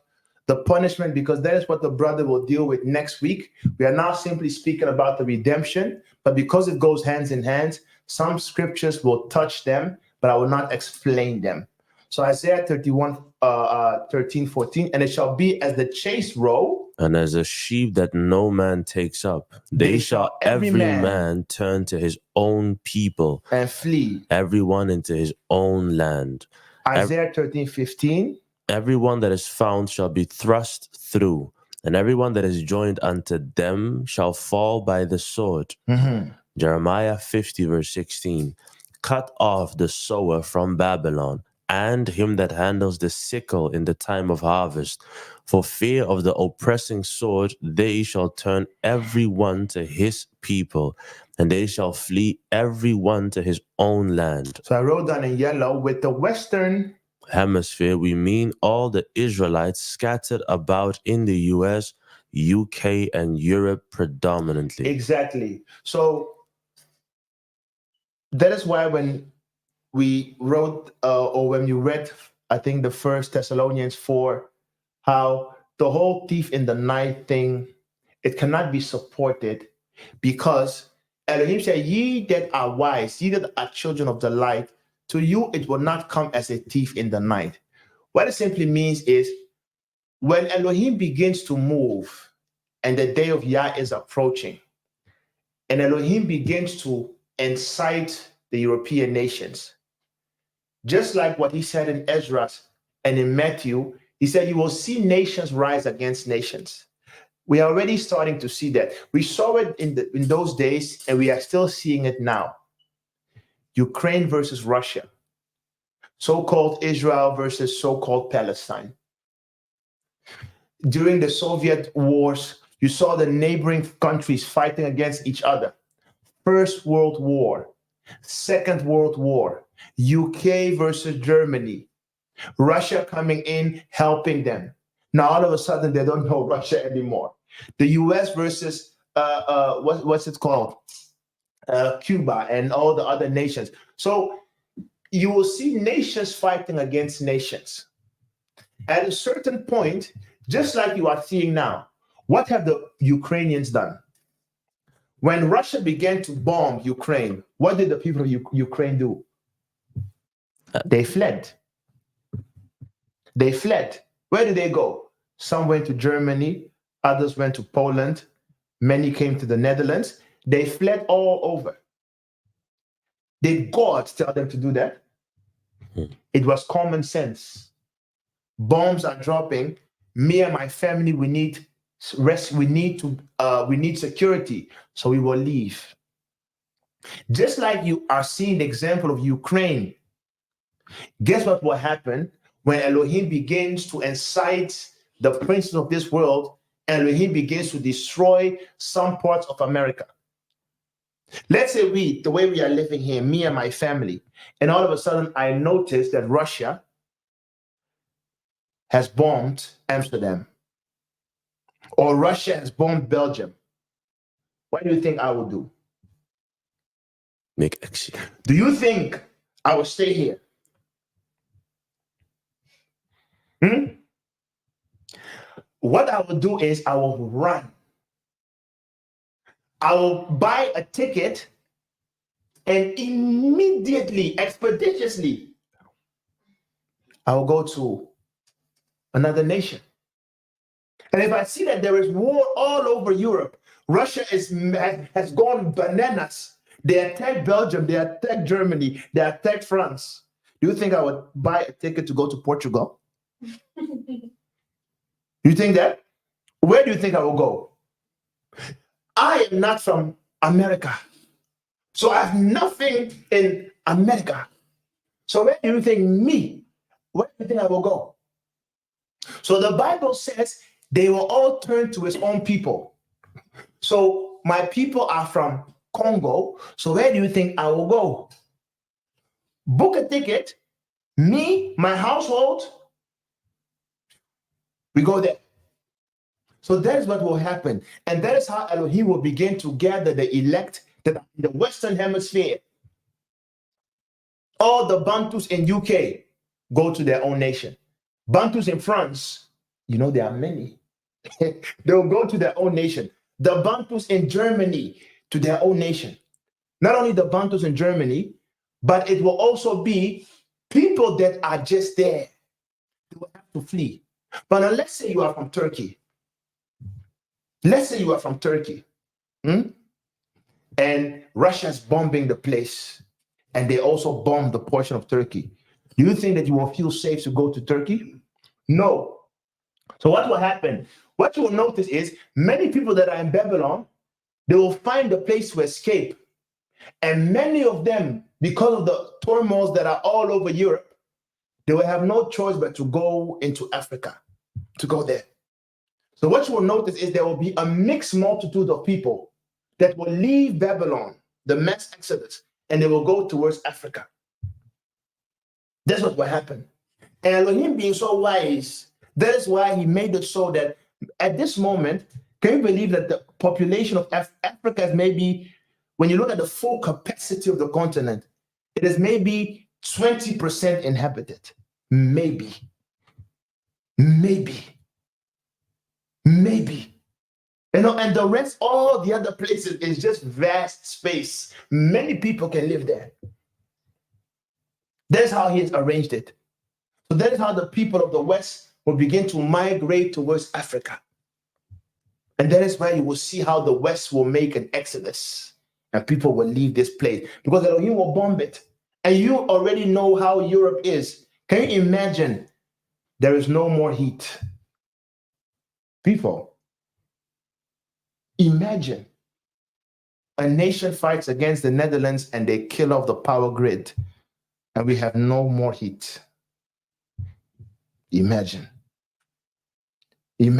the punishment, because that is what the brother will deal with next week. We are now simply speaking about the redemption, but because it goes hands in hand, some scriptures will touch them, but I will not explain them. So Isaiah 13:14, and it shall be as the chase row, and as a sheep that no man takes up, they shall every man turn to his own people, and flee, everyone into his own land. Isaiah 13:15, everyone that is found shall be thrust through, and everyone that is joined unto them shall fall by the sword. Jeremiah 50:16, cut off the sower from Babylon, and him that handles the sickle in the time of harvest. For fear of the oppressing sword, they shall turn every one to his people, and they shall flee every one to his own land. So I wrote down in yellow, with the Western hemisphere, we mean all the Israelites scattered about in the US, UK, and Europe predominantly. Exactly. So that is why when we wrote or when you read, I think the First Thessalonians 4, how the whole thief in the night thing, it cannot be supported because Elohim said, ye that are wise, ye that are children of the light, to you it will not come as a thief in the night. What it simply means is when Elohim begins to move and the day of Yah is approaching, and Elohim begins to incite the European nations, just like what he said in Ezra and in Matthew, he said, you will see nations rise against nations. We are already starting to see that. We saw it in those days, and we are still seeing it now. Ukraine versus Russia, so-called Israel versus so-called Palestine. During the Soviet wars, you saw the neighboring countries fighting against each other. First World War, Second World War, UK versus Germany, Russia coming in, helping them. Now, all of a sudden, they don't know Russia anymore. The US versus, what's it called? Cuba and all the other nations. So you will see nations fighting against nations. At a certain point, just like you are seeing now, what have the Ukrainians done? When Russia began to bomb Ukraine, what did the people of Ukraine do? They fled. They fled. Where did they go? Some went to Germany, others went to Poland, many came to the Netherlands. They fled all over. Did God tell them to do that? It was common sense. Bombs are dropping. Me and my family, we need rest. We need security, so we will leave. Just like you are seeing the example of Ukraine. Guess what will happen when Elohim begins to incite the princes of this world? Elohim begins to destroy some parts of America. Let's say the way we are living here, me and my family, and all of a sudden I notice that Russia has bombed Amsterdam, or Russia has bombed Belgium. What do you think I will do? Make action. Do you think I will stay here? What I will do is I will run. I will buy a ticket and immediately, expeditiously, I will go to another nation. And if I see that there is war all over Europe, Russia has gone bananas. They attacked Belgium, they attacked Germany, they attacked France. Do you think I would buy a ticket to go to Portugal? You think that? Where do you think I will go? I am not from America. So I have nothing in America. So where do you think where do you think I will go? So the Bible says they will all turn to his own people. So my people are from Congo. So where do you think I will go? Book a ticket. Me, my household, we go there. So that is what will happen. And that is how Elohim will begin to gather the elect that are in the Western Hemisphere. All the Bantus in UK go to their own nation. Bantus in France, there are many. They'll go to their own nation. The Bantus in Germany to their own nation. Not only the Bantus in Germany, but it will also be people that are just there. They will have to flee. But now let's say you are from Turkey. Let's say you are from Turkey. And Russia's bombing the place. And they also bombed the portion of Turkey. Do you think that you will feel safe to go to Turkey? No. So what will happen? What you will notice is many people that are in Babylon, they will find a place to escape. And many of them, because of the turmoils that are all over Europe, they will have no choice but to go into Africa, to go there. So what you will notice is there will be a mixed multitude of people that will leave Babylon, the mass exodus, and they will go towards Africa. That's what will happen. And Elohim being so wise, that is why he made it so that at this moment, can you believe that the population of Africa is maybe, when you look at the full capacity of the continent, it is maybe 20% inhabited. Maybe. And the rest, all the other places, is just vast space. Many people can live there. That's how he has arranged it. So that is how the people of the West will begin to migrate towards Africa. And that is why you will see how the West will make an exodus and people will leave this place because Elohim will bomb it. And you already know how Europe is. Can you imagine? There is no more heat. People, imagine a nation fights against the Netherlands and they kill off the power grid and we have no more heat. Imagine. You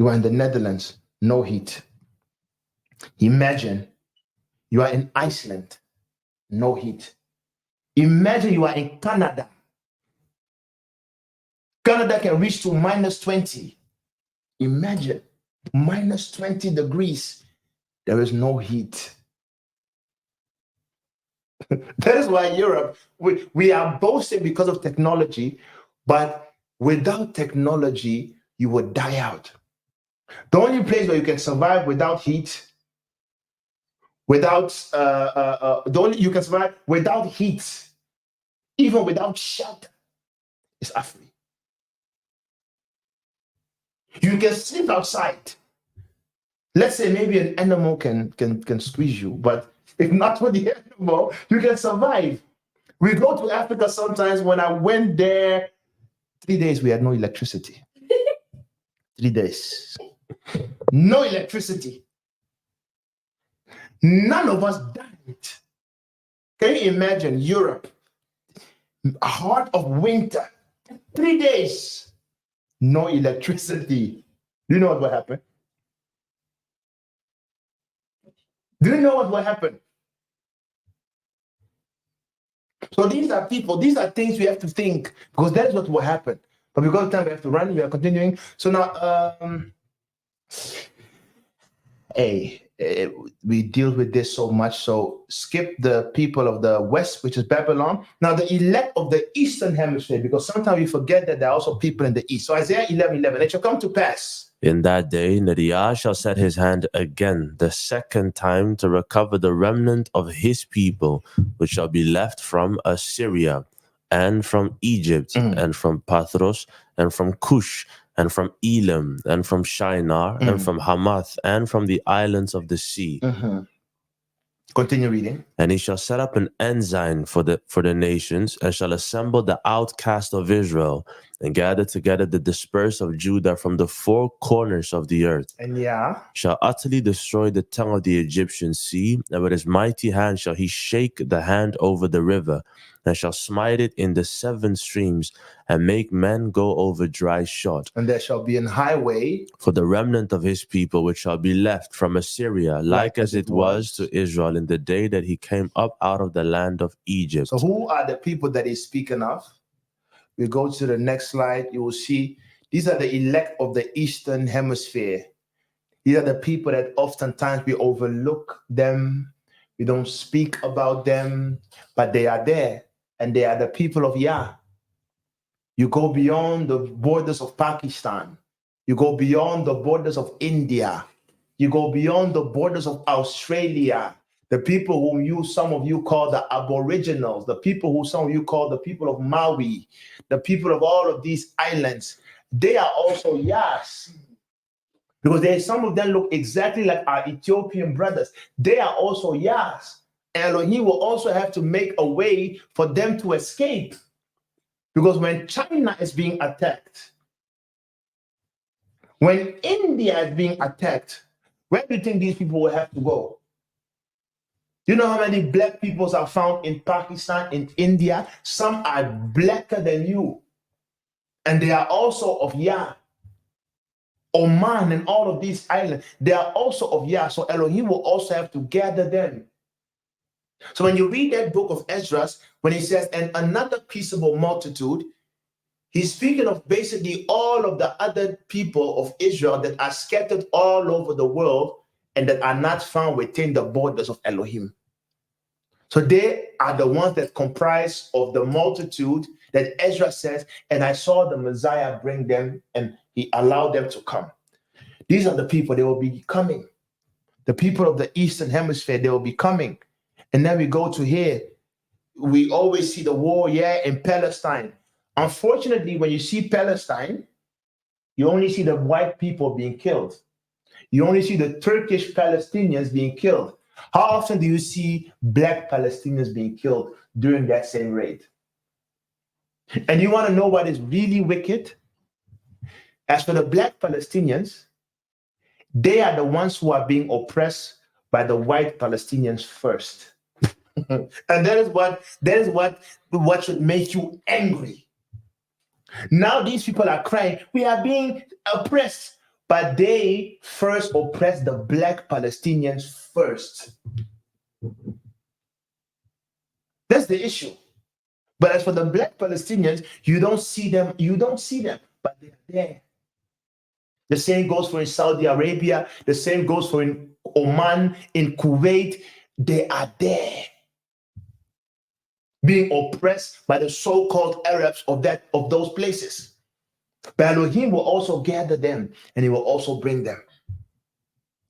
are in the Netherlands, no heat. Imagine you are in Iceland, no heat. Imagine you are in Canada. Canada can reach to -20. Imagine, -20 degrees. There is no heat. That is why Europe, we are boasting because of technology, but without technology, you would die out. The only place where you can survive without heat, you can survive without heat, even without shelter, is Africa. You can sleep outside. Let's say maybe an animal can squeeze you, but if not for the animal, you can survive. We go to Africa sometimes. When I went there, 3 days we had no electricity. 3 days. No electricity. None of us died. Can you imagine Europe, heart of winter, 3 days, no electricity? Do you know what will happen? Do you know what will happen? So these are people, these are things we have to think, because that's what will happen. But because of time, we have to run, we are continuing. So now, we deal with this so much, so skip the people of the West, which is Babylon. Now the elect of the Eastern Hemisphere, because sometimes we forget that there are also people in the East. So Isaiah 11:11, it shall come to pass. In that day, Nadiah shall set his hand again, the second time, to recover the remnant of his people, which shall be left from Assyria, and from Egypt, and from Pathros, and from Cush, and from Elam, and from Shinar, and from Hamath, and from the islands of the sea. Continue reading. And he shall set up an ensign for the nations, and shall assemble the outcast of Israel, and gather together the dispersed of Judah from the four corners of the earth. And shall utterly destroy the tongue of the Egyptian sea, and with his mighty hand shall he shake the hand over the river, and shall smite it in the 7 streams, and make men go over dry shod. And there shall be an highway for the remnant of his people, which shall be left from Assyria, like as it was to Israel in the day that he came up out of the land of Egypt. So who are the people that he's speaking of? We go to the next slide. You will see these are the elect of the Eastern Hemisphere. These are the people that oftentimes we overlook them. We don't speak about them, but they are there. And they are the people of Yah. You go beyond the borders of Pakistan. You go beyond the borders of India. You go beyond the borders of Australia. The people whom some of you call the Aboriginals, the people who some of you call the people of Maui, the people of all of these islands, they are also Yahs. Because some of them look exactly like our Ethiopian brothers. They are also Yahs. Elohim will also have to make a way for them to escape. Because when China is being attacked, when India is being attacked, where do you think these people will have to go? You know how many black peoples are found in Pakistan, in India? Some are blacker than you. And they are also of Yah. Oman and all of these islands, they are also of Yah. So Elohim will also have to gather them. So when you read that book of Esdras, when he says, and another peaceable multitude, he's speaking of basically all of the other people of Israel that are scattered all over the world and that are not found within the borders of Elohim. So they are the ones that comprise of the multitude that Ezra says, and I saw the Messiah bring them and he allowed them to come. These are the people, they will be coming. The people of the Eastern Hemisphere, they will be coming. And then we go to here. We always see the war, in Palestine. Unfortunately, when you see Palestine, you only see the white people being killed. You only see the Turkish Palestinians being killed. How often do you see black Palestinians being killed during that same raid? And you want to know what is really wicked? As for the black Palestinians, they are the ones who are being oppressed by the white Palestinians first. And that is what should make you angry. Now these people are crying, we are being oppressed. But they first oppressed the black Palestinians first. That's the issue. But as for the black Palestinians, you don't see them, but they're there. The same goes for in Saudi Arabia, the same goes for in Oman, in Kuwait. They are there, being oppressed by the so-called Arabs of those places. But Elohim will also gather them and he will also bring them.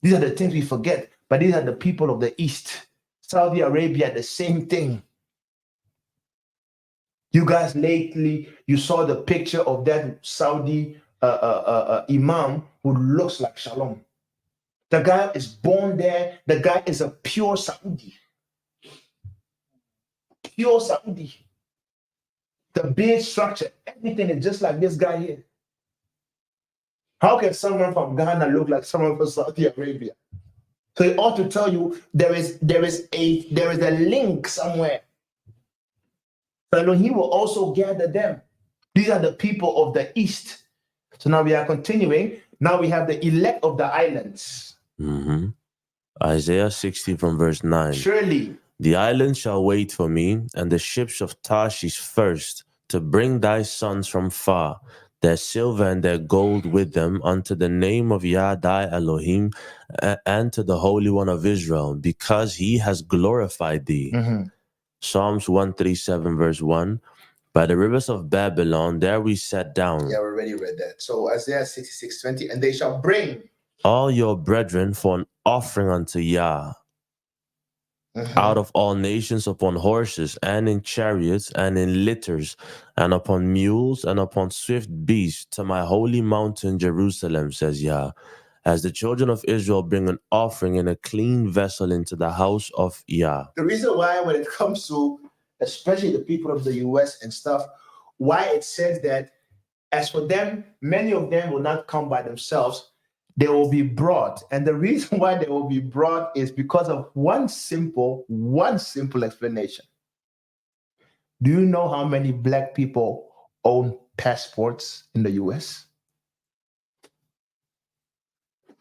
These are the things we forget, but these are the people of the East. Saudi Arabia, the same thing. You guys lately, you saw the picture of that Saudi imam who looks like Shalom. The guy is born there. The guy is a pure Saudi. Pure Saudi. The beard structure, everything is just like this guy here. How can someone from Ghana look like someone from Saudi Arabia? So it ought to tell you there is a link somewhere. So he will also gather them. These are the people of the East. So now we are continuing. Now we have the elect of the islands. Mm-hmm. Isaiah 60 from verse 9. Surely the islands shall wait for me, and the ships of Tarshish first, to bring thy sons from far, their silver and their gold with them, unto the name of Yah thy Elohim, and to the Holy One of Israel, because he has glorified thee. Mm-hmm. Psalms 137 verse 1. By the rivers of Babylon, there we sat down. Yeah, we already read that. So Isaiah 66:20, and they shall bring all your brethren for an offering unto Yah. Mm-hmm. Out of all nations, upon horses, and in chariots, and in litters, and upon mules, and upon swift beasts, to my holy mountain Jerusalem, says Yah. As the children of Israel bring an offering in a clean vessel into the house of Yah. The reason why, when it comes to especially the people of the US and stuff, why it says that as for them, many of them will not come by themselves, they will be brought. And the reason why they will be brought is because of one simple explanation. Do you know how many black people own passports in the US?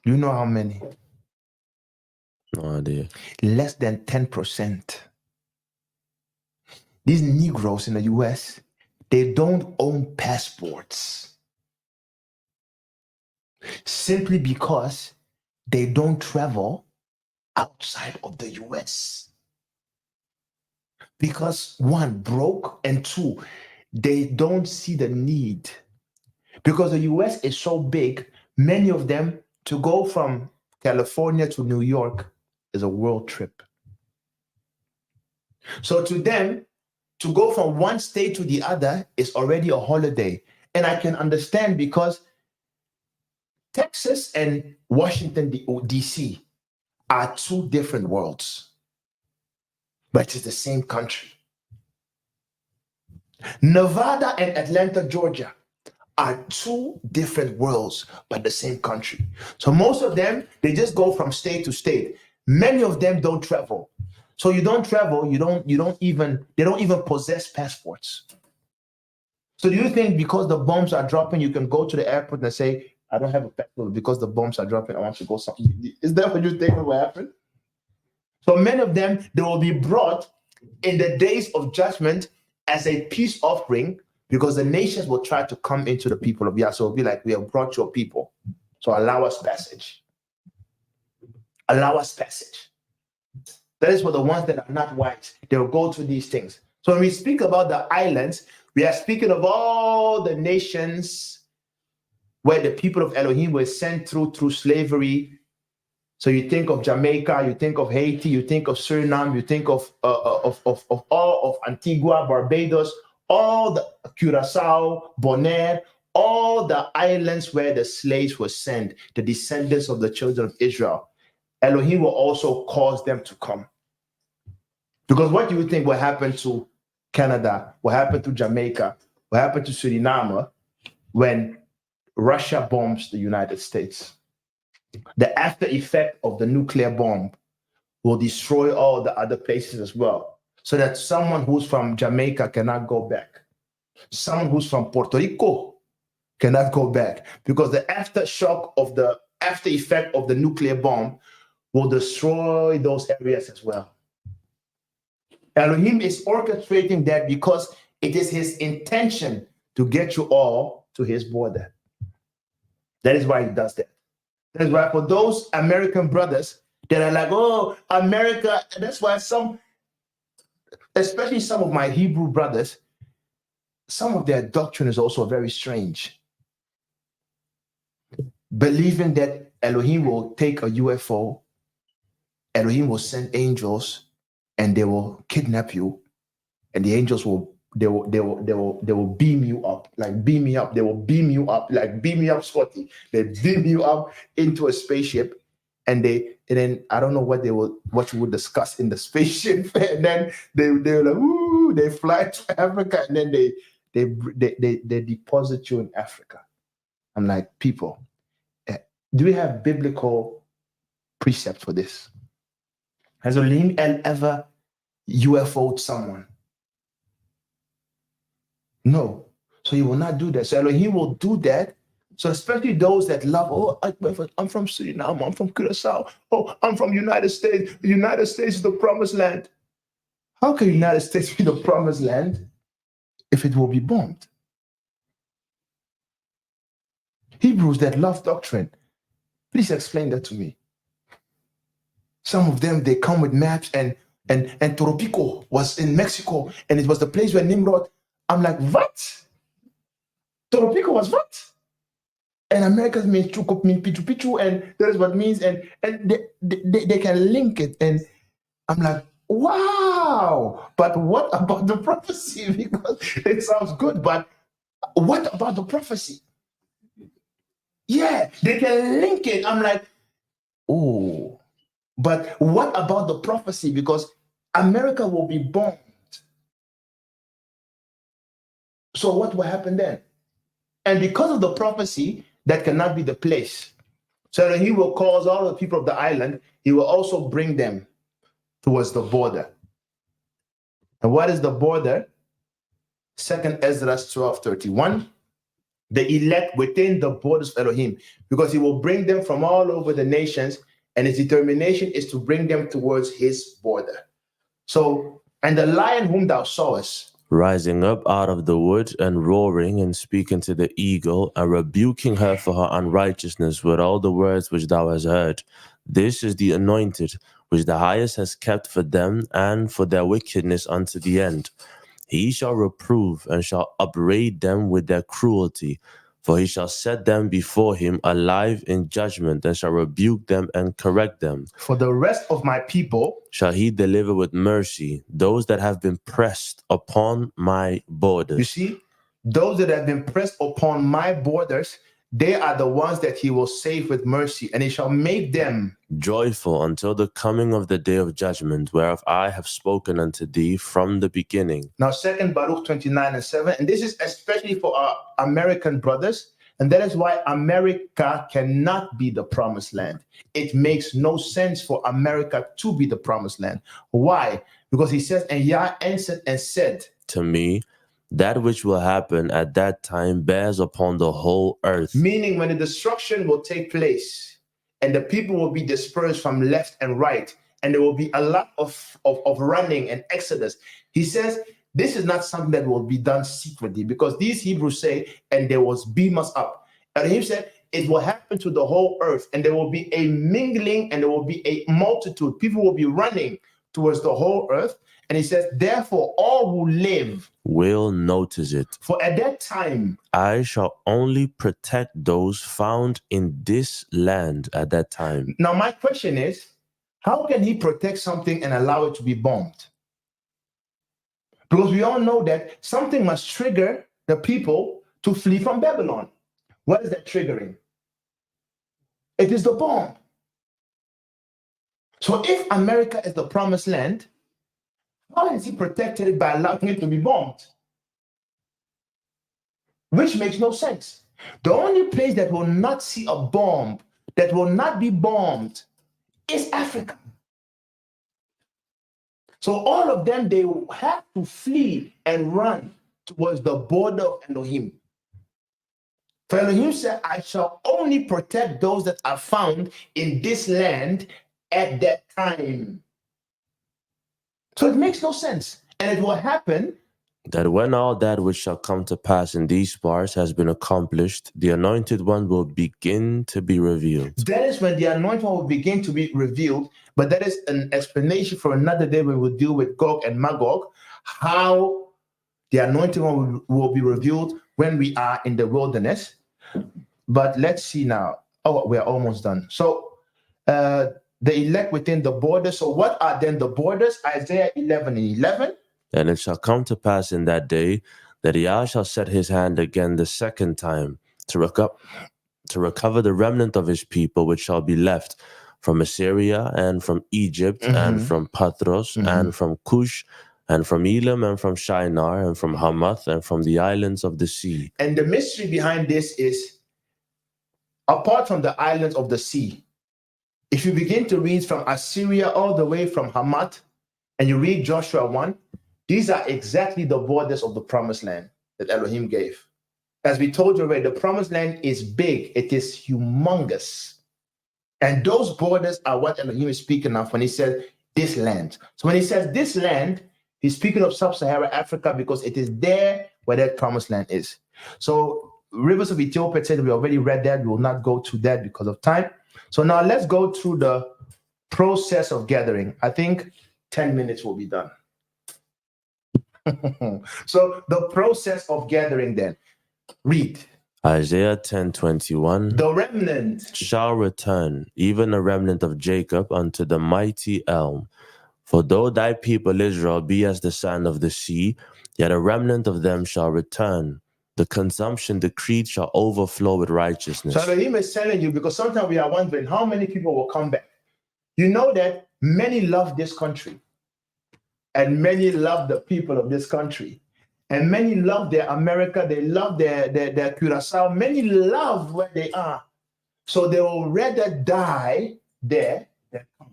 Do you know how many? No idea. Less than 10%. These Negroes in the US, they don't own passports. Simply because they don't travel outside of the US. Because one, broke, and two, they don't see the need. Because the US is so big, many of them, to go from California to New York is a world trip. So to them, to go from one state to the other is already a holiday. And I can understand, because Texas and Washington, D.C. are two different worlds, but it's the same country. Nevada and Atlanta, Georgia are two different worlds, but the same country. So most of them, they just go from state to state. Many of them don't travel. So you don't travel, they don't even possess passports. So do you think because the bombs are dropping, you can go to the airport and say, I don't have a passport because the bombs are dropping, I want to go something? Is that what you think will happen? So many of them, they will be brought in the days of judgment as a peace offering, because the nations will try to come into the people of Yah. So it'll be like, we have brought your people. So allow us passage. Allow us passage. That is for the ones that are not wise. They will go through these things. So when we speak about the islands, we are speaking of all the nations where the people of Elohim were sent through slavery. So you think of Jamaica, you think of Haiti, you think of Suriname, you think of all of Antigua, Barbados, all the Curacao, Bonaire, all the islands where the slaves were sent, the descendants of the children of Israel. Elohim will also cause them to come. Because what do you think will happen to Canada, what happened to Jamaica, what happened to Suriname when Russia bombs the United States? The after effect of the nuclear bomb will destroy all the other places as well, so that someone who's from Jamaica cannot go back. Someone who's from Puerto Rico cannot go back, because the aftershock of the after effect of the nuclear bomb will destroy those areas as well. Elohim is orchestrating that because it is his intention to get you all to his border. That is why he does that. That is why for those American brothers that are like, oh, America, and that's why some, especially some of my Hebrew brothers, some of their doctrine is also very strange. Believing that Elohim will take a UFO, Elohim will send angels, and they will kidnap you, and the angels will beam you up, like beam me up. They will beam you up, like beam me up, Scotty. They beam you up into a spaceship, and then I don't know what you would discuss in the spaceship, and then they're like, ooh, they fly to Africa, and then they deposit you in Africa. I'm like, people, do we have biblical precept for this? Has Elohim ever UFO'd someone? No. So he will not do that. So Elohim will do that. So especially those that love, oh, I'm from Suriname, I'm from Curacao, oh, I'm from United States. The United States is the promised land. How can the United States be the promised land if it will be bombed? Hebrews that love doctrine, please explain that to me. Some of them, they come with maps, and Toropico was in Mexico, and it was the place where Nimrod. I'm like, what? Toropico was what? And Americans mean Pichu Pichu, and that is what it means, and they can link it, and I'm like, wow. But what about the prophecy? Because it sounds good, but what about the prophecy? Yeah, they can link it. I'm like, oh. But what about the prophecy? Because America will be bombed. So what will happen then? And because of the prophecy, that cannot be the place. So that he will cause all the people of the island, he will also bring them towards the border. And what is the border? 2nd Ezra 12:31. The elect within the borders of Elohim, because he will bring them from all over the nations, and his determination is to bring them towards his border. So, and the lion whom thou sawest, rising up out of the wood and roaring and speaking to the eagle and rebuking her for her unrighteousness with all the words which thou hast heard. This is the anointed, which the highest has kept for them and for their wickedness unto the end. He shall reprove and shall upbraid them with their cruelty, for he shall set them before him alive in judgment, and shall rebuke them and correct them. For the rest of my people shall he deliver with mercy those that have been pressed upon my borders. You see, those that have been pressed upon my borders, they are the ones that he will save with mercy, and he shall make them joyful until the coming of the day of judgment, whereof I have spoken unto thee from the beginning. Now, 2nd Baruch 29:7, and this is especially for our American brothers, and that is why America cannot be the promised land. It makes no sense for America to be the promised land. Why? Because he says, and Yah answered and said to me, that which will happen at that time bears upon the whole earth. Meaning when the destruction will take place and the people will be dispersed from left and right, and there will be a lot of running and exodus. He says this is not something that will be done secretly, because these Hebrews say, and there was beam us up. And he said it will happen to the whole earth, and there will be a mingling, and there will be a multitude. People will be running towards the whole earth. And he says, therefore, all who live will notice it. For at that time, I shall only protect those found in this land at that time. Now, my question is, how can he protect something and allow it to be bombed? Because we all know that something must trigger the people to flee from Babylon. What is that triggering? It is the bomb. So if America is the promised land, how has he protected it by allowing it to be bombed? Which makes no sense. The only place that will not see a bomb, that will not be bombed, is Africa. So all of them, they will have to flee and run towards the border of Elohim. For Elohim said, I shall only protect those that are found in this land at that time. So it makes no sense. And it will happen that when all that which shall come to pass in these parts has been accomplished, the Anointed One will begin to be revealed. That is when the Anointed One will begin to be revealed. But that is an explanation for another day when we'll deal with Gog and Magog, how the Anointed One will be revealed when we are in the wilderness. But let's see now. Oh, we're almost done. So the elect within the borders. So what are then the borders? Isaiah 11:11. And it shall come to pass in that day that Yah shall set his hand again the second time to recover the remnant of his people, which shall be left from Assyria and from Egypt and from Patros and from Cush and from Elam and from Shinar and from Hamath and from the islands of the sea. And the mystery behind this is, apart from the islands of the sea, if you begin to read from Assyria all the way from Hamath, and you read Joshua 1, these are exactly the borders of the promised land that Elohim gave. As we told you already, the promised land is big. It is humongous. And those borders are what Elohim is speaking of when he says this land. So when he says this land, he's speaking of sub-Saharan Africa, because it is there where that promised land is. So Rivers of Ethiopia said, we already read that. We will not go through that because of time. So now let's go through the process of gathering. I think 10 minutes will be done. So the process of gathering then. Read. Isaiah 10:21. The remnant shall return, even a remnant of Jacob, unto the mighty elm. For though thy people Israel be as the sand of the sea, yet a remnant of them shall return. The consumption decreed shall overflow with righteousness. So Elohim is telling you, because sometimes we are wondering how many people will come back. You know that many love this country. And many love the people of this country. And many love their America. They love their Curacao. Many love where they are. So they will rather die there than come.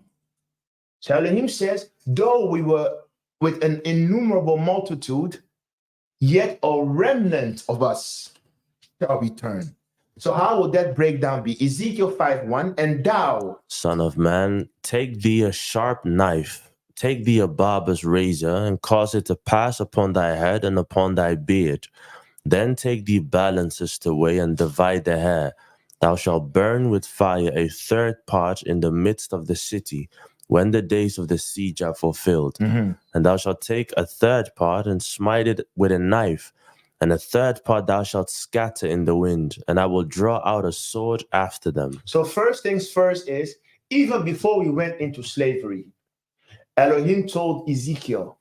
So Elohim says, though we were with an innumerable multitude, yet a remnant of us shall return. So how will that breakdown be? Ezekiel 5:1, and thou, son of man, take thee a sharp knife, take thee a barber's razor, and cause it to pass upon thy head and upon thy beard. Then take thee balances to weigh and divide the hair. Thou shalt burn with fire a third part in the midst of the city, when the days of the siege are fulfilled. And thou shalt take a third part and smite it with a knife, and a third part thou shalt scatter in the wind, and I will draw out a sword after them. So first things first is, even before we went into slavery, Elohim told Ezekiel,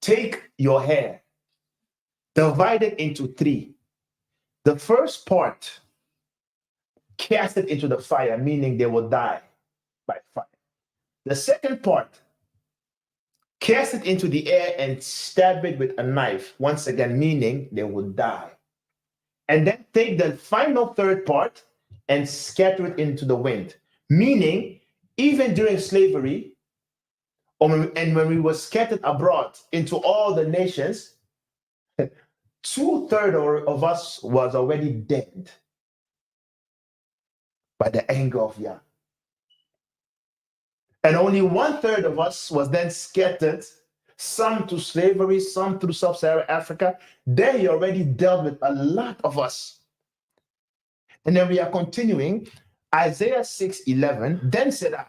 take your hair, divide it into three. The first part, cast it into the fire, meaning they will die by fire. The second part, cast it into the air and stab it with a knife, once again, meaning they will die. And then take the final third part and scatter it into the wind, meaning even during slavery, and when we were scattered abroad into all the nations, 2/3 of us was already dead by the anger of Yah. And only 1/3 of us was then scattered, some to slavery, some through sub-Saharan Africa. Then he already dealt with a lot of us. And then we are continuing. Isaiah 6:11. Then said I,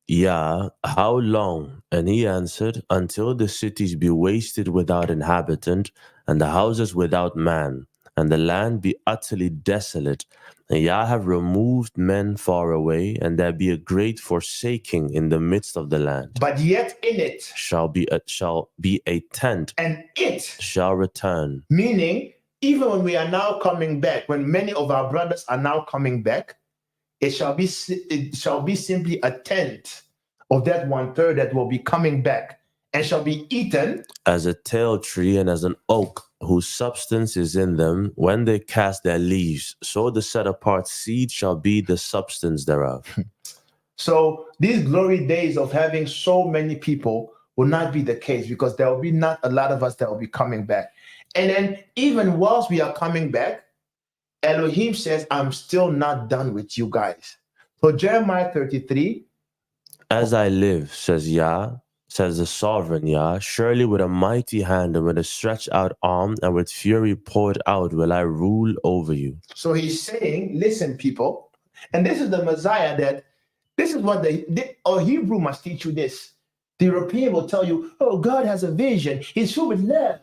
Yah, how long? And he answered, until the cities be wasted without inhabitant, and the houses without man, and the land be utterly desolate, and Yah have removed men far away, and there be a great forsaking in the midst of the land. but yet in it, Shall be a tent, and it, shall return. meaning even when we are now coming back, when many of our brothers are now coming back, it shall be simply a tenth of that 1/3 that will be coming back and shall be eaten As a tall tree and as an oak whose substance is in them, when they cast their leaves, so the set apart seed shall be the substance thereof. So these glory days of having so many people will not be the case, because there will be not a lot of us that will be coming back. And then even whilst we are coming back, Elohim says, I'm still not done with you guys. So Jeremiah 33, As I live, says Yah, says the sovereign Yah, surely with a mighty hand and with a stretched out arm and with fury poured out will I rule over you. so he's saying, listen, people, and this is the Messiah that, this is what or Hebrew must teach you this. The European will tell you, oh, God has a vision. He's filled with love.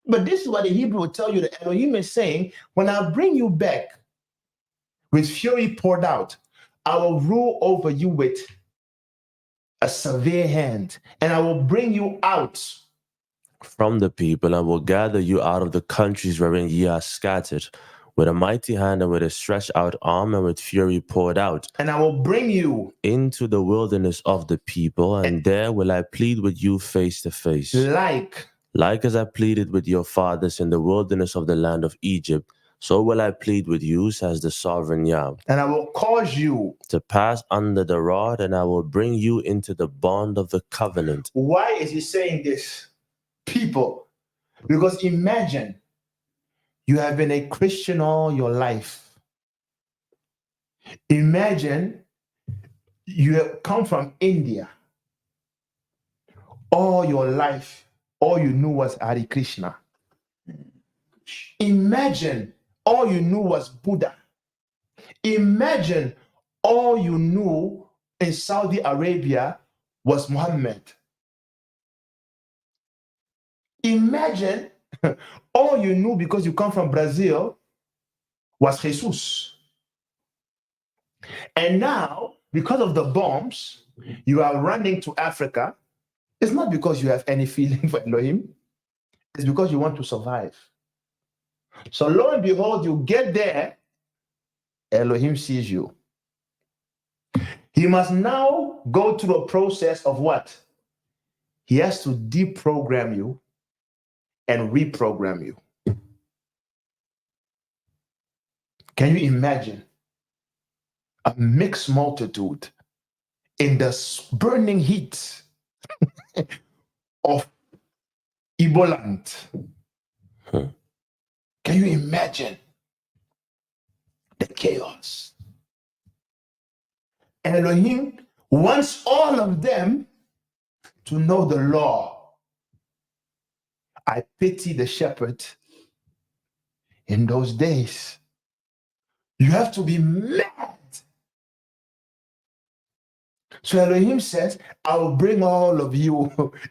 But this is what the Hebrew will tell you, that Elohim is saying, when I bring you back with fury poured out, I will rule over you with a severe hand, and I will bring you out from the people and will gather you out of the countries wherein ye are scattered, with a mighty hand and with a stretched out arm and with fury poured out, and I will bring you into the wilderness of the people, and there will I plead with you face to face, like as I pleaded with your fathers in the wilderness of the land of Egypt, so will I plead with you, says the sovereign Yah. And I will cause you to pass under the rod, and I will bring you into the bond of the covenant. Why is he saying this? People, because imagine you have been a Christian all your life. Imagine you have come from India. All your life, all you knew was Hare Krishna. Imagine all you knew was Buddha. Imagine all you knew in Saudi Arabia was Muhammad. Imagine all you knew, because you come from Brazil, was Jesus. And now, because of the bombs, you are running to Africa. It's not because you have any feeling for Elohim. It's because you want to survive. So lo and behold, you get there, Elohim sees you. He must now go through a process of what? He has to deprogram you and reprogram you. Can you imagine a mixed multitude in the burning heat of Igbo land? Can you imagine the chaos? And Elohim wants all of them to know the law. I pity the shepherd in those days. You have to be mad. So Elohim says, I will bring all of you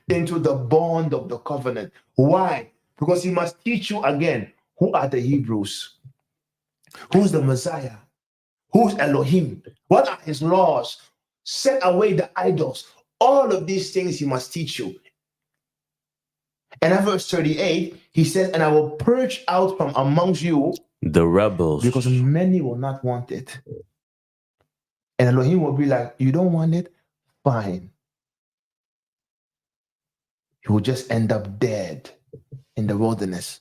into the bond of the covenant. Why? Because he must teach you again, who are the Hebrews? Who's the Messiah? Who's Elohim? What are his laws? Set away the idols. All of these things he must teach you. And in verse 38, he says, and I will purge out from amongst you the rebels, because many will not want it. And Elohim will be like, you don't want it? Fine. You will just end up dead in the wilderness.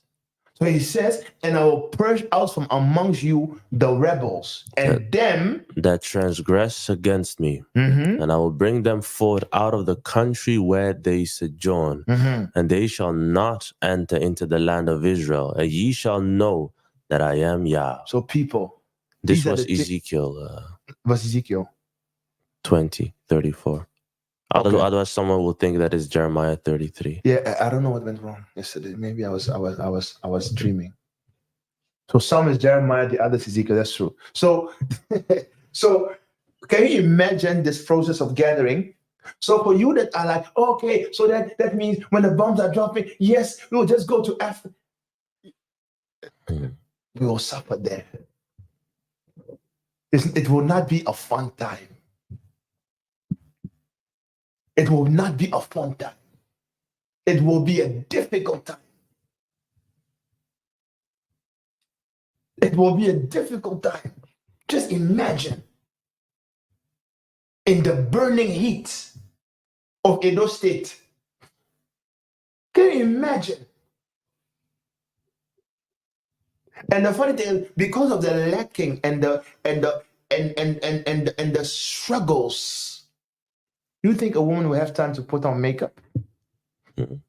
So he says, and I will purge out from amongst you the rebels and them that transgress against me, and I will bring them forth out of the country where they sojourn, and they shall not enter into the land of Israel, and ye shall know that I am Yah. So people, this was Ezekiel, was Ezekiel 20:34. Okay. Otherwise, someone will think that it's Jeremiah 33. Yeah, I don't know what went wrong yesterday. Maybe I was dreaming. So some is Jeremiah, the other is Ezekiel. That's true. So so can you imagine this process of gathering? So for you that are like, okay, so that means when the bombs are dropping, yes, we will just go to Africa. Mm. We will suffer there. It will not be a fun time. It will not be a fun time. It will be a difficult time. It will be a difficult time. Just imagine in the burning heat of Edo State. Can you imagine? And the funny thing, because of the lacking and the struggles, you think a woman will have time to put on makeup? Mm.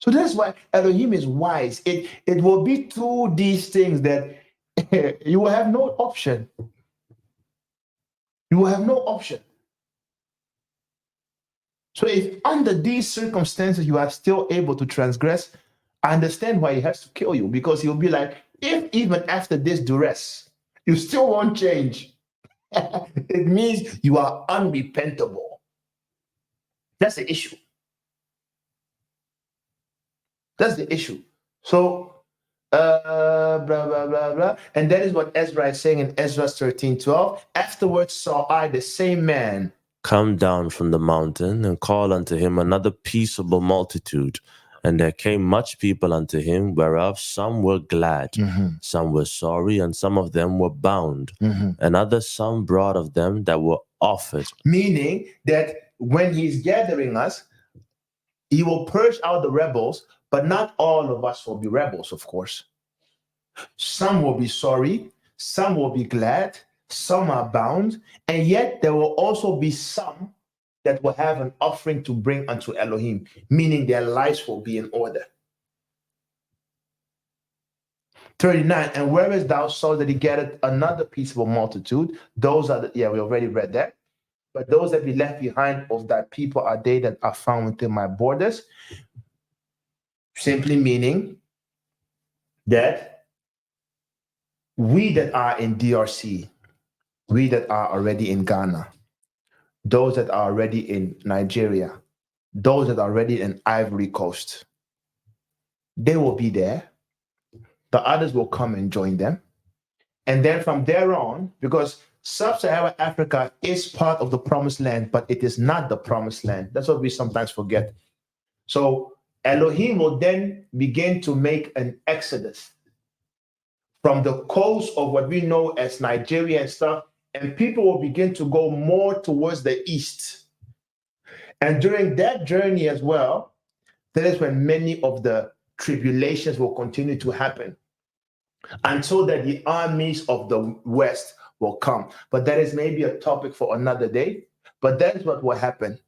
So that's why Elohim is wise. It will be through these things that you will have no option. You will have no option. So if under these circumstances you are still able to transgress, I understand why he has to kill you, because he'll be like, if even after this duress, you still won't change, it means you are unrepentable. That's the issue. That's the issue. So, blah, blah, blah, blah. And that is what Ezra is saying in Ezra 13:12. Afterwards saw I the same man Come down from the mountain and call unto him another peaceable multitude. And there came much people unto him, whereof some were glad, some were sorry, and some of them were bound, and others some brought of them that were offered. Meaning that when he's gathering us, he will purge out the rebels, but not all of us will be rebels, of course. Some will be sorry, some will be glad, some are bound, and yet there will also be some that will have an offering to bring unto Elohim, meaning their lives will be in order. 39, and whereas thou saw that he gathered another peaceable multitude, those are we already read that. But those that be left behind of that people are they that are found within my borders. Simply meaning that we that are in DRC, we that are already in Ghana, those that are already in Nigeria, those that are already in Ivory Coast, they will be there. The others will come and join them. And then from there on, because Sub-Saharan Africa is part of the promised land, but it is not the promised land. That's what we sometimes forget. So Elohim will then begin to make an exodus from the coast of what we know as Nigeria and stuff, and people will begin to go more towards the east. And during that journey as well, that is when many of the tribulations will continue to happen, until that the armies of the West will come. But that is maybe a topic for another day. But that is what will happen.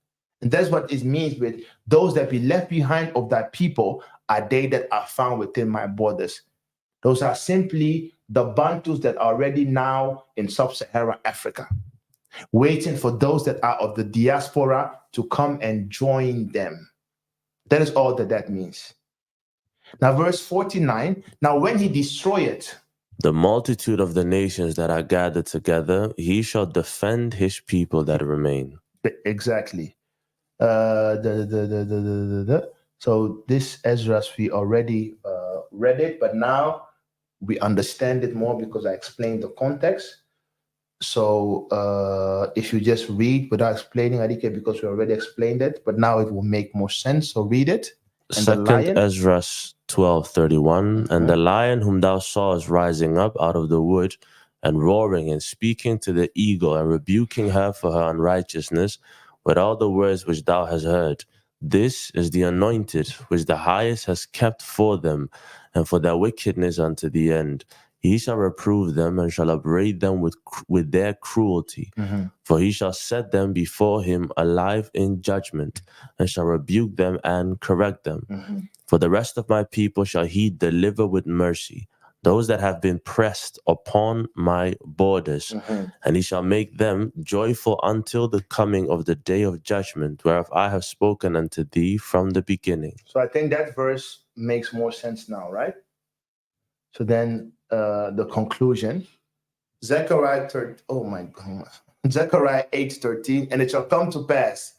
And that's what it means with those that be left behind of that people are they that are found within my borders. Those are simply the Bantus that are already now in Sub-Saharan Africa, waiting for those that are of the diaspora to come and join them. That is all that means. Now, verse 49, now when he destroyeth the multitude of the nations that are gathered together, he shall defend his people that remain. Exactly. So this Ezra's we already read it, but now we understand it more because I explained the context. So if you just read without explaining, I think because we already explained it, but now it will make more sense. So read it. And Second Ezra 12:31, and the lion whom thou sawest rising up out of the wood and roaring and speaking to the eagle and rebuking her for her unrighteousness with all the words which thou hast heard, this is the anointed which the highest has kept for them and for their wickedness unto the end. He shall reprove them and shall upbraid them with their cruelty. For he shall set them before him alive in judgment, and shall rebuke them and correct them. For the rest of my people shall he deliver with mercy, those that have been pressed upon my borders, and he shall make them joyful until the coming of the day of judgment, whereof I have spoken unto thee from the beginning. So I think that verse makes more sense now, right? So then the conclusion, Zechariah 8:13, and it shall come to pass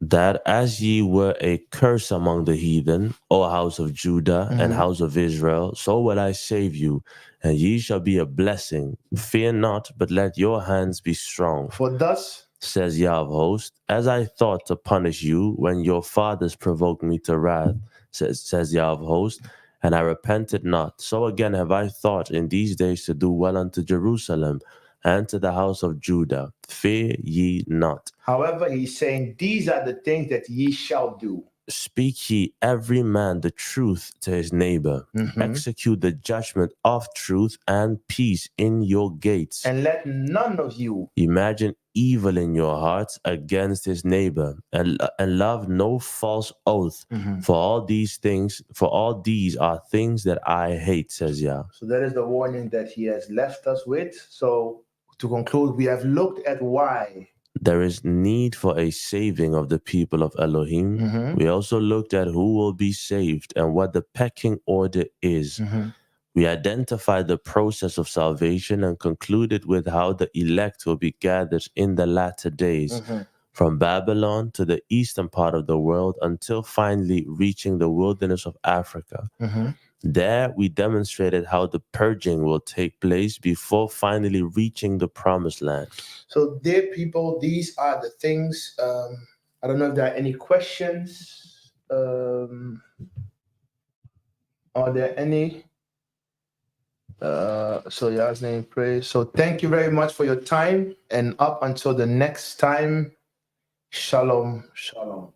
That as ye were a curse among the heathen, O house of Judah and house of Israel, so will I save you, and ye shall be a blessing. Fear not, but let your hands be strong. For thus Says Yah of hosts, as I thought to punish you when your fathers provoked me to wrath, says Yah of hosts, and I repented not. So again have I thought in these days to do well unto Jerusalem and to the house of Judah. Fear ye not. However, he's saying these are the things that ye shall do. Speak ye every man the truth to his neighbor. Execute the judgment of truth and peace in your gates. And let none of you Imagine evil in your hearts against his neighbor, and love no false oath. For all these are things that I hate, says Yah. So that is the warning that he has left us with. So to conclude, we have looked at why there is need for a saving of the people of Elohim. We also looked at who will be saved and what the pecking order is. We identified the process of salvation and concluded with how the elect will be gathered in the latter days, from Babylon to the eastern part of the world until finally reaching the wilderness of Africa. There, we demonstrated how the purging will take place before finally reaching the promised land. So, dear people, these are the things. I don't know if there are any questions. Are there any? So, Yah's name praise. So, thank you very much for your time. And up until the next time, shalom, shalom.